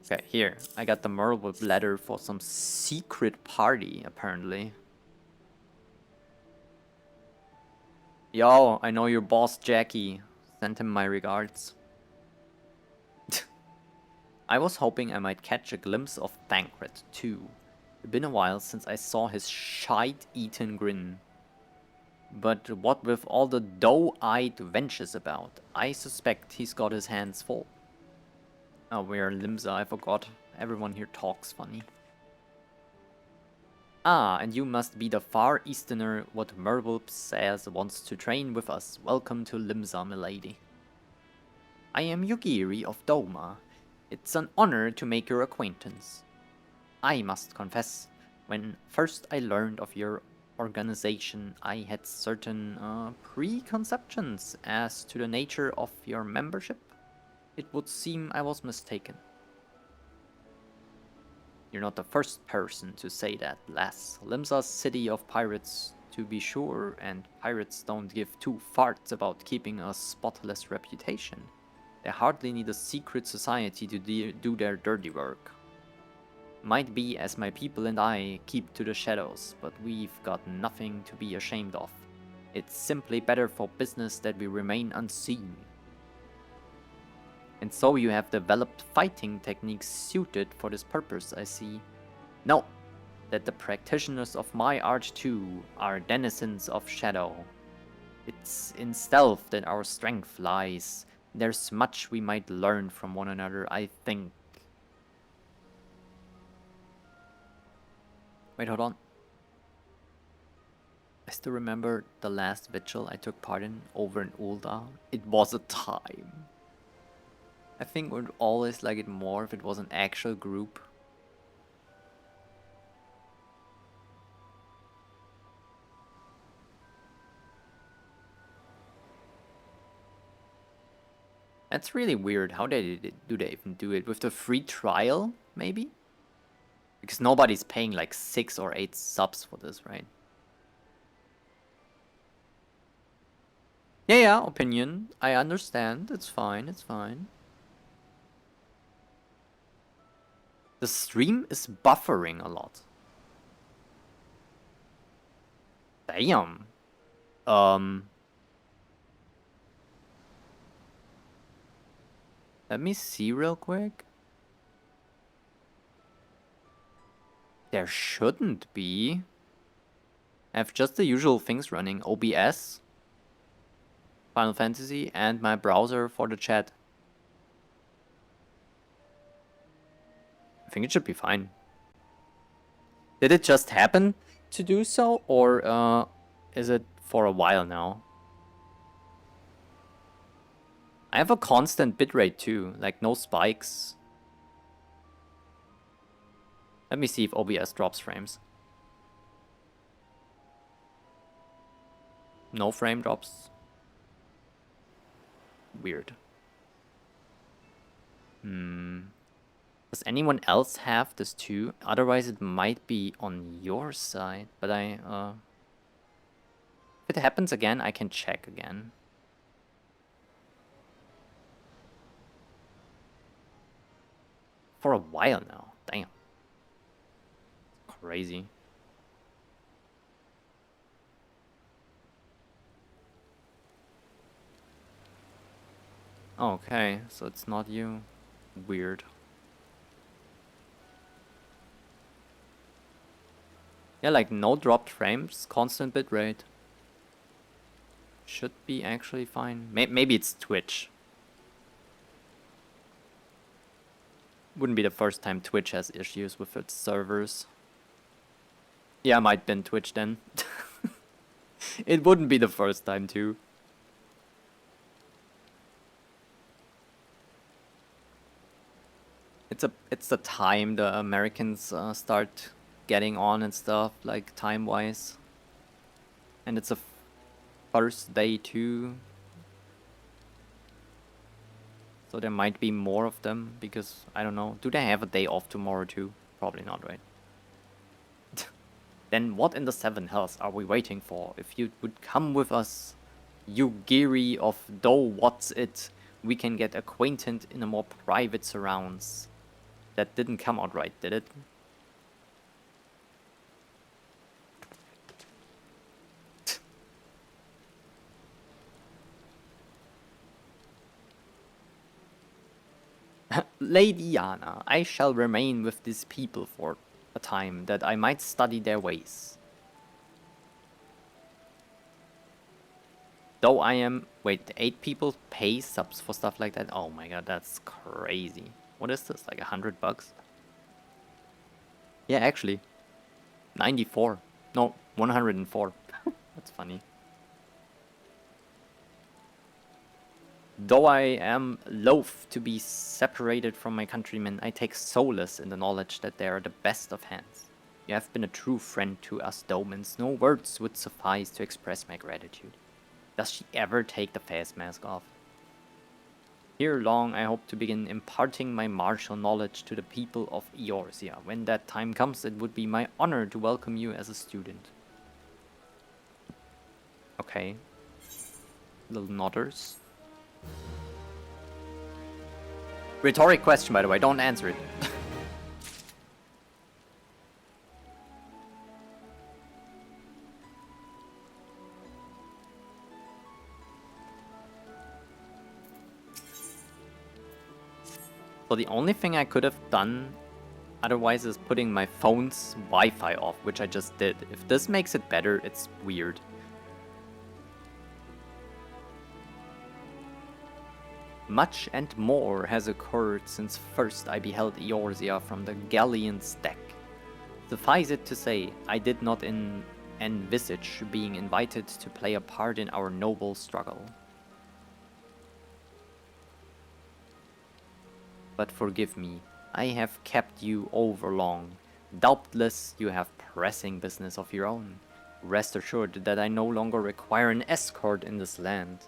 Okay, here. I got the Merlewip letter for some secret party, apparently. Yo, I know your boss, Jackie. Send him my regards. I was hoping I might catch a glimpse of Thancred, too. It's been a while since I saw his shite-eaten grin. But what with all the doe-eyed wenches about, I suspect he's got his hands full. Oh, we're Limsa, I forgot. Everyone here talks funny. Ah, and you must be the Far Easterner what Merlewip says wants to train with us. Welcome to Limsa, milady. I am Yugiri of Doma. It's an honor to make your acquaintance. I must confess, when first I learned of your organization, I had certain preconceptions as to the nature of your membership. It would seem I was mistaken. You're not the first person to say that, lass. Limsa's city of pirates, to be sure, and pirates don't give two farts about keeping a spotless reputation. They hardly need a secret society to do their dirty work. Might be as my people and I keep to the shadows, but we've got nothing to be ashamed of. It's simply better for business that we remain unseen. And so you have developed fighting techniques suited for this purpose, I see. Note that the practitioners of my art too are denizens of shadow. It's in stealth that our strength lies. There's much we might learn from one another, I think. Wait, hold on. I still remember the last vigil I took part in over in Ul'dah. It was a time. I think we'd always like it more if it was an actual group. That's really weird. How do they even do it? With the free trial, maybe? Because nobody's paying like 6 or 8 subs for this, right? Yeah, opinion. I understand. It's fine, it's fine. The stream is buffering a lot. Damn. Let me see real quick. There shouldn't be. I have just the usual things running. OBS, Final Fantasy, and my browser for the chat. I think it should be fine. Did it just happen to do so, or is it for a while now? I have a constant bitrate too, like no spikes. Let me see if OBS drops frames. No frame drops. Weird. Does anyone else have this too? Otherwise it might be on your side, but if it happens again, I can check again. For a while now, damn. Crazy. Okay, so it's not you. Weird. Yeah, like no dropped frames, constant bitrate. Should be actually fine. Maybe it's Twitch. Wouldn't be the first time Twitch has issues with its servers. Yeah, might been Twitch then. It wouldn't be the first time too. It's the time the Americans start getting on and stuff, like time-wise. And it's a first day too. So there might be more of them, because, I don't know, do they have a day off tomorrow too? Probably not, right? Then what in the seven hells are we waiting for? If you would come with us, you Giri of though what's it, we can get acquainted in a more private surrounds. That didn't come out right, did it? Lady Yana, I shall remain with these people for a time, that I might study their ways. Though I am... Wait, 8 people pay subs for stuff like that? Oh my god, that's crazy. What is this, like $100? Yeah, actually. 94. No, 104. That's funny. Though I am loath to be separated from my countrymen, I take solace in the knowledge that they are the best of hands. You have been a true friend to us Domans. No words would suffice to express my gratitude. Does she ever take the face mask off? Here long I hope to begin imparting my martial knowledge to the people of Eorzea. When that time comes, it would be my honor to welcome you as a student. Okay. Little nodders. Rhetoric question, by the way, don't answer it. So the only thing I could have done otherwise is putting my phone's Wi-Fi off, which I just did. If this makes it better, it's weird. Much and more has occurred since first I beheld Eorzea from the galleon's deck. Suffice it to say, I did not envisage being invited to play a part in our noble struggle. But forgive me, I have kept you over long. Doubtless you have pressing business of your own. Rest assured that I no longer require an escort in this land.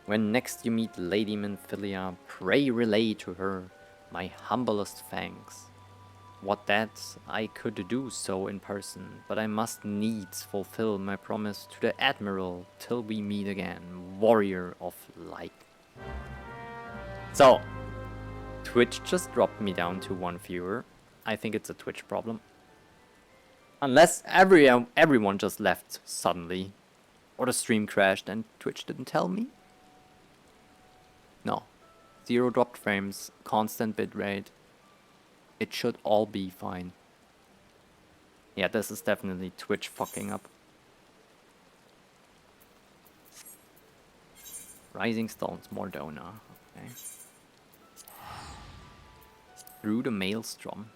When next you meet Lady Minfilia, pray relay to her my humblest thanks. What that I could do so in person, but I must needs fulfill my promise to the Admiral till we meet again, warrior of light. So, Twitch just dropped me down to 1 viewer. I think it's a Twitch problem. Unless everyone just left suddenly. Or the stream crashed and Twitch didn't tell me. No. 0 dropped frames, constant bitrate. It should all be fine. Yeah, this is definitely Twitch fucking up. Rising Stones, Mordona. Okay. Through the Maelstrom.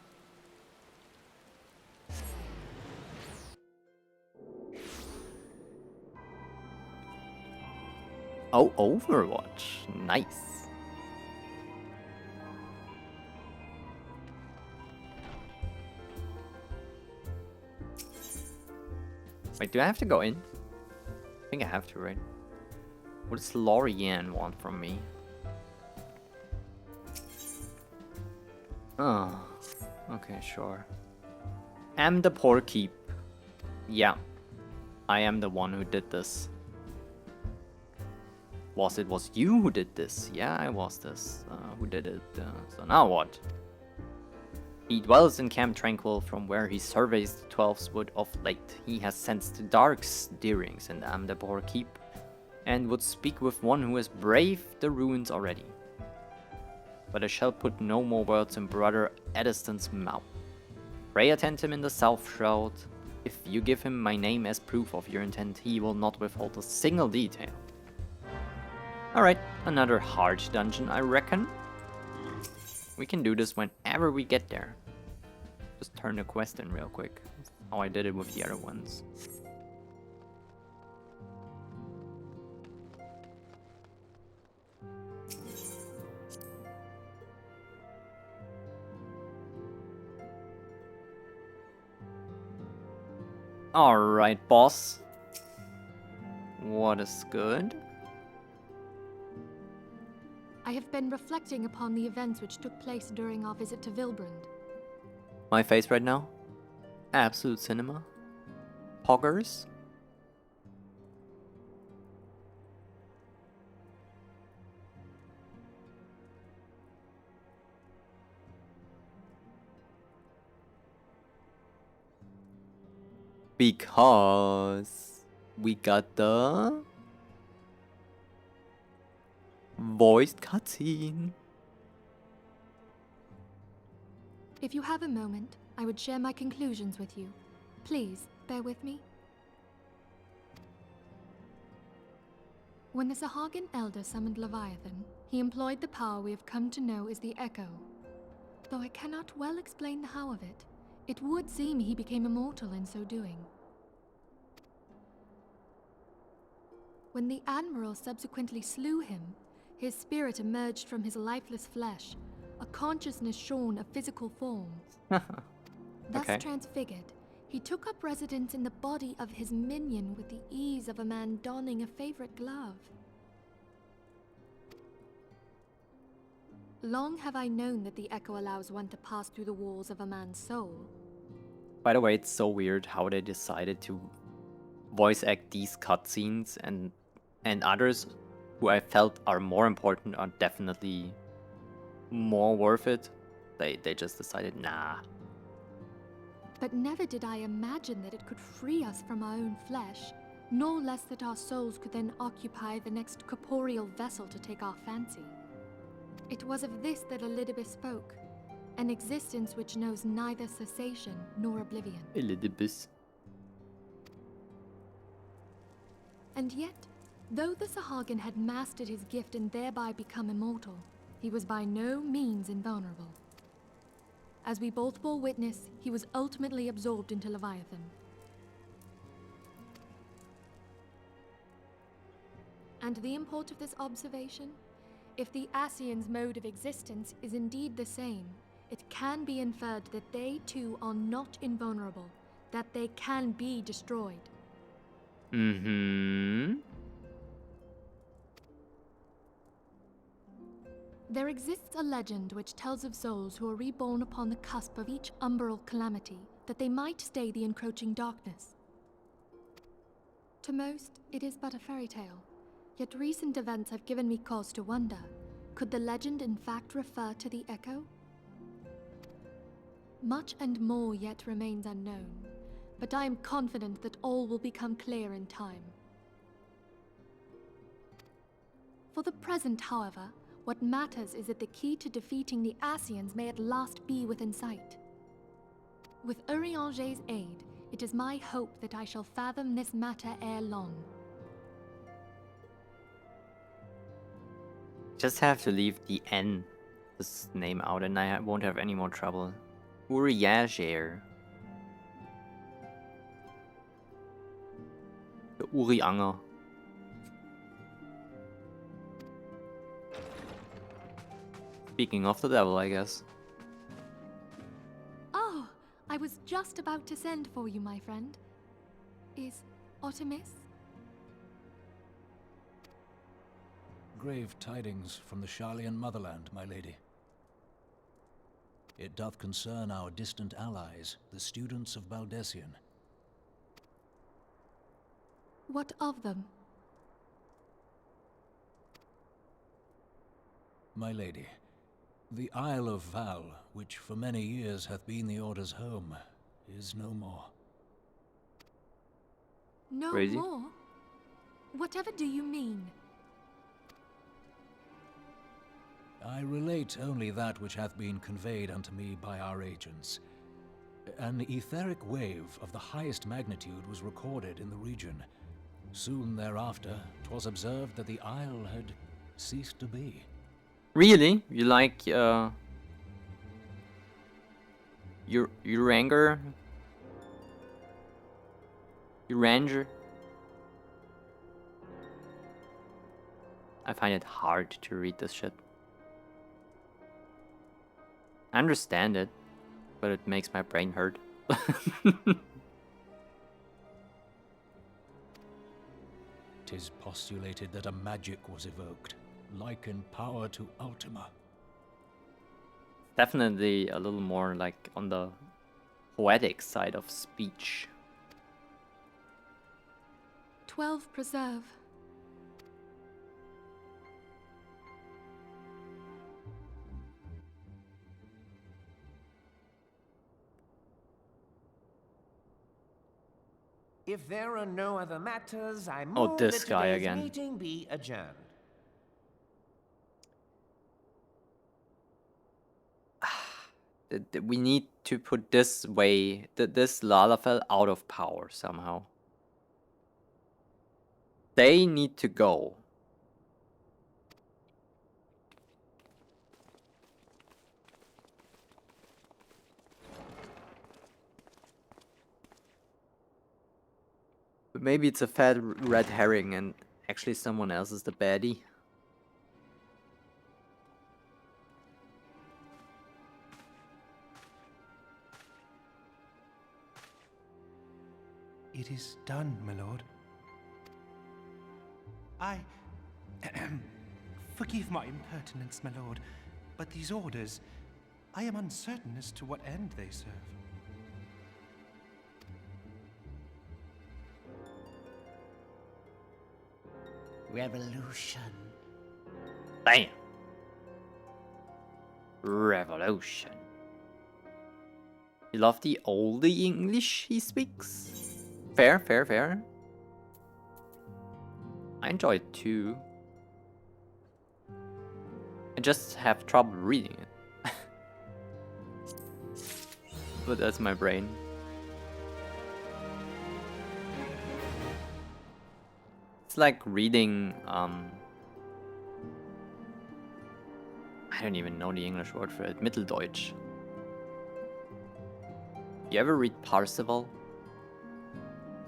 Oh, Overwatch. Nice. Wait, do I have to go in? I think I have to, right? What does Lorianne want from me? Oh, okay, sure. Am the poor keep. Yeah, I am the one who did this. Was you who did this? Yeah, I was this. Who did it? So now what? He dwells in Camp Tranquil, from where he surveys the 12's wood of late. He has sensed dark stirrings in Amdapor Keep, and would speak with one who has braved the ruins already. But I shall put no more words in Brother Ediston's mouth. Pray attend him in the South Shroud. If you give him my name as proof of your intent, he will not withhold a single detail. Alright, another hard dungeon, I reckon. We can do this whenever we get there. Just turn the quest in real quick. That's how I did it with the other ones. Alright, boss. What is good? I have been reflecting upon the events which took place during our visit to Vilbrand. My face right now? Absolute cinema? Poggers? Because we got the voiced cutscene. If you have a moment, I would share my conclusions with you. Please, bear with me. When the Sahagin Elder summoned Leviathan, he employed the power we have come to know as the Echo. Though I cannot well explain the how of it, it would seem he became immortal in so doing. When the Admiral subsequently slew him, his spirit emerged from his lifeless flesh, a consciousness shorn of physical forms. Thus Okay. transfigured, he took up residence in the body of his minion with the ease of a man donning a favorite glove. Long have I known that the Echo allows one to pass through the walls of a man's soul. By the way, it's so weird how they decided to voice act these cutscenes, and others who I felt are more important are definitely more worth it. They just decided, nah. But never did I imagine that it could free us from our own flesh, nor less that our souls could then occupy the next corporeal vessel to take our fancy. It was of this that Elidibus spoke, an existence which knows neither cessation nor oblivion. Elidibus. And yet, though the Sahagin had mastered his gift and thereby become immortal, he was by no means invulnerable. As we both bore witness, he was ultimately absorbed into Leviathan. And the import of this observation? If the Ascians' mode of existence is indeed the same, it can be inferred that they too are not invulnerable, that they can be destroyed. Mm-hmm. There exists a legend which tells of souls who are reborn upon the cusp of each umbral calamity, that they might stay the encroaching darkness. To most, it is but a fairy tale, yet recent events have given me cause to wonder, could the legend in fact refer to the Echo? Much and more yet remains unknown, but I am confident that all will become clear in time. For the present, however, what matters is that the key to defeating the Ascians may at last be within sight. With Urianger's aid, it is my hope that I shall fathom this matter ere long. Just have to leave the N, this name out, and I won't have any more trouble. Urianger. The Urianger. Speaking of the devil, I guess. Oh, I was just about to send for you, my friend. is Artemis? Grave tidings from the Sharlayan motherland, my lady. It doth concern our distant allies, the students of Baldessian. What of them? My lady, the Isle of Val, which for many years hath been the Order's home, is no more. No Crazy. more? Whatever do you mean? I relate only that which hath been conveyed unto me by our agents. An etheric wave of the highest magnitude was recorded in the region. Soon thereafter, 'twas observed that the isle had ceased to be. Really? You like Uranger? Uranger? I find it hard to read this shit. I understand it, but it makes my brain hurt. 'Tis postulated that a magic was evoked, like in power to Ultima. Definitely a little more like on the poetic side of speech. 12 preserve. If there are no other matters, I move this that guy today's again. meeting be adjourned. We need to put this way, this Lalafell out of power somehow. They need to go. But maybe it's a fat red herring and actually someone else is the baddie. It is done, my lord. I... Forgive my impertinence, my lord, but these orders, I am uncertain as to what end they serve. Revolution. Bam! Revolution. You love the oldie English he speaks? Fair, fair, fair. I enjoy it too. I just have trouble reading it. But that's my brain. It's like reading, I don't even know the English word for it, Mitteldeutsch. You ever read Parzival?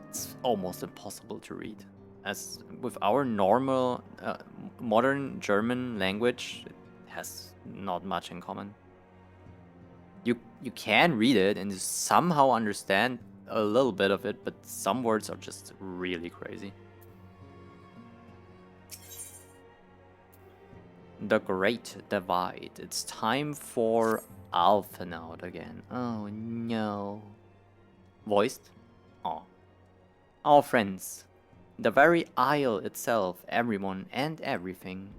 It's almost impossible to read. As with our normal, modern German language, it has not much in common. You can read it and somehow understand a little bit of it, but some words are just really crazy. The Great Divide. It's time for Alphinaud again. Oh no. Voiced? Oh. Our friends. The very isle itself, everyone and everything.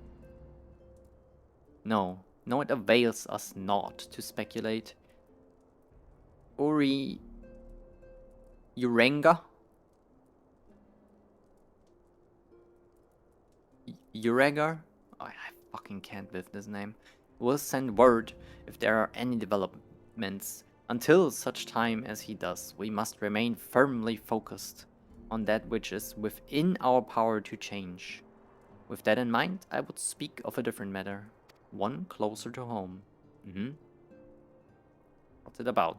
No, it avails us not to speculate. Uranger? Uranger? Oh, I fucking can't with this name. Will send word if there are any developments. Until such time as he does, we must remain firmly focused on that which is within our power to change. With that in mind, I would speak of a different matter. One closer to home. What's it about?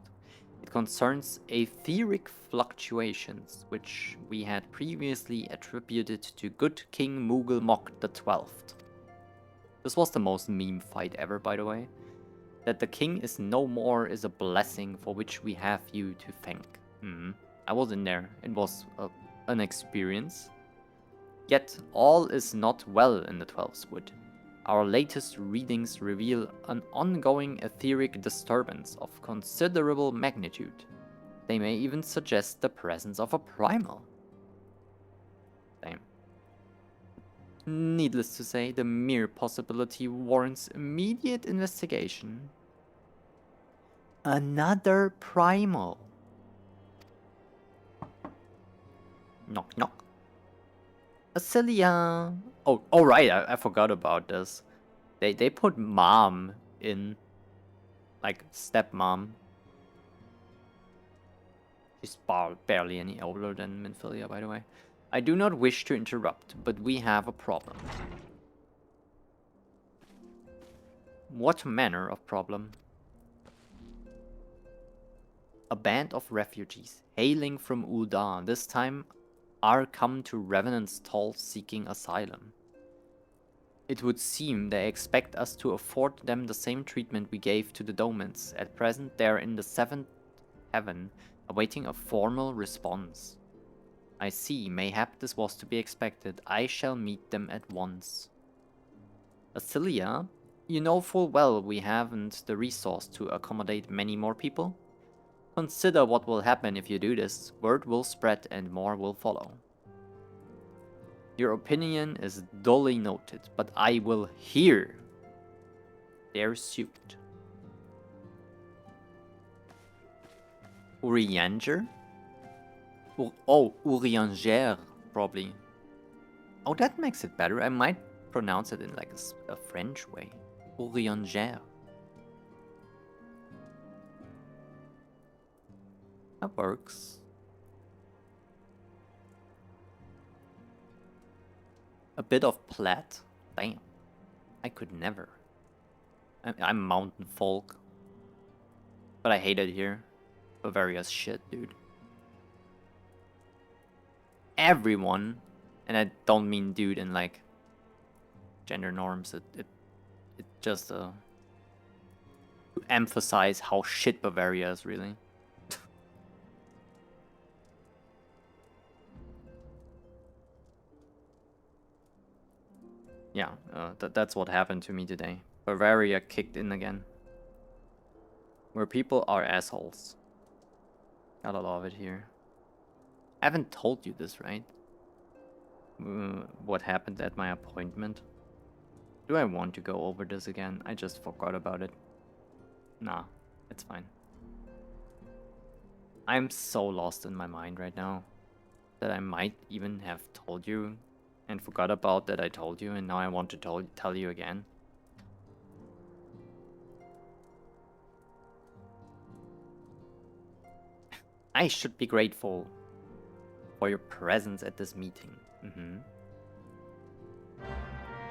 It concerns etheric fluctuations, which we had previously attributed to good King Mughal Mok XII. This was the most meme fight ever, by the way. That the king is no more is a blessing for which we have you to thank. I was in there. It was a an experience. Yet all is not well in the 12th Wood. Our latest readings reveal an ongoing etheric disturbance of considerable magnitude. They may even suggest the presence of a primal. Damn. Needless to say, the mere possibility warrants immediate investigation. Another primal. Knock knock. Acelia. Oh right, I forgot about this. They put mom in, like stepmom. She's barely any older than Minfilia, by the way. I do not wish to interrupt, but we have a problem. What manner of problem? A band of refugees, hailing from Ul'dah, this time are come to Revenant's Toll seeking asylum. It would seem they expect us to afford them the same treatment we gave to the Domans. At present they are in the 7th heaven, awaiting a formal response. I see, mayhap this was to be expected. I shall meet them at once. Acelia, you know full well we haven't the resource to accommodate many more people. Consider what will happen if you do this. Word will spread and more will follow. Your opinion is duly noted, but I will hear their suit. Urianger? Oh, Urianger, probably. Oh, that makes it better. I might pronounce it in like a French way. Urianger. That works. A bit of Platt? Damn. I could never. I'm mountain folk. But I hate it here. Bavaria's shit, dude. Everyone, and I don't mean dude in like gender norms, it just to emphasize how shit Bavaria is really. Yeah, that's what happened to me today. Bavaria kicked in again. Where people are assholes. Gotta love it here. I haven't told you this, right? What happened at my appointment? Do I want to go over this again? I just forgot about it. Nah, it's fine. I'm so lost in my mind right now that I might even have told you and forgot about that I told you, and now I want to tell you again. I should be grateful for your presence at this meeting.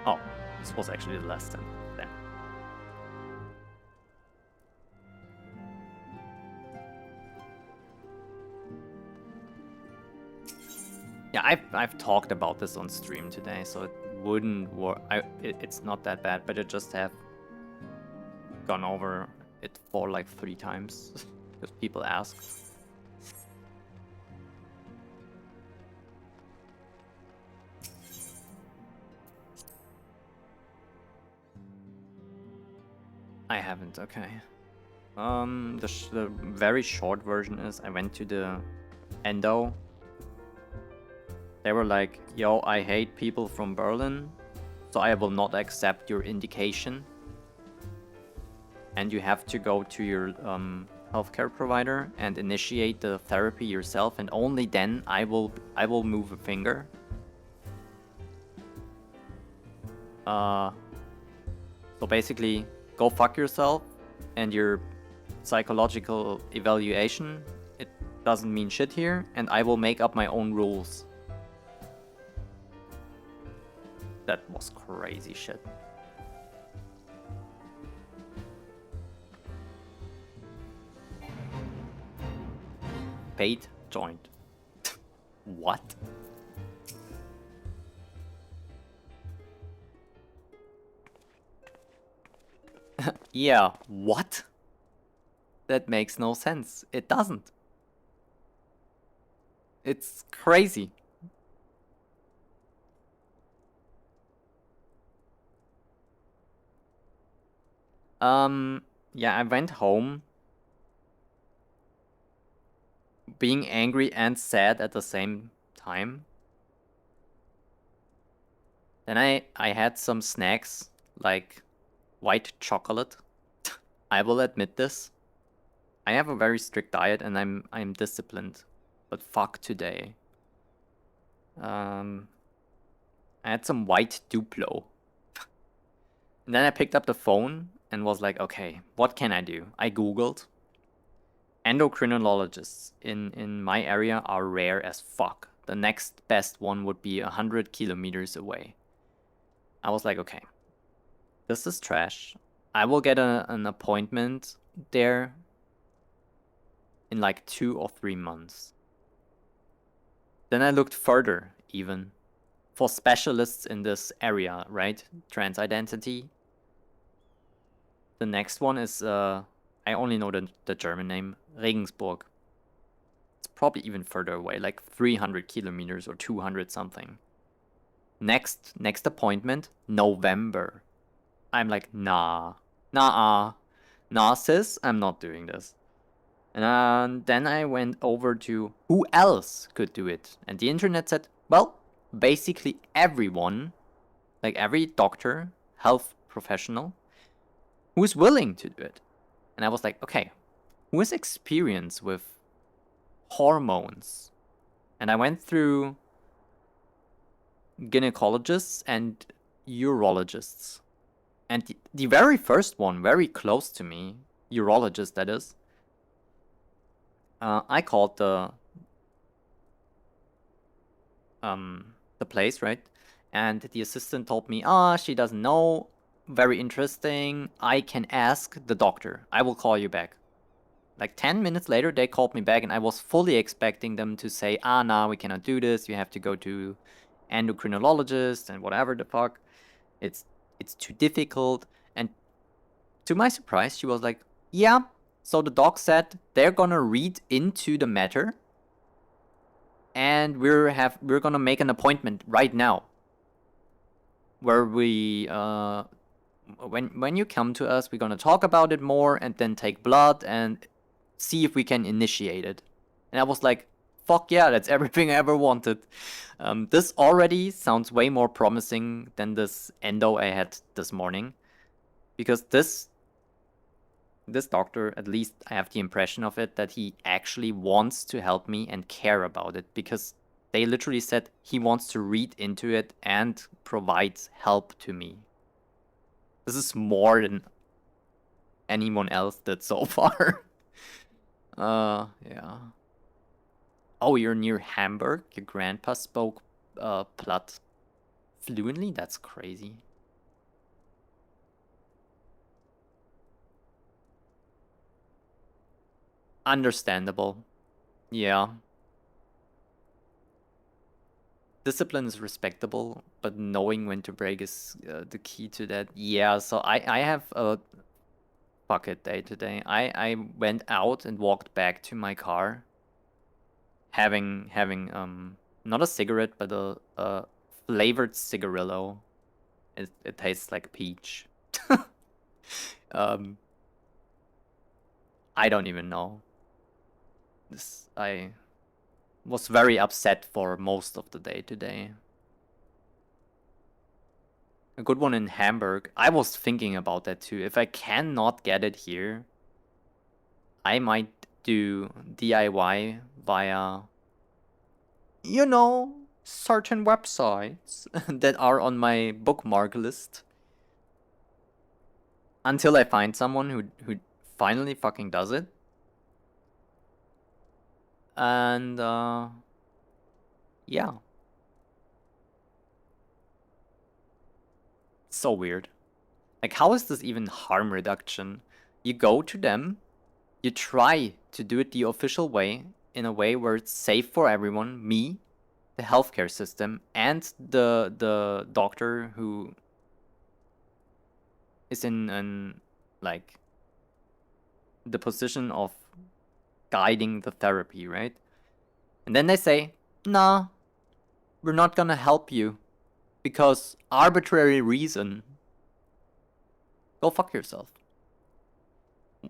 Oh, this was actually the last time. Damn. Yeah, I've talked about this on stream today, so it wouldn't work. It's not that bad, but I just have gone over it for like 3 times because people ask. I haven't, okay. The very short version is I went to the Endo. They were like, yo, I hate people from Berlin, so I will not accept your indication. And you have to go to your healthcare provider and initiate the therapy yourself, and only then I will move a finger. So basically, go fuck yourself, and your psychological evaluation, it doesn't mean shit here, and I will make up my own rules. That was crazy shit. Paid joint. What? Yeah, what? That makes no sense. It doesn't. It's crazy. Yeah, I went home being angry and sad at the same time. Then I had some snacks, like white chocolate. I will admit this. I have a very strict diet and I'm disciplined. But fuck today. I had some white Duplo. And then I picked up the phone and was like, okay, what can I do? I googled. Endocrinologists in my area are rare as fuck. The next best one would be 100 kilometers away. I was like, okay, this is trash. I will get an appointment there in like 2 or 3 months. Then I looked further even for specialists in this area, right? Trans identity. The next one is, I only know the German name, Regensburg. It's probably even further away, like 300 kilometers or 200 something. Next appointment, November. I'm like, nah, sis, I'm not doing this. And then I went over to who else could do it. And the internet said, well, basically everyone, like every doctor, health professional, who's willing to do it. And I was like, okay, who has experience with hormones? And I went through gynecologists and urologists. And the very first one, very close to me, urologist that is, I called the place, right? And the assistant told me, she doesn't know. Very interesting. I can ask the doctor. I will call you back. Like 10 minutes later, they called me back and I was fully expecting them to say, nah, we cannot do this. You have to go to endocrinologist and whatever the fuck. It's too difficult. And to my surprise, she was like, yeah. So the doc said they're gonna read into the matter and we're gonna make an appointment right now where we when you come to us, we're gonna talk about it more and then take blood and see if we can initiate it. And I was like, fuck yeah, that's everything I ever wanted. This already sounds way more promising than this endo I had this morning, because this doctor, at least I have the impression of it, that he actually wants to help me and care about it, because they literally said he wants to read into it and provides help to me. This is more than anyone else did so far. Yeah. Oh, you're near Hamburg? Your grandpa spoke Platt fluently? That's crazy. Understandable. Yeah. Discipline is respectable, but knowing when to break is the key to that. Yeah, so I have a bucket day today. I went out and walked back to my car having not a cigarette, but a flavored cigarillo. It tastes like peach. I don't even know. I was very upset for most of the day today. A good one in Hamburg. I was thinking about that too. If I cannot get it here, I might do DIY via, certain websites that are on my bookmark list. Until I find someone who finally fucking does it. And yeah. So weird. Like, how is this even harm reduction? You go to them, you try to do it the official way, in a way where it's safe for everyone, me, the healthcare system, and the doctor who is in like the position of guiding the therapy, right? And then they say, nah, we're not gonna help you because arbitrary reason. Go fuck yourself.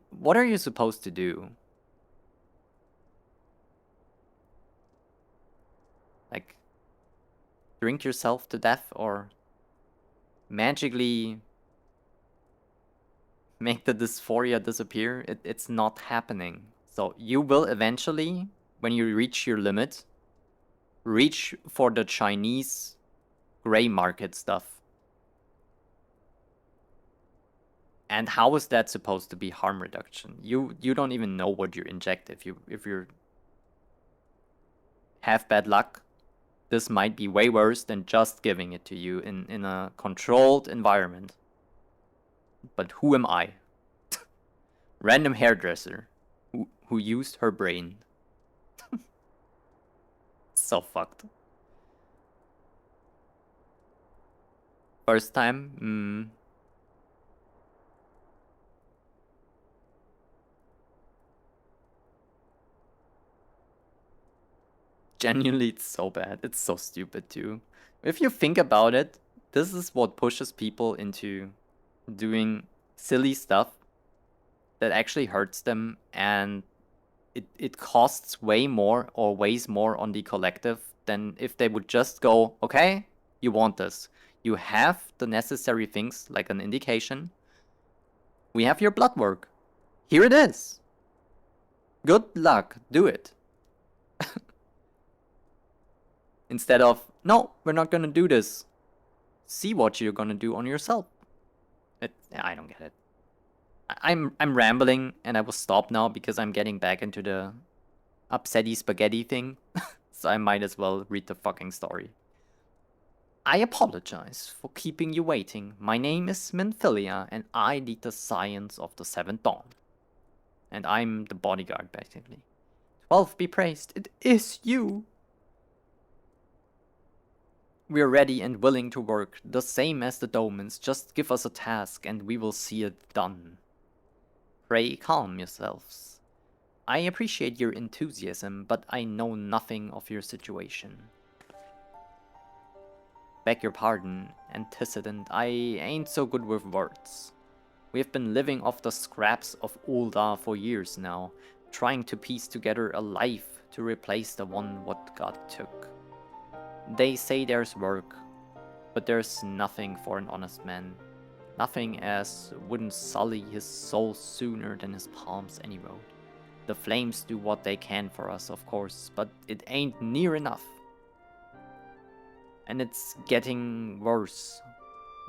What are you supposed to do? Like, drink yourself to death or magically make the dysphoria disappear? It's not happening. So you will eventually, when you reach your limit, reach for the Chinese gray market stuff. And how is that supposed to be harm reduction? You don't even know what you inject. If you have bad luck, this might be way worse than just giving it to you in a controlled environment. But who am I? Random hairdresser who used her brain. So fucked. First time? Genuinely, it's so bad. It's so stupid too. If you think about it, this is what pushes people into doing silly stuff that actually hurts them, and it costs way more or weighs more on the collective than if they would just go, okay, you want this. You have the necessary things like an indication. We have your blood work. Here it is. Good luck. Do it. Instead of, no, we're not gonna do this. See what you're gonna do on yourself. I don't get it. I'm rambling, and I will stop now because I'm getting back into the upsetty spaghetti thing. So I might as well read the fucking story. I apologize for keeping you waiting. My name is Minfilia, and I lead the Science of the Seventh Dawn. And I'm the bodyguard, basically. 12 be praised, it is you! We're ready and willing to work, the same as the Domans. Just give us a task and we will see it done. Pray calm yourselves. I appreciate your enthusiasm, but I know nothing of your situation. Beg your pardon, antecedent, I ain't so good with words. We have been living off the scraps of Ul'dah for years now, trying to piece together a life to replace the one what God took. They say there's work, but there's nothing for an honest man. Nothing as wouldn't sully his soul sooner than his palms any road. The flames do what they can for us, of course, but it ain't near enough. And it's getting worse.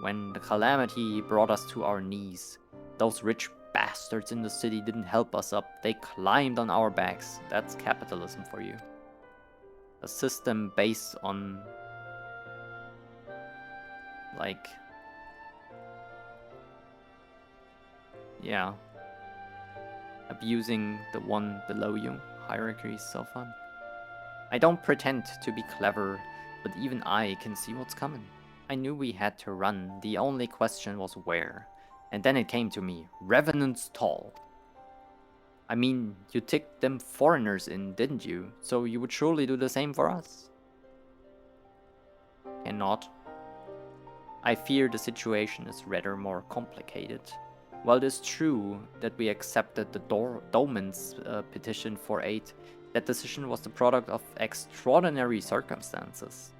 When the calamity brought us to our knees, those rich bastards in the city didn't help us up. They climbed on our backs. That's capitalism for you. A system based on, like, yeah, abusing the one below you. Hierarchy is so fun. I don't pretend to be clever, but even I can see what's coming. I knew we had to run. The only question was where. And then it came to me. Revenant's Toll. I mean, you ticked them foreigners in, didn't you? So you would surely do the same for us. Cannot. I fear the situation is rather more complicated. While it is true that we accepted the Doman's petition for aid, that decision was the product of extraordinary circumstances.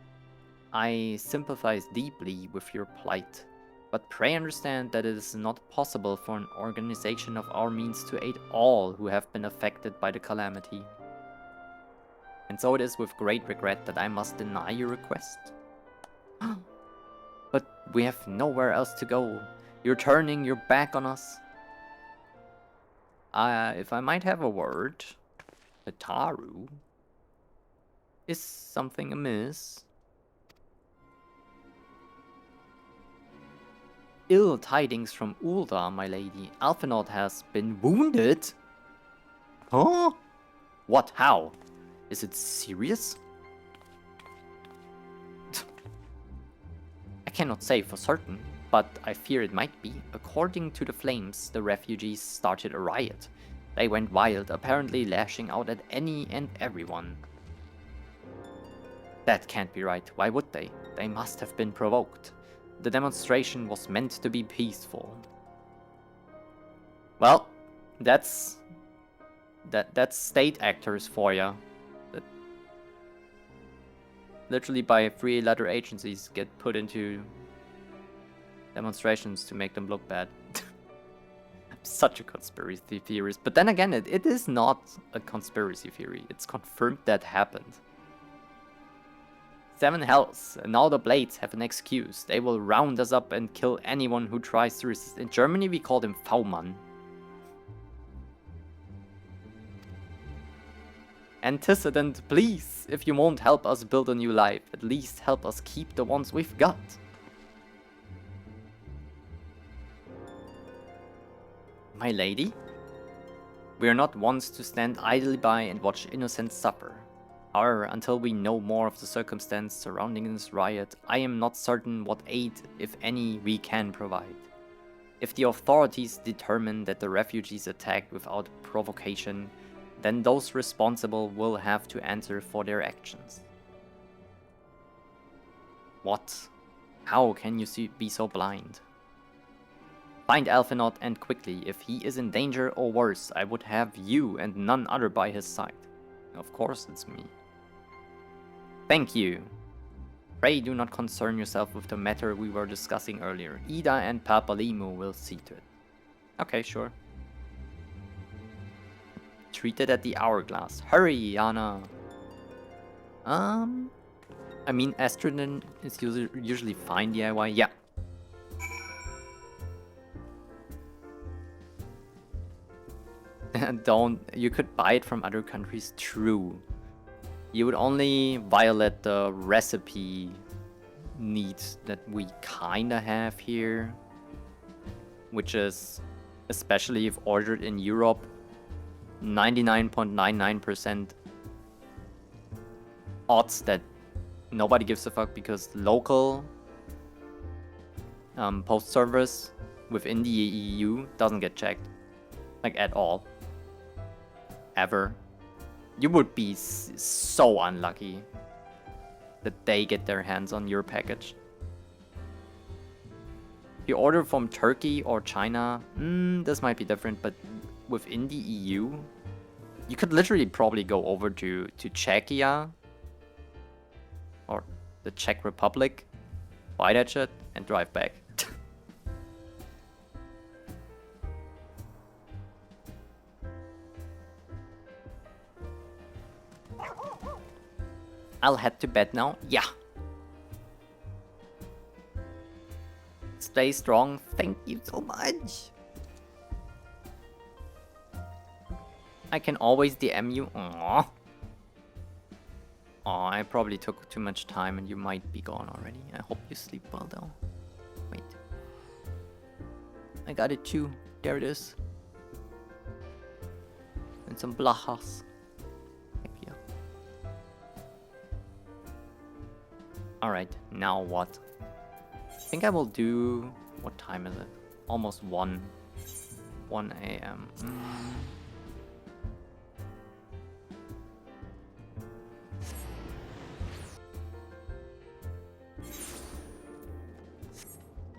I sympathize deeply with your plight, but pray understand that it is not possible for an organization of our means to aid all who have been affected by the calamity. And so it is with great regret that I must deny your request. But we have nowhere else to go. You're turning your back on us. If I might have a word, Hataru, is something amiss? Ill tidings from Ul'dah, my lady. Alphinaud has been wounded? Huh? What? How? Is it serious? I cannot say for certain, but I fear it might be. According to the flames, the refugees started a riot. They went wild, apparently lashing out at any and everyone. That can't be right. Why would they? They must have been provoked. The demonstration was meant to be peaceful. Well, That's state actors for ya. That literally by 3-letter agencies get put into demonstrations to make them look bad. I'm such a conspiracy theorist. But then again, it is not a conspiracy theory. It's confirmed that happened. 7 hells, and now the Blades have an excuse. They will round us up and kill anyone who tries to resist. In Germany, we call them V-Mann. Antecedent, please. If you won't help us build a new life, at least help us keep the ones we've got. My lady? We are not ones to stand idly by and watch innocents suffer. However, until we know more of the circumstance surrounding this riot, I am not certain what aid, if any, we can provide. If the authorities determine that the refugees attacked without provocation, then those responsible will have to answer for their actions. What? How can you be so blind? Find Alphinaud, and quickly. If he is in danger or worse, I would have you and none other by his side. Of course it's me. Thank you. Pray do not concern yourself with the matter we were discussing earlier. Ida and Papalymo will see to it. Okay, sure. Treated at the hourglass. Hurry, Anna. I mean, Astrodon is usually fine DIY. Yeah. You could buy it from other countries, true. You would only violate the recipe needs that we kinda have here, which is, especially if ordered in Europe, 99.99% odds that nobody gives a fuck because local post service within the EU doesn't get checked, like at all. Ever. You would be so unlucky that they get their hands on your package. If you order from Turkey or China, this might be different, but within the EU, you could literally probably go over to Czechia or the Czech Republic, buy that shit, and drive back. I'll head to bed now. Yeah. Stay strong. Thank you so much. I can always DM you. Aww. Aw, I probably took too much time and you might be gone already. I hope you sleep well though. Wait. I got it too. There it is. And some blachas. Alright, now what? I think I will do... What time is it? Almost 1 a.m.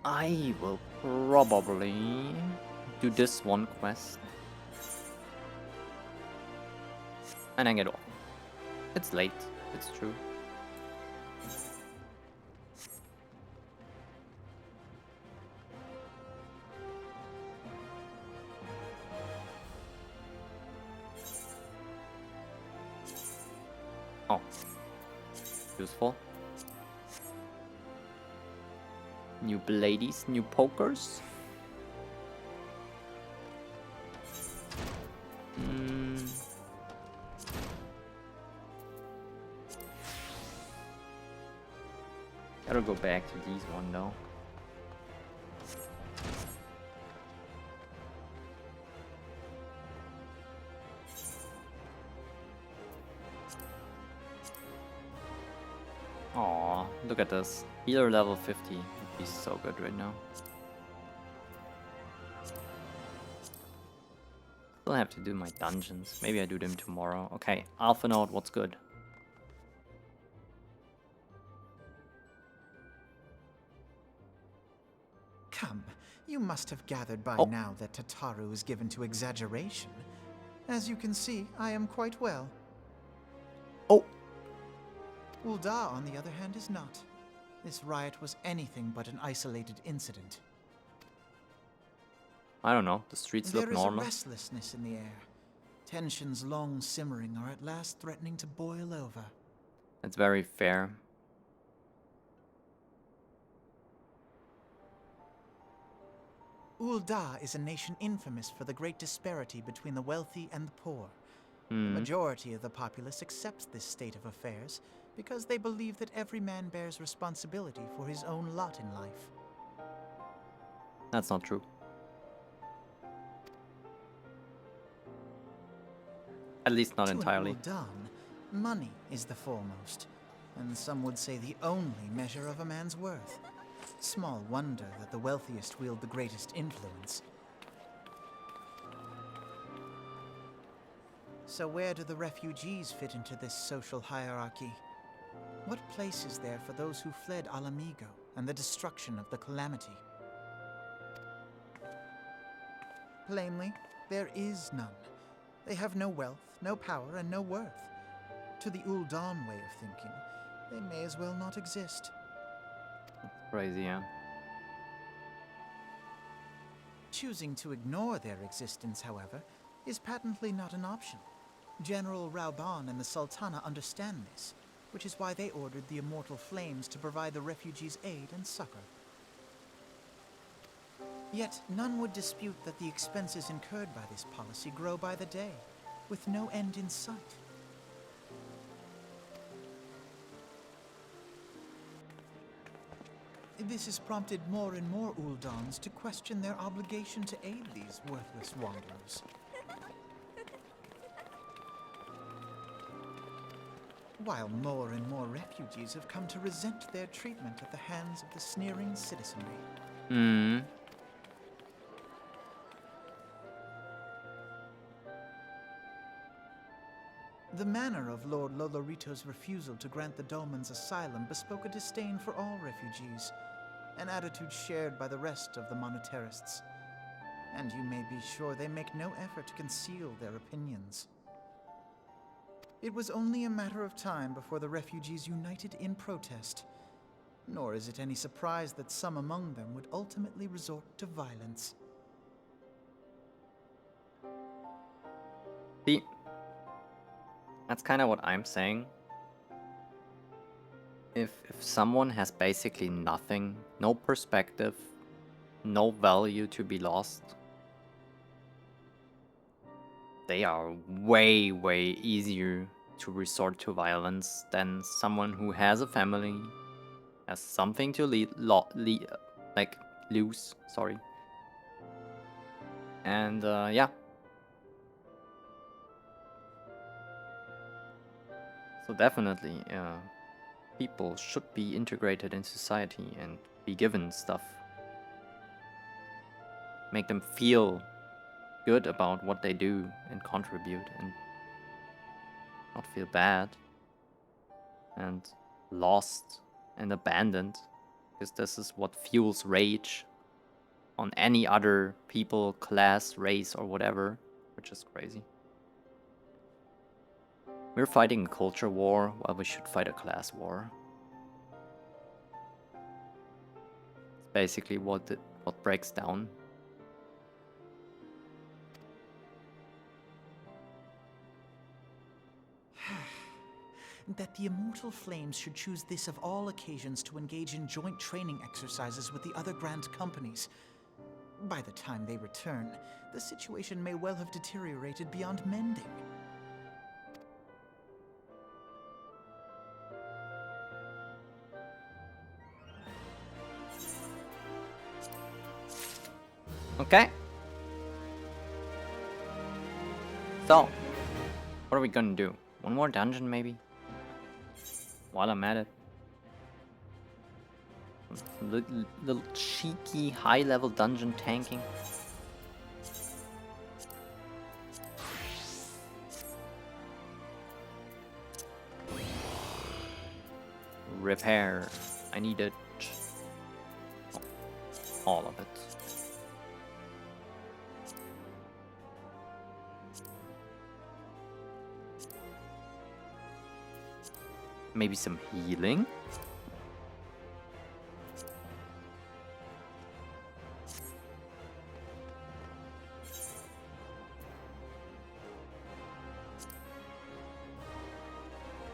I will probably do this one quest. And then get off. It's late, it's true. Oh, useful. New bladies, new pokers. Gotta go back to these one though. Aw, look at this. Healer level 50 would be so good right now. Still have to do my dungeons. Maybe I do them tomorrow. Okay, Alphinaud, what's good? Come, You must have gathered by Oh. now that Tataru is given to exaggeration. As you can see, I am quite well. Oh, Ul'dah, on the other hand, is not. This riot was anything but an isolated incident. I don't know. The streets look There is normal. a restlessness in the air. Tensions long simmering are at last threatening to boil over. It's very fair. Ul'dah is a nation infamous for the great disparity between the wealthy and the poor. The Hmm. majority of the populace accepts this state of affairs because they believe that every man bears responsibility for his own lot in life. That's not true. At least not To entirely. an Ul'dan, money is the foremost, and some would say the only measure of a man's worth. Small wonder that the wealthiest wield the greatest influence. So where do the refugees fit into this social hierarchy? What place is there for those who fled Ala Mhigo and the destruction of the Calamity? Plainly, there is none. They have no wealth, no power, and no worth. To the Ul'dan way of thinking, they may as well not exist. Crazy, yeah. Choosing to ignore their existence, however, is patently not an option. General Rauban and the Sultana understand this, which is why they ordered the Immortal Flames to provide the refugees aid and succor. Yet none would dispute that the expenses incurred by this policy grow by the day, with no end in sight. This has prompted more and more Uldans to question their obligation to aid these worthless wanderers. While more and more refugees have come to resent their treatment at the hands of the sneering citizenry. Hmm. The manner of Lord Lolorito's refusal to grant the Dolmens asylum bespoke a disdain for all refugees, an attitude shared by the rest of the monetarists. And you may be sure they make no effort to conceal their opinions. It was only a matter of time before the refugees united in protest. Nor is it any surprise that some among them would ultimately resort to violence. See, that's kind of what I'm saying. If someone has basically nothing, no perspective, no value to be lost, they are way, way easier to resort to violence than someone who has a family, has something to lose. Sorry. And yeah. So definitely, people should be integrated in society and be given stuff. Make them feel good about what they do and contribute and not feel bad and lost and abandoned, because this is what fuels rage on any other people, class, race, or whatever, which is crazy. We're fighting a culture war while we should fight a class war. It's basically what breaks down. That the Immortal Flames should choose this of all occasions to engage in joint training exercises with the other Grand Companies. By the time they return, the situation may well have deteriorated beyond mending. Okay. So, what are we gonna do? One more dungeon, maybe? While I'm at it. Little cheeky, high-level dungeon tanking. Repair. I need it. All of it. Maybe some healing?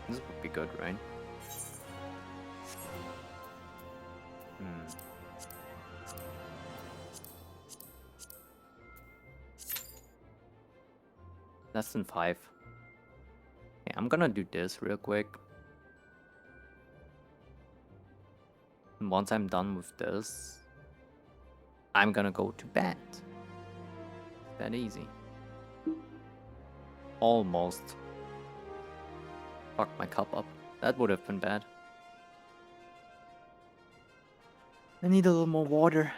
This would be good, right? Less than 5. Okay, I'm gonna do this real quick. And once I'm done with this, I'm gonna go to bed. That easy. Almost. Fucked my cup up. That would have been bad. I need a little more water.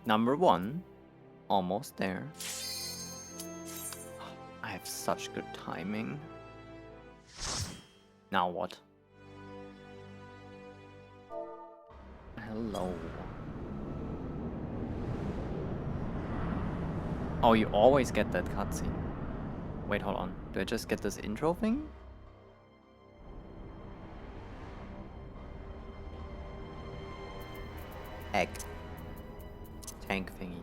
Number 1, almost there. I have such good timing. Now what? Hello. Oh, you always get that cutscene. Wait, hold on. Do I just get this intro thing? Egg. Tank thingy.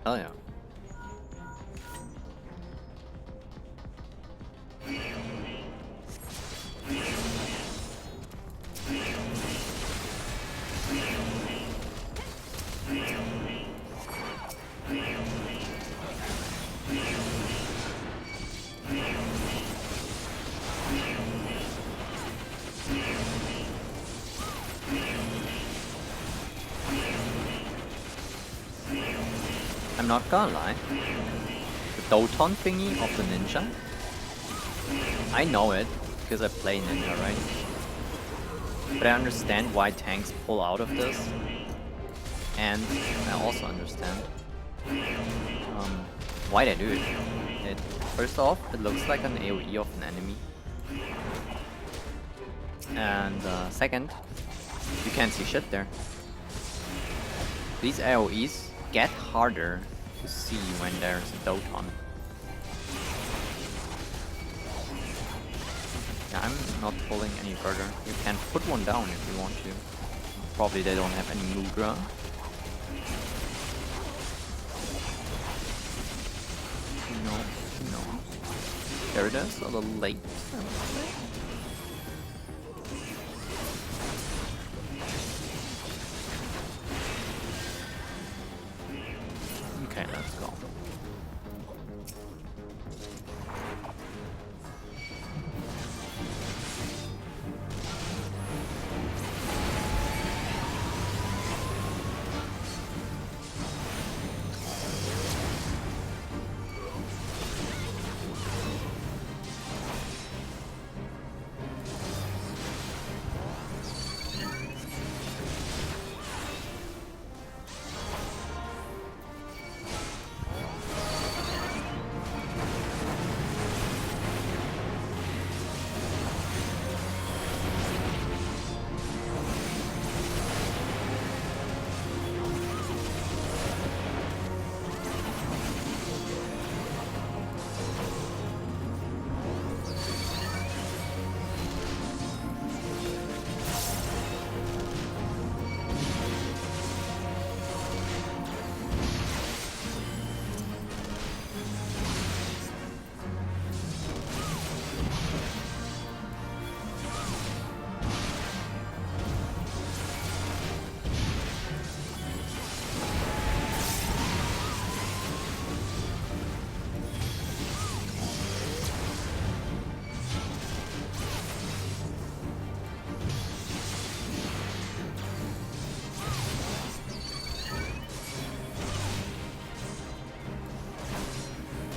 Oh yeah. I'm not gonna lie. The Doton thingy of the ninja, I know it because I play ninja, right? But I understand why tanks pull out of this, and I also understand why they do it. First off, it looks like an AoE of an enemy, and second, you can't see shit there. These AoEs get harder to see when there's a Doton. Yeah, I'm not pulling any further. You can put one down if you want to. Probably they don't have any Mudra. No. There it is, a little late, I would say. Okay, let's go.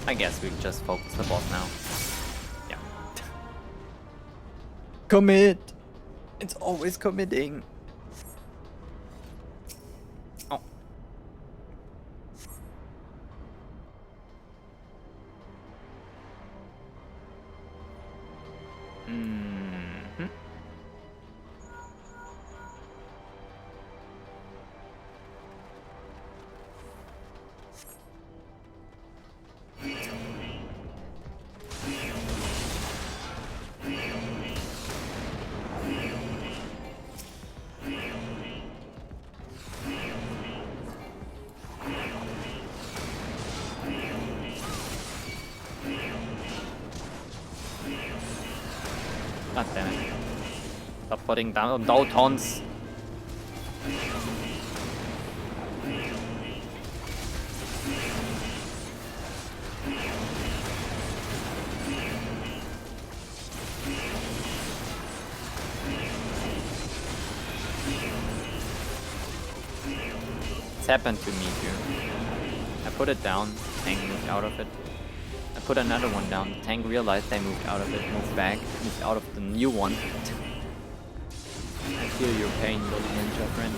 I guess we just focus the boss now. Yeah. Commit! It's always committing. Oh. Mm-hmm. God damn it. Stop putting down Dautons. It's happened to me too. I put it down, tank moved out of it. I put another one down, the tank realized they moved out of it, moved back, moved out of the new one. I feel your pain, little ninja friend.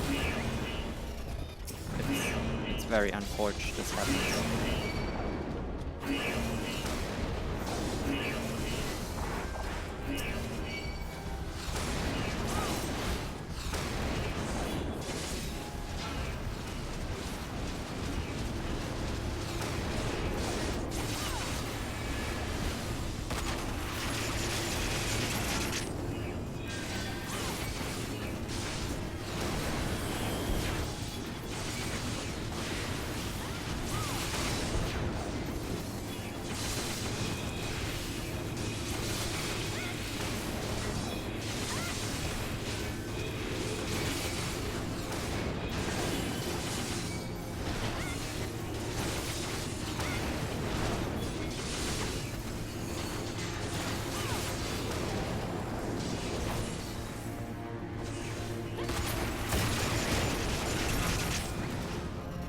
It's very unfortunate this happens.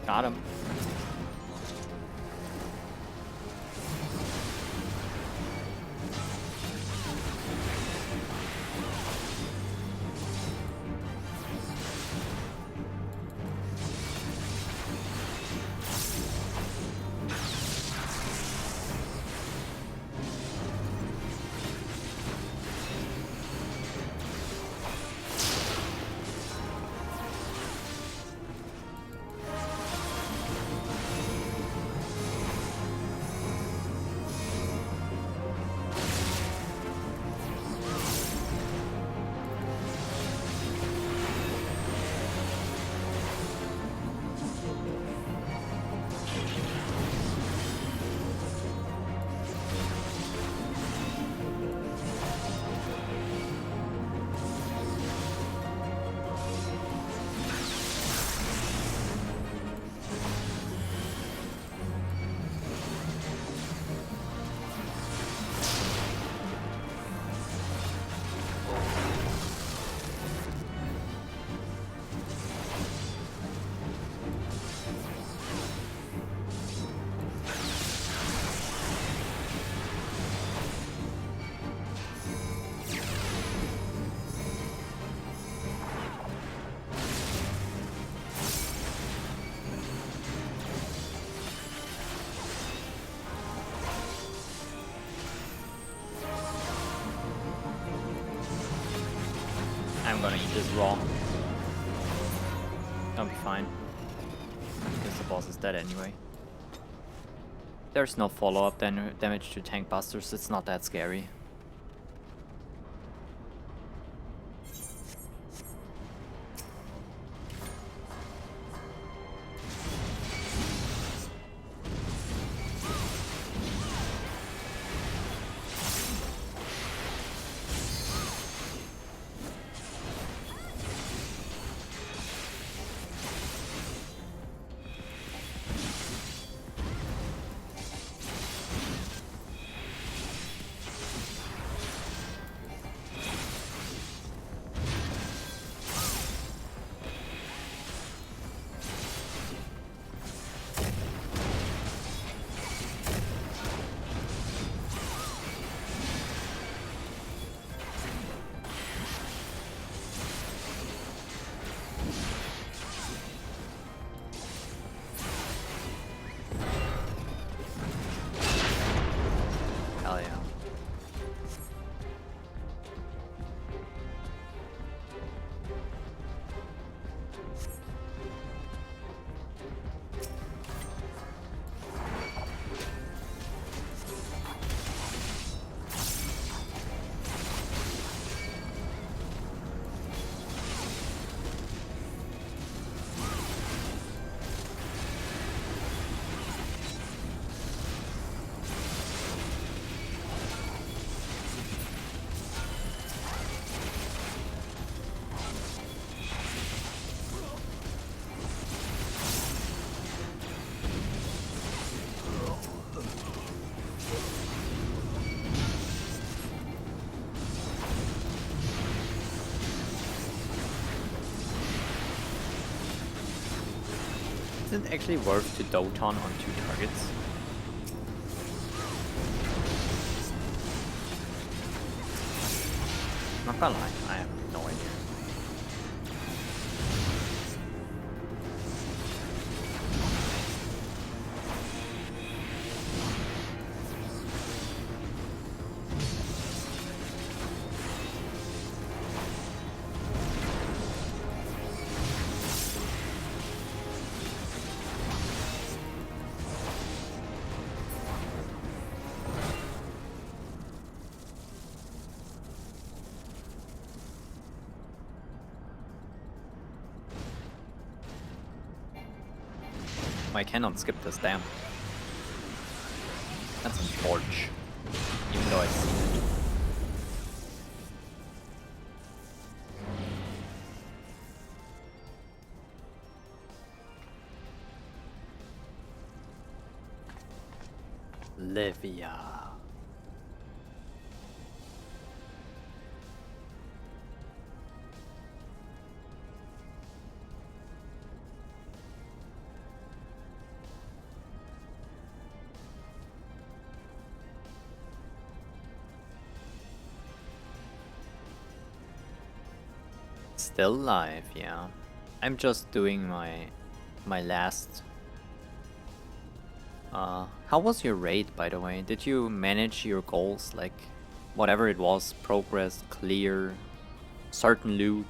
Got him. I'm gonna eat this raw. I'll be fine. Because the boss is dead anyway. There's no follow-up damage to tank busters, it's not that scary. it actually worth to Doton on 2 targets? Not gonna lie, I have no idea. I cannot skip this, damn. That's a torch. Even though I see it. Livia. Still live, yeah. I'm just doing my last. How was your raid, by the way? Did you manage your goals, like whatever it was, progress, clear, certain loot?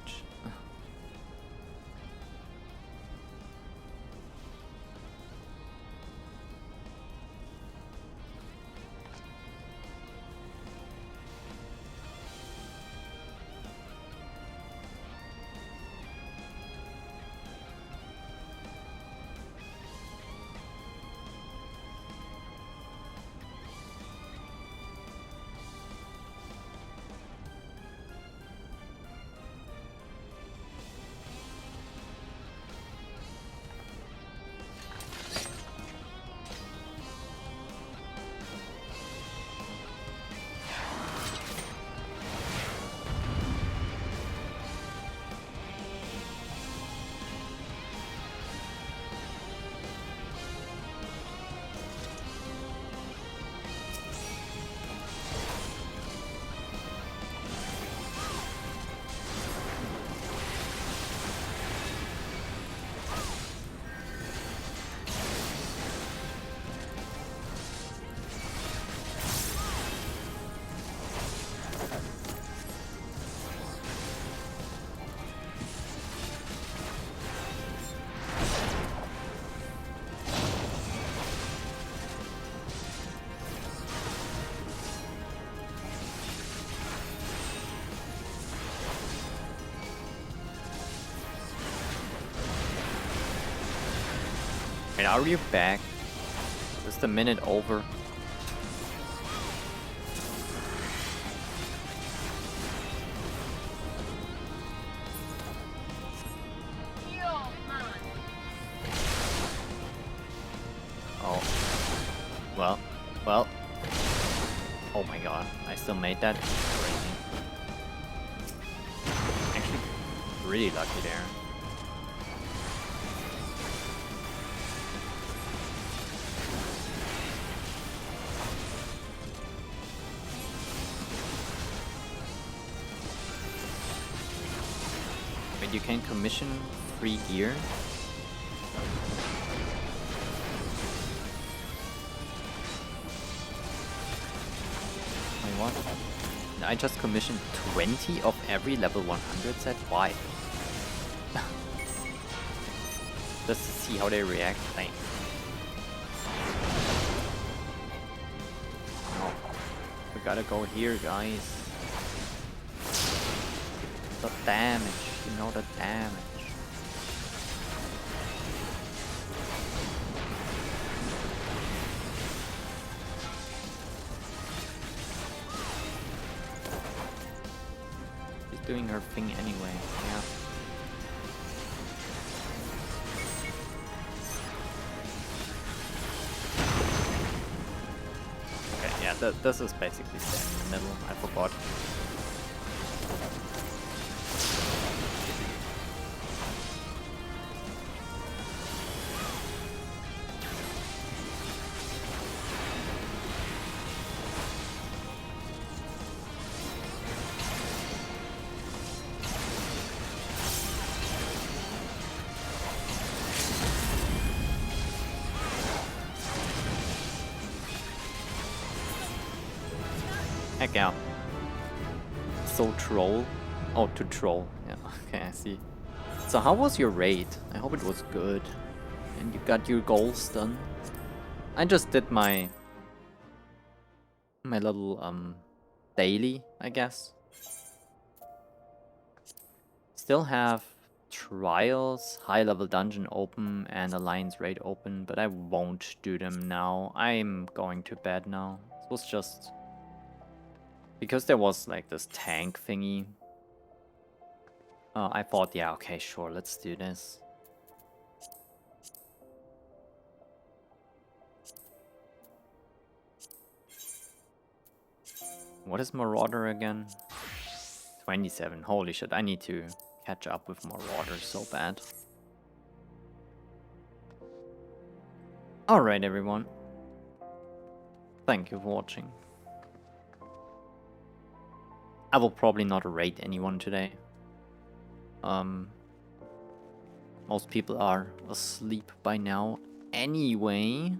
Wait, are you back? Is the minute over? Oh. Well. Oh my god, I still made that? Crazy. Actually, really lucky there. You can commission free gear. Wait, what? I just commissioned 20 of every level 100 set? Why? Just to see how they react. Thanks. No. We gotta go here, guys. The damage. You know the damage. She's doing her thing anyway, yeah. Okay, yeah, this is basically staying in the middle, I forgot. Heck yeah. So troll. Oh, to troll. Yeah, okay, I see. So how was your raid? I hope it was good. And you got your goals done. I just did my little daily, I guess. Still have trials, high level dungeon open and alliance raid open, but I won't do them now. I'm going to bed now. It was just because there was like this tank thingy. I thought, yeah, okay, sure, let's do this. What is Marauder again? 27. Holy shit, I need to catch up with Marauder so bad. Alright, everyone. Thank you for watching. I will probably not rate anyone today. Most people are asleep by now anyway.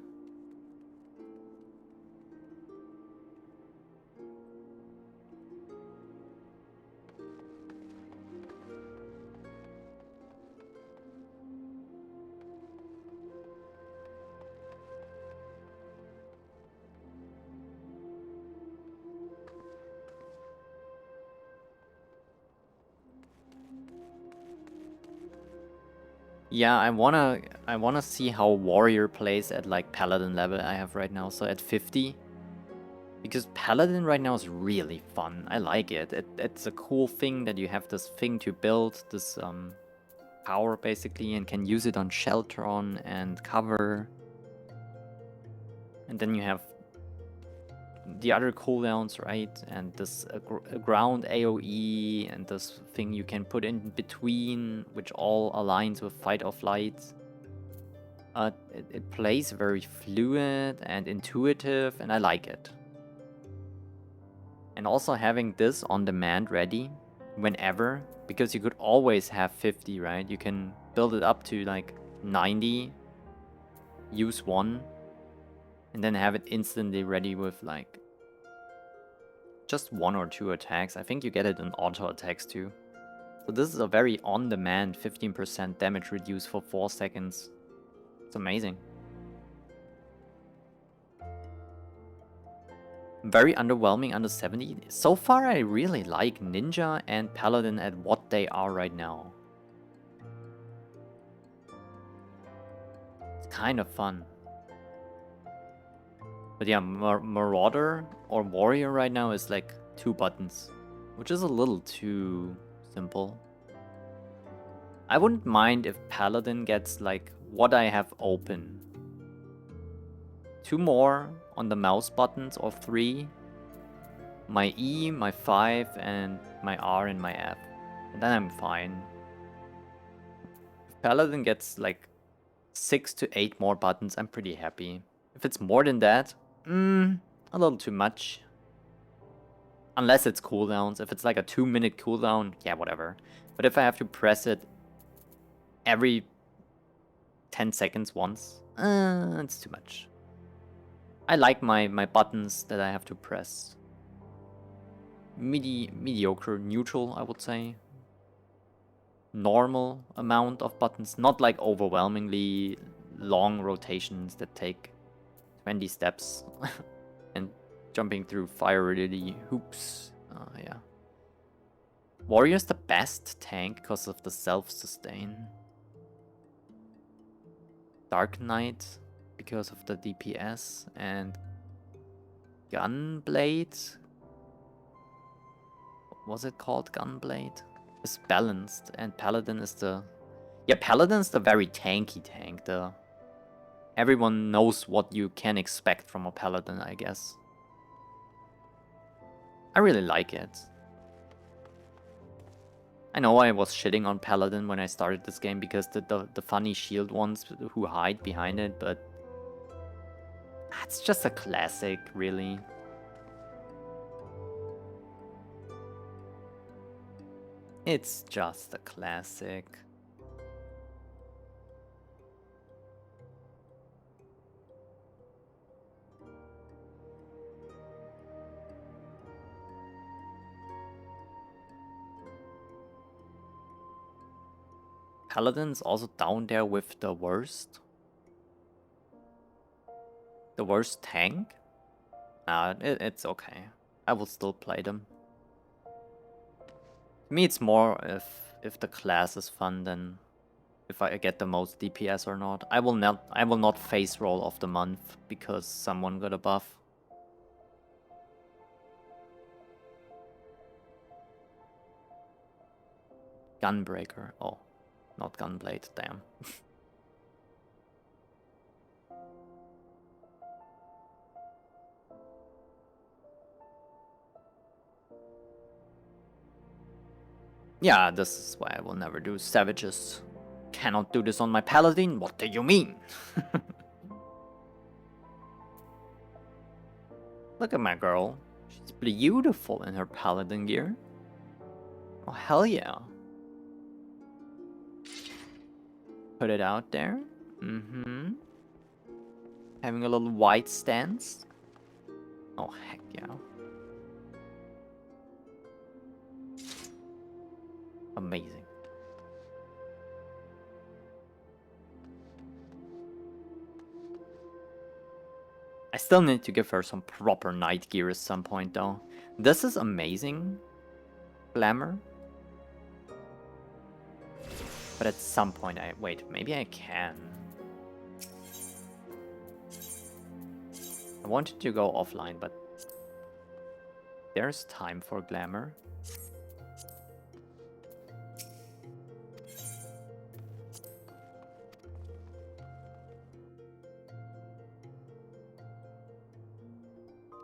Yeah, I wanna see how Warrior plays at like Paladin level I have right now, so at 50. Because Paladin right now is really fun. I like it. It's a cool thing that you have this thing to build, this power basically, and can use it on Sheltron and cover. And then you have the other cooldowns, right? And this ground AoE and this thing you can put in between, which all aligns with Fight or Flight. It plays very fluid and intuitive, and I like it. And also having this on demand ready whenever, because you could always have 50, right? You can build it up to like 90, use one, and then have it instantly ready with like just 1 or 2 attacks. I think you get it in auto attacks too. So this is a very on-demand 15% damage reduce for 4 seconds. It's amazing. Very underwhelming under 70. So far I really like Ninja and Paladin at what they are right now. It's kind of fun. But yeah, Marauder or Warrior right now is like 2 buttons, which is a little too simple. I wouldn't mind if Paladin gets like what I have open. 2 more on the mouse buttons, or 3. My E, my 5, and my R and my F. And then I'm fine. If Paladin gets like 6 to 8 more buttons, I'm pretty happy. If it's more than that, a little too much. Unless it's cooldowns. If it's like a 2-minute cooldown, yeah, whatever. But if I have to press it every 10 seconds once, it's too much. I like my buttons that I have to press. Mediocre, neutral, I would say. Normal amount of buttons, not like overwhelmingly long rotations that take 20 steps and jumping through fire lily hoops. Yeah. Warrior's the best tank because of the self-sustain. Dark Knight because of the DPS, and Gunblade. Was it called Gunblade? Is balanced, and Paladin is the... Yeah, Paladin is the very tanky tank. Everyone knows what you can expect from a Paladin, I guess. I really like it. I know I was shitting on Paladin when I started this game because the funny shield ones who hide behind it, but it's just a classic, really. It's just a classic. Paladin's also down there with the worst. The worst tank? It's okay. I will still play them. To me, it's more if the class is fun than if I get the most DPS or not. I will not face roll of the month because someone got a buff. Gunbreaker. Oh, not Gunblade. Damn. Yeah, this is why I will never do Savages. Cannot do this on my Paladin? What do you mean? Look at my girl. She's beautiful in her Paladin gear. Oh, hell yeah. Put it out there. Mm-hmm. Having a little white stance. Oh, heck yeah. Amazing. I still need to give her some proper night gear at some point though. This is amazing. Glamour. But at some point wait, maybe I can. I wanted to go offline, but there's time for glamour.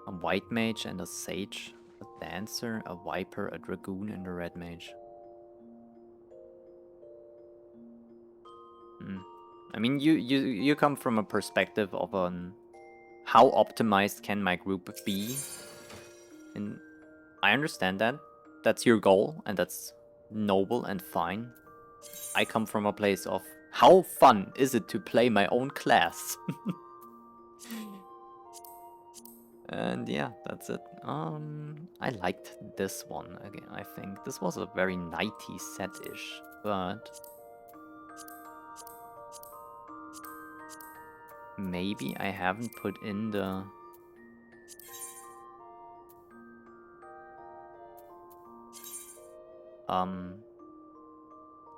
A white mage and a sage, a dancer, a viper, a dragoon, and a red mage. I mean, you come from a perspective of how optimized can my group be, and I understand that. That's your goal, and that's noble and fine. I come from a place of how fun is it to play my own class. And yeah, that's it. I liked this one again. I think this was a very nighty set-ish, but maybe I haven't put in the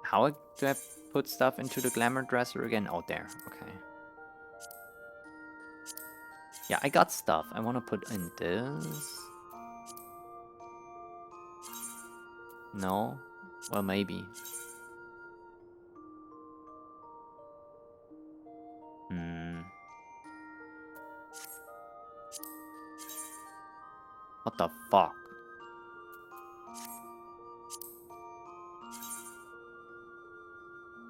how do I put stuff into the glamour dresser again? Oh, there. Okay. Yeah, I got stuff. I want to put in this. No? Well, maybe. What the fuck?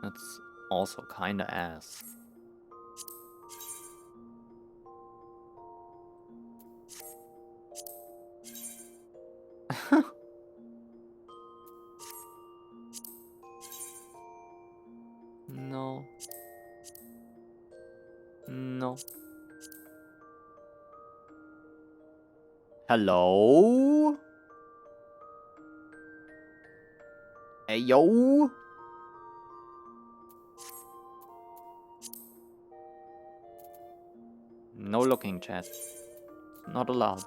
That's also kinda ass. No. No. Hello? Hey, yo? No looking, chat. Not allowed.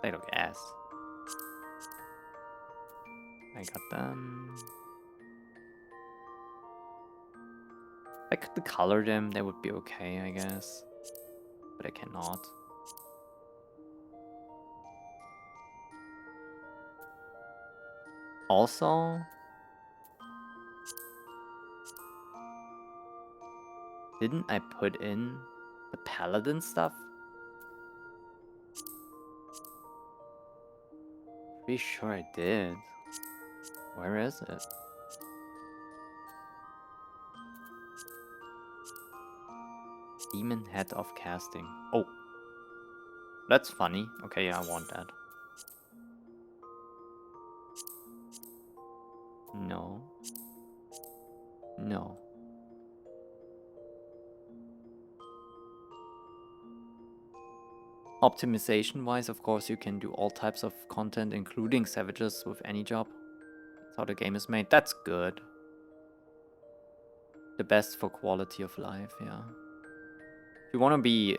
They look ass. I got them. If I could color them, they would be okay, I guess. But I cannot. Also, didn't I put in the paladin stuff? Pretty sure I did. Where is it? Demon Head of Casting. Oh. That's funny. Okay, yeah, I want that. No. No. Optimization wise, of course, you can do all types of content, including savages, with any job. That's how the game is made. That's good. The best for quality of life, yeah. If you want to be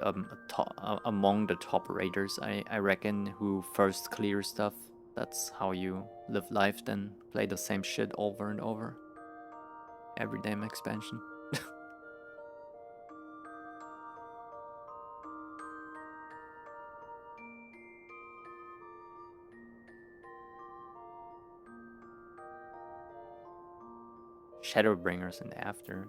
among the top raiders, I reckon, who first clear stuff, that's how you live life, then play the same shit over and over. Every damn expansion. Shadowbringers and after.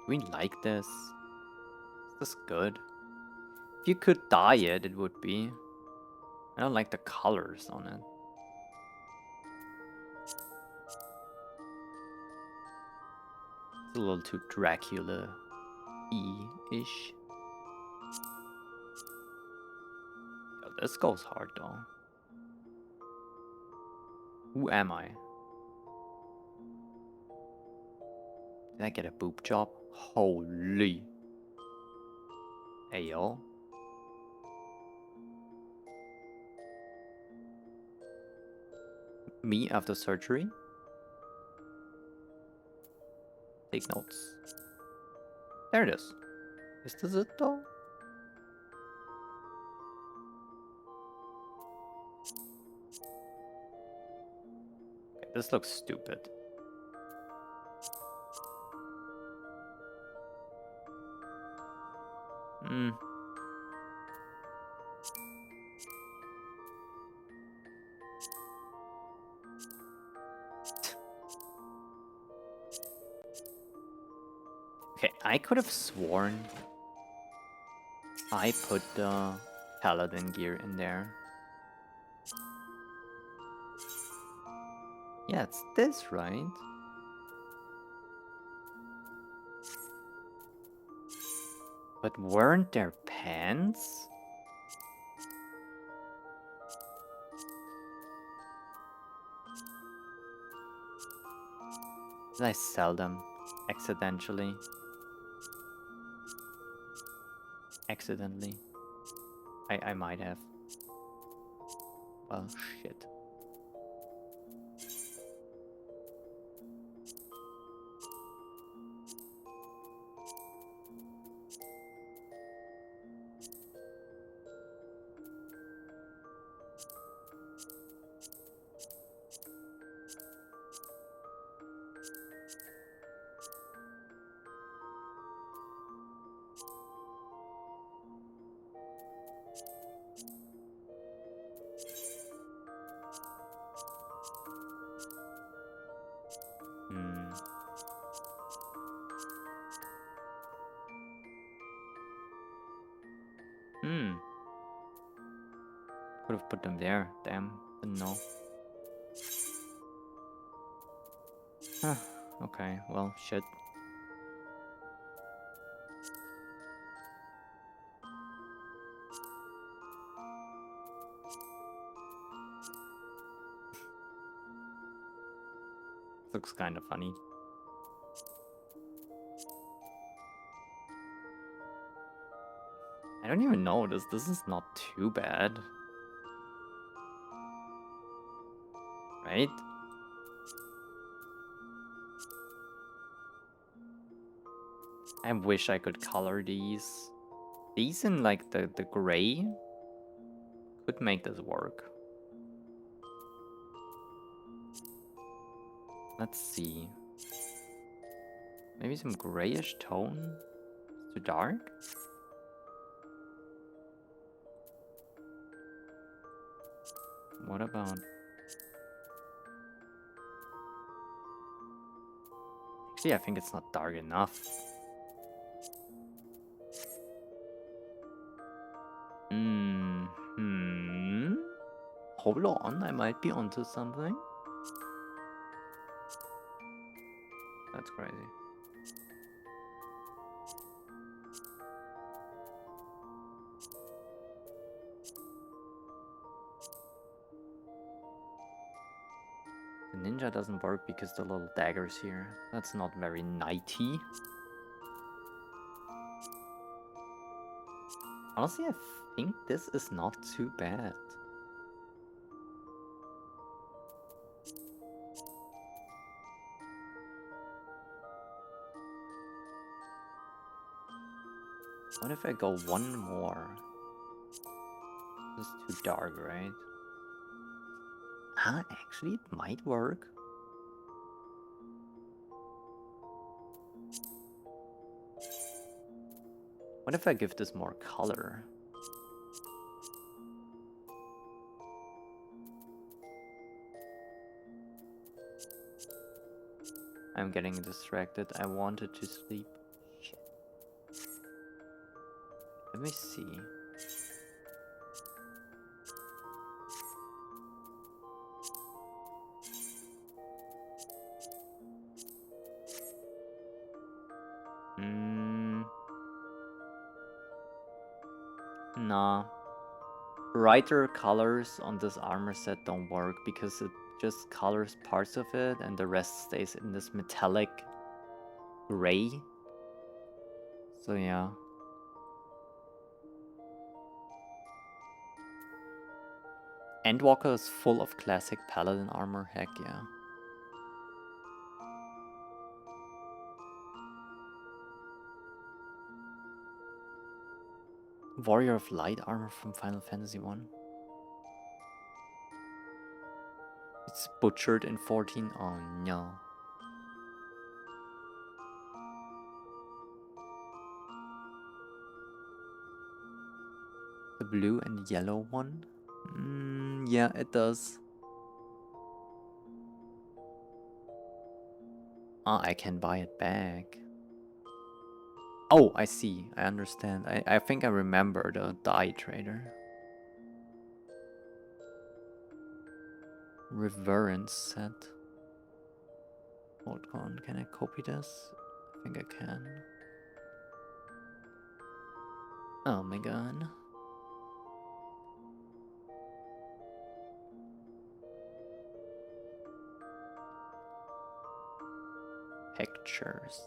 We like this. Is this good? If you could dye it, it would be. I don't like the colors on it. It's a little too Dracula-y-ish. Oh, this goes hard though. Who am I? Did I get a boob job? Holy. Hey yo. Me after surgery? Take notes. There it is. Is this it though? Okay, this looks stupid. Okay, I could have sworn I put the paladin gear in there. Yeah, it's this, right? But weren't there pants? Did I sell them accidentally? Accidentally? I might have. Well, shit. Could have put them there. Damn, didn't know. Huh. Okay, well, shit. Looks kind of funny. I don't even know. This is not too bad. Right? I wish I could color these. These in like the gray could make this work. Let's see. Maybe some grayish tone? It's too dark? What about... Actually, I think it's not dark enough. Hold on, I might be onto something. That's crazy. ninja doesn't work because the little daggers here. That's not very knighty. Honestly, I think this is not too bad. What if I go one more? This is too dark, right? Ah, actually, it might work. What if I give this more color? I'm getting distracted. I wanted to sleep. Shit. Let me see. Nah. Brighter colors on this armor set don't work because it just colors parts of it and the rest stays in this metallic gray. So yeah. Endwalker is full of classic paladin armor, heck yeah. Warrior of Light armor from Final Fantasy 1. It's butchered in 14. Oh no. The blue and yellow one? Yeah, it does. Ah, I can buy it back. Oh, I see. I understand. I think I remember the dye trader. Reverence set. Hold on, can I copy this? I think I can. Oh my god. Pictures.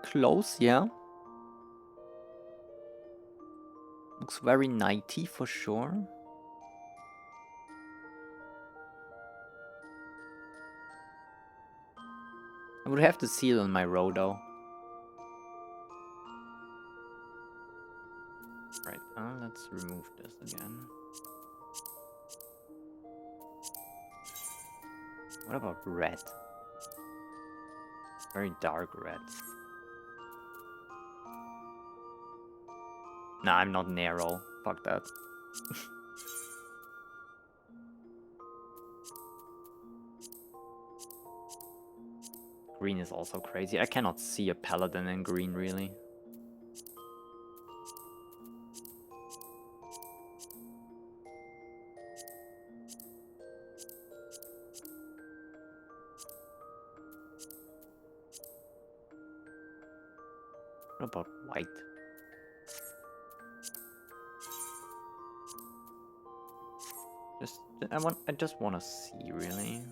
Close, yeah. Looks very knighty for sure. I would have to seal on my row though. Right, let's remove this again. What about red? Very dark red. Nah, I'm not narrow. Fuck that. Green is also crazy. I cannot see a paladin in green, really. What about white? I just want to see, really.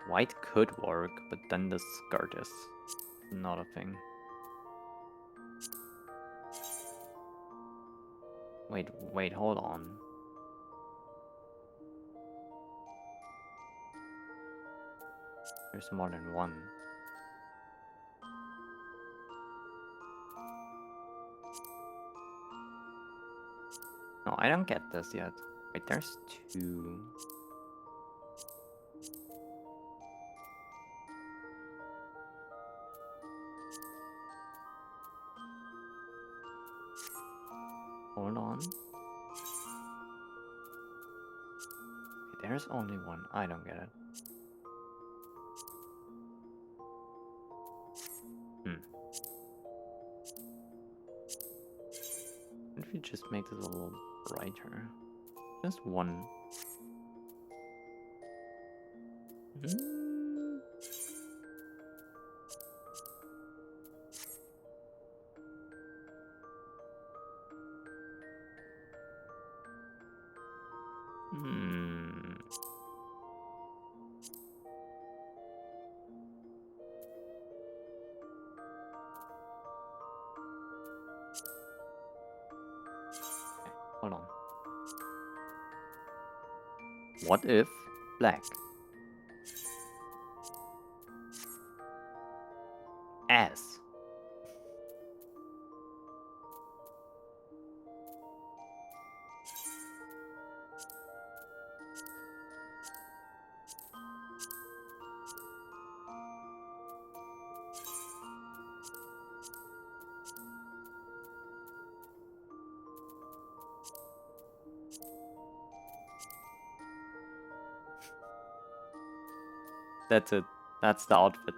White could work, but then the skirt is not a thing. Wait, hold on. There's more than one. No, I don't get this yet. Wait, there's two. Hold on. Okay, there's only one. I don't get it. What if we just make this a little brighter? Just one. Hmm. Hmm. Okay, hold on. What if black? Ass. That's it. That's the outfit.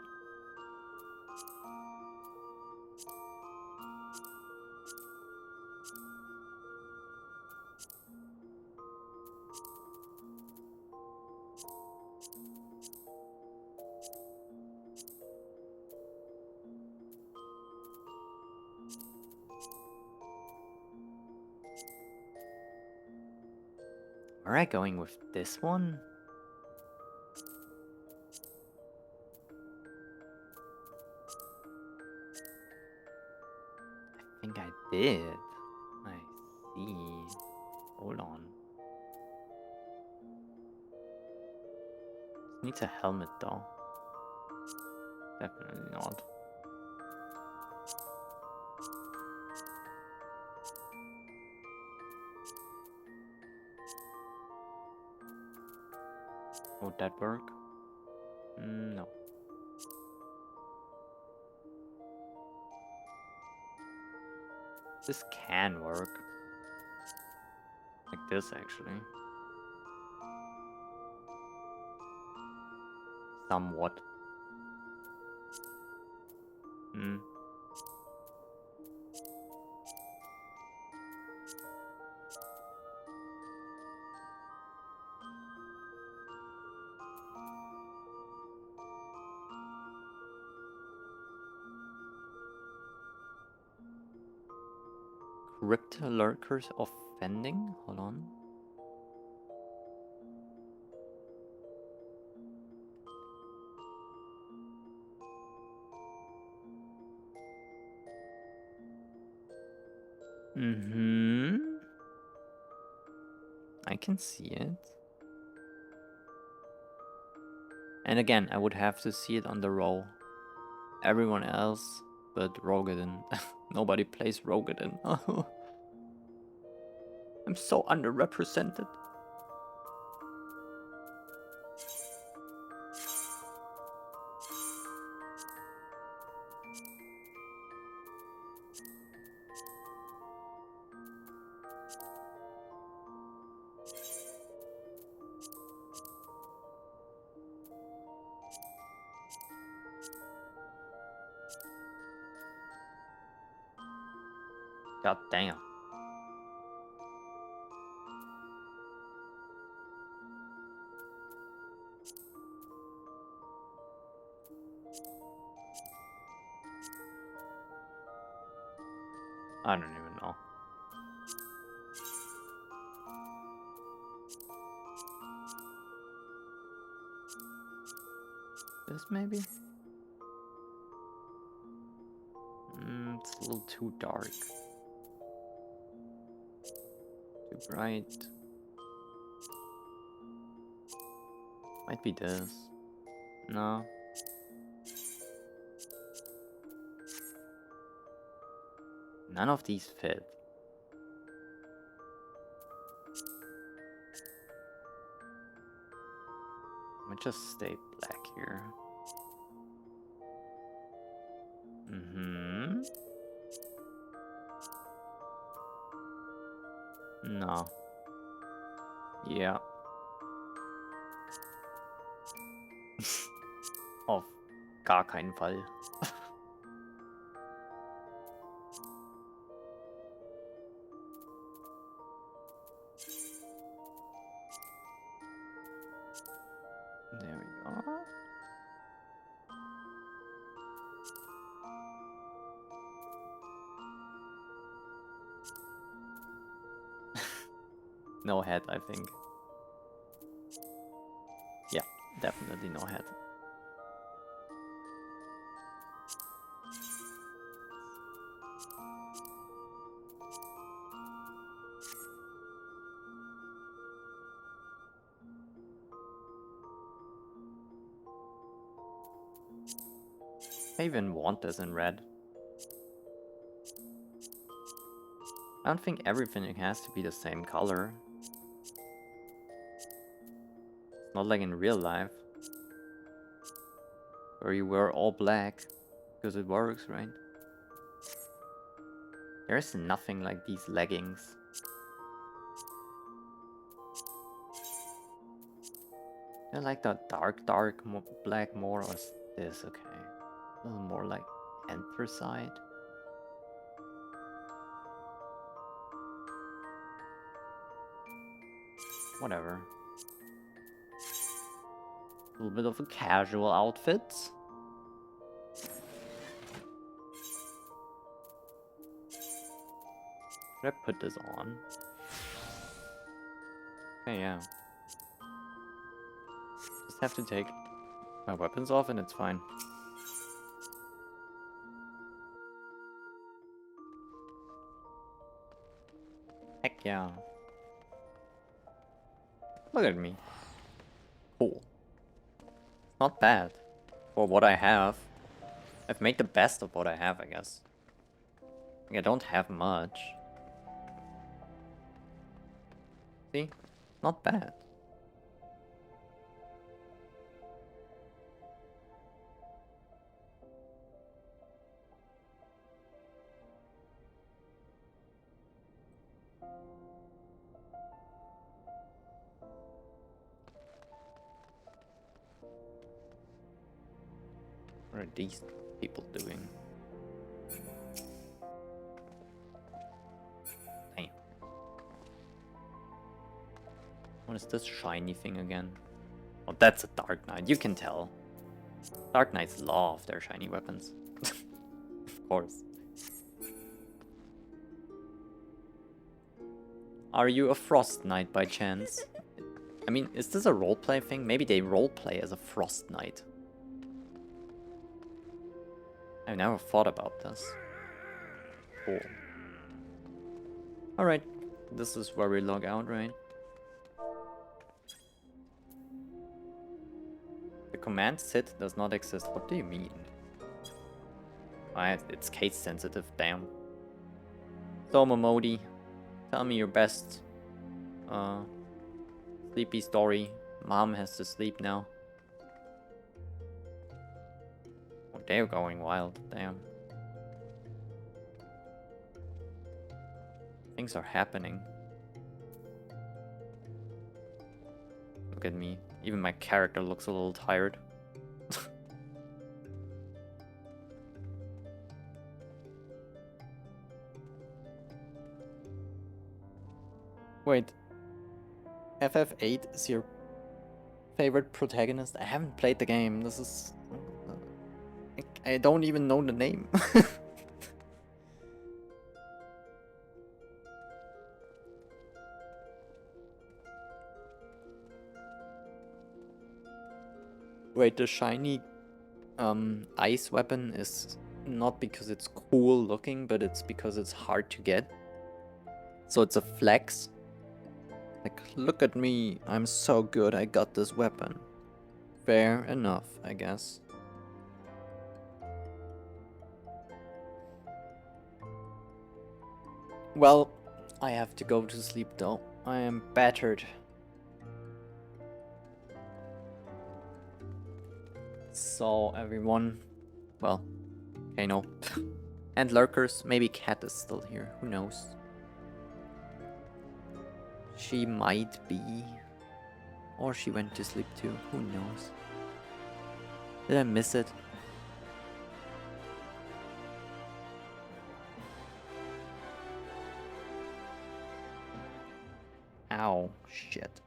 Where am I going with this one? I think I did. I see. Hold on. Needs a helmet though. Definitely not. Would that work? No. This can work. Like this, actually. Somewhat. Hmm. Crypt lurkers offending? Hold on. Mm-hmm. I can see it. And again, I would have to see it on the roll. Everyone else but Rogadin. Nobody plays Rogadin. I'm so underrepresented. God damn. I don't even know. This maybe? It's a little too dark. Too bright. Might be this. No. None of these fit. I might just stay black here. Mm-hmm. No. Yeah. Auf gar keinen Fall. There we go. No head, I think. Yeah, definitely no head. I even want this in red. I don't think everything has to be the same color. It's not like in real life, where you wear all black, because it works, right? There's nothing like these leggings. I like the dark black more, or is this okay? A little more like anthracite. Whatever. A little bit of a casual outfit. Should I put this on? Okay, yeah. Just have to take my weapons off and it's fine. Heck yeah. Look at me. Cool. Not bad. For what I have. I've made the best of what I have, I guess. Like, I don't have much. See? Not bad. What are these people doing? Hey. What is this shiny thing again? Oh, that's a Dark Knight. You can tell. Dark Knights love their shiny weapons. Of course. Are you a Frost Knight by chance? I mean, is this a roleplay thing? Maybe they roleplay as a Frost Knight. I've never thought about this. Cool. Alright, this is where we log out, right? The command sit does not exist. What do you mean? It's case sensitive, damn. So Momodi, tell me your best sleepy story. Mom has to sleep now. Oh, they're going wild, damn. Things are happening. Look at me. Even my character looks a little tired. Wait. FF8 is your favorite protagonist? I haven't played the game. This is... I don't even know the name. Wait, the shiny ice weapon is not because it's cool looking, but it's because it's hard to get. So it's a flex. Like, look at me, I'm so good, I got this weapon. Fair enough, I guess. Well, I have to go to sleep though. I am battered. So everyone, well, okay, no. And lurkers, maybe Cat is still here, who knows? She might be. Or she went to sleep too, who knows? Did I miss it? Ow, shit.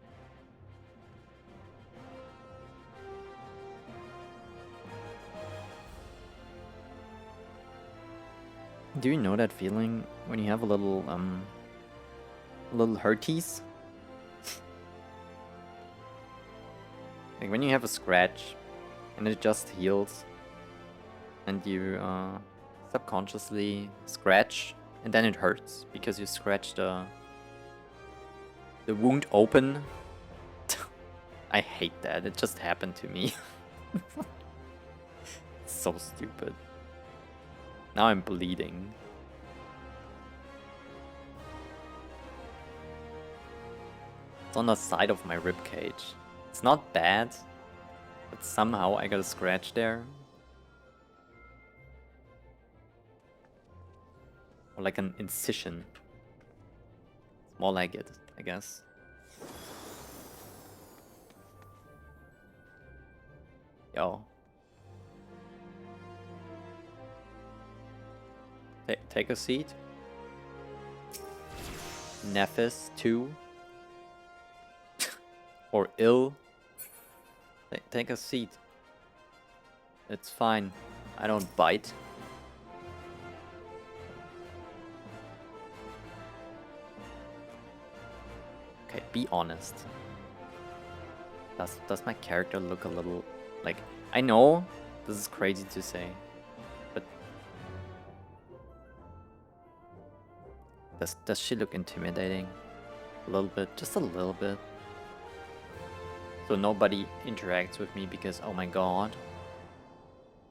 Do you know that feeling when you have a little hurties? Like when you have a scratch and it just heals and you subconsciously scratch and then it hurts because you scratched the wound open. I hate that. It just happened to me. It's so stupid. Now I'm bleeding. It's on the side of my rib cage. It's not bad, but somehow I got a scratch there. Or like an incision. It's more like it, I guess. Yo. Take a seat. Nephis 2. Or ill. Take a seat. It's fine. I don't bite. Okay, be honest. Does my character look a little like, I know this is crazy to say, but does she look intimidating? A little bit, just a little bit. So nobody interacts with me because, oh my god,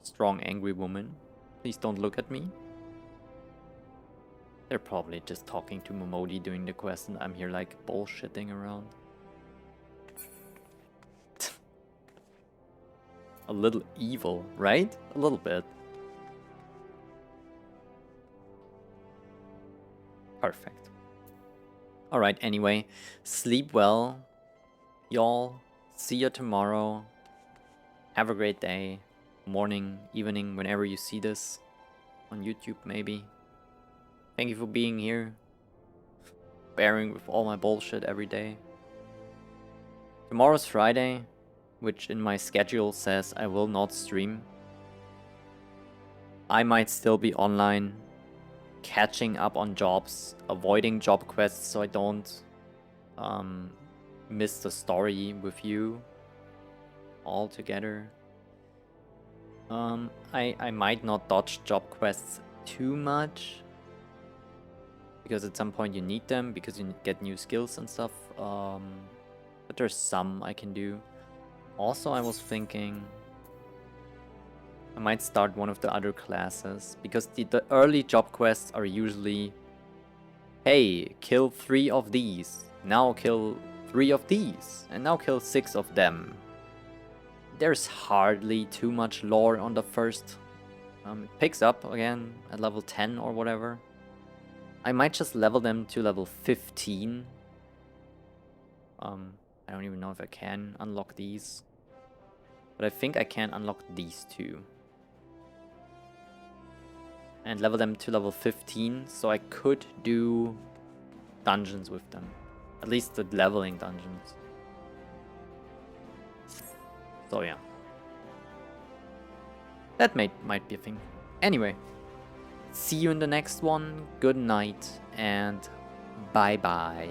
strong angry woman, please don't look at me. They're probably just talking to Momodi doing the quest and I'm here like bullshitting around. A little evil, right? A little bit. Perfect. Alright, anyway, sleep well, y'all. See you tomorrow. Have a great day. Morning, evening, whenever you see this. On YouTube, maybe. Thank you for being here. Bearing with all my bullshit every day. Tomorrow's Friday, which in my schedule says I will not stream. I might still be online, catching up on jobs, avoiding job quests so I don't miss the story with you altogether. I might not dodge job quests too much because at some point you need them because you get new skills and stuff. But there's some I can do. Also, I was thinking I might start one of the other classes because the early job quests are usually, hey, kill 3 of these, now kill 3 of these, and now kill 6 of them. There's hardly too much lore on the first. It picks up again at level 10 or whatever. I might just level them to level 15. I don't even know if I can unlock these. But I think I can unlock these 2. And level them to level 15, so I could do dungeons with them. At least the leveling dungeons. So yeah. That might be a thing. Anyway. See you in the next one. Good night and bye bye.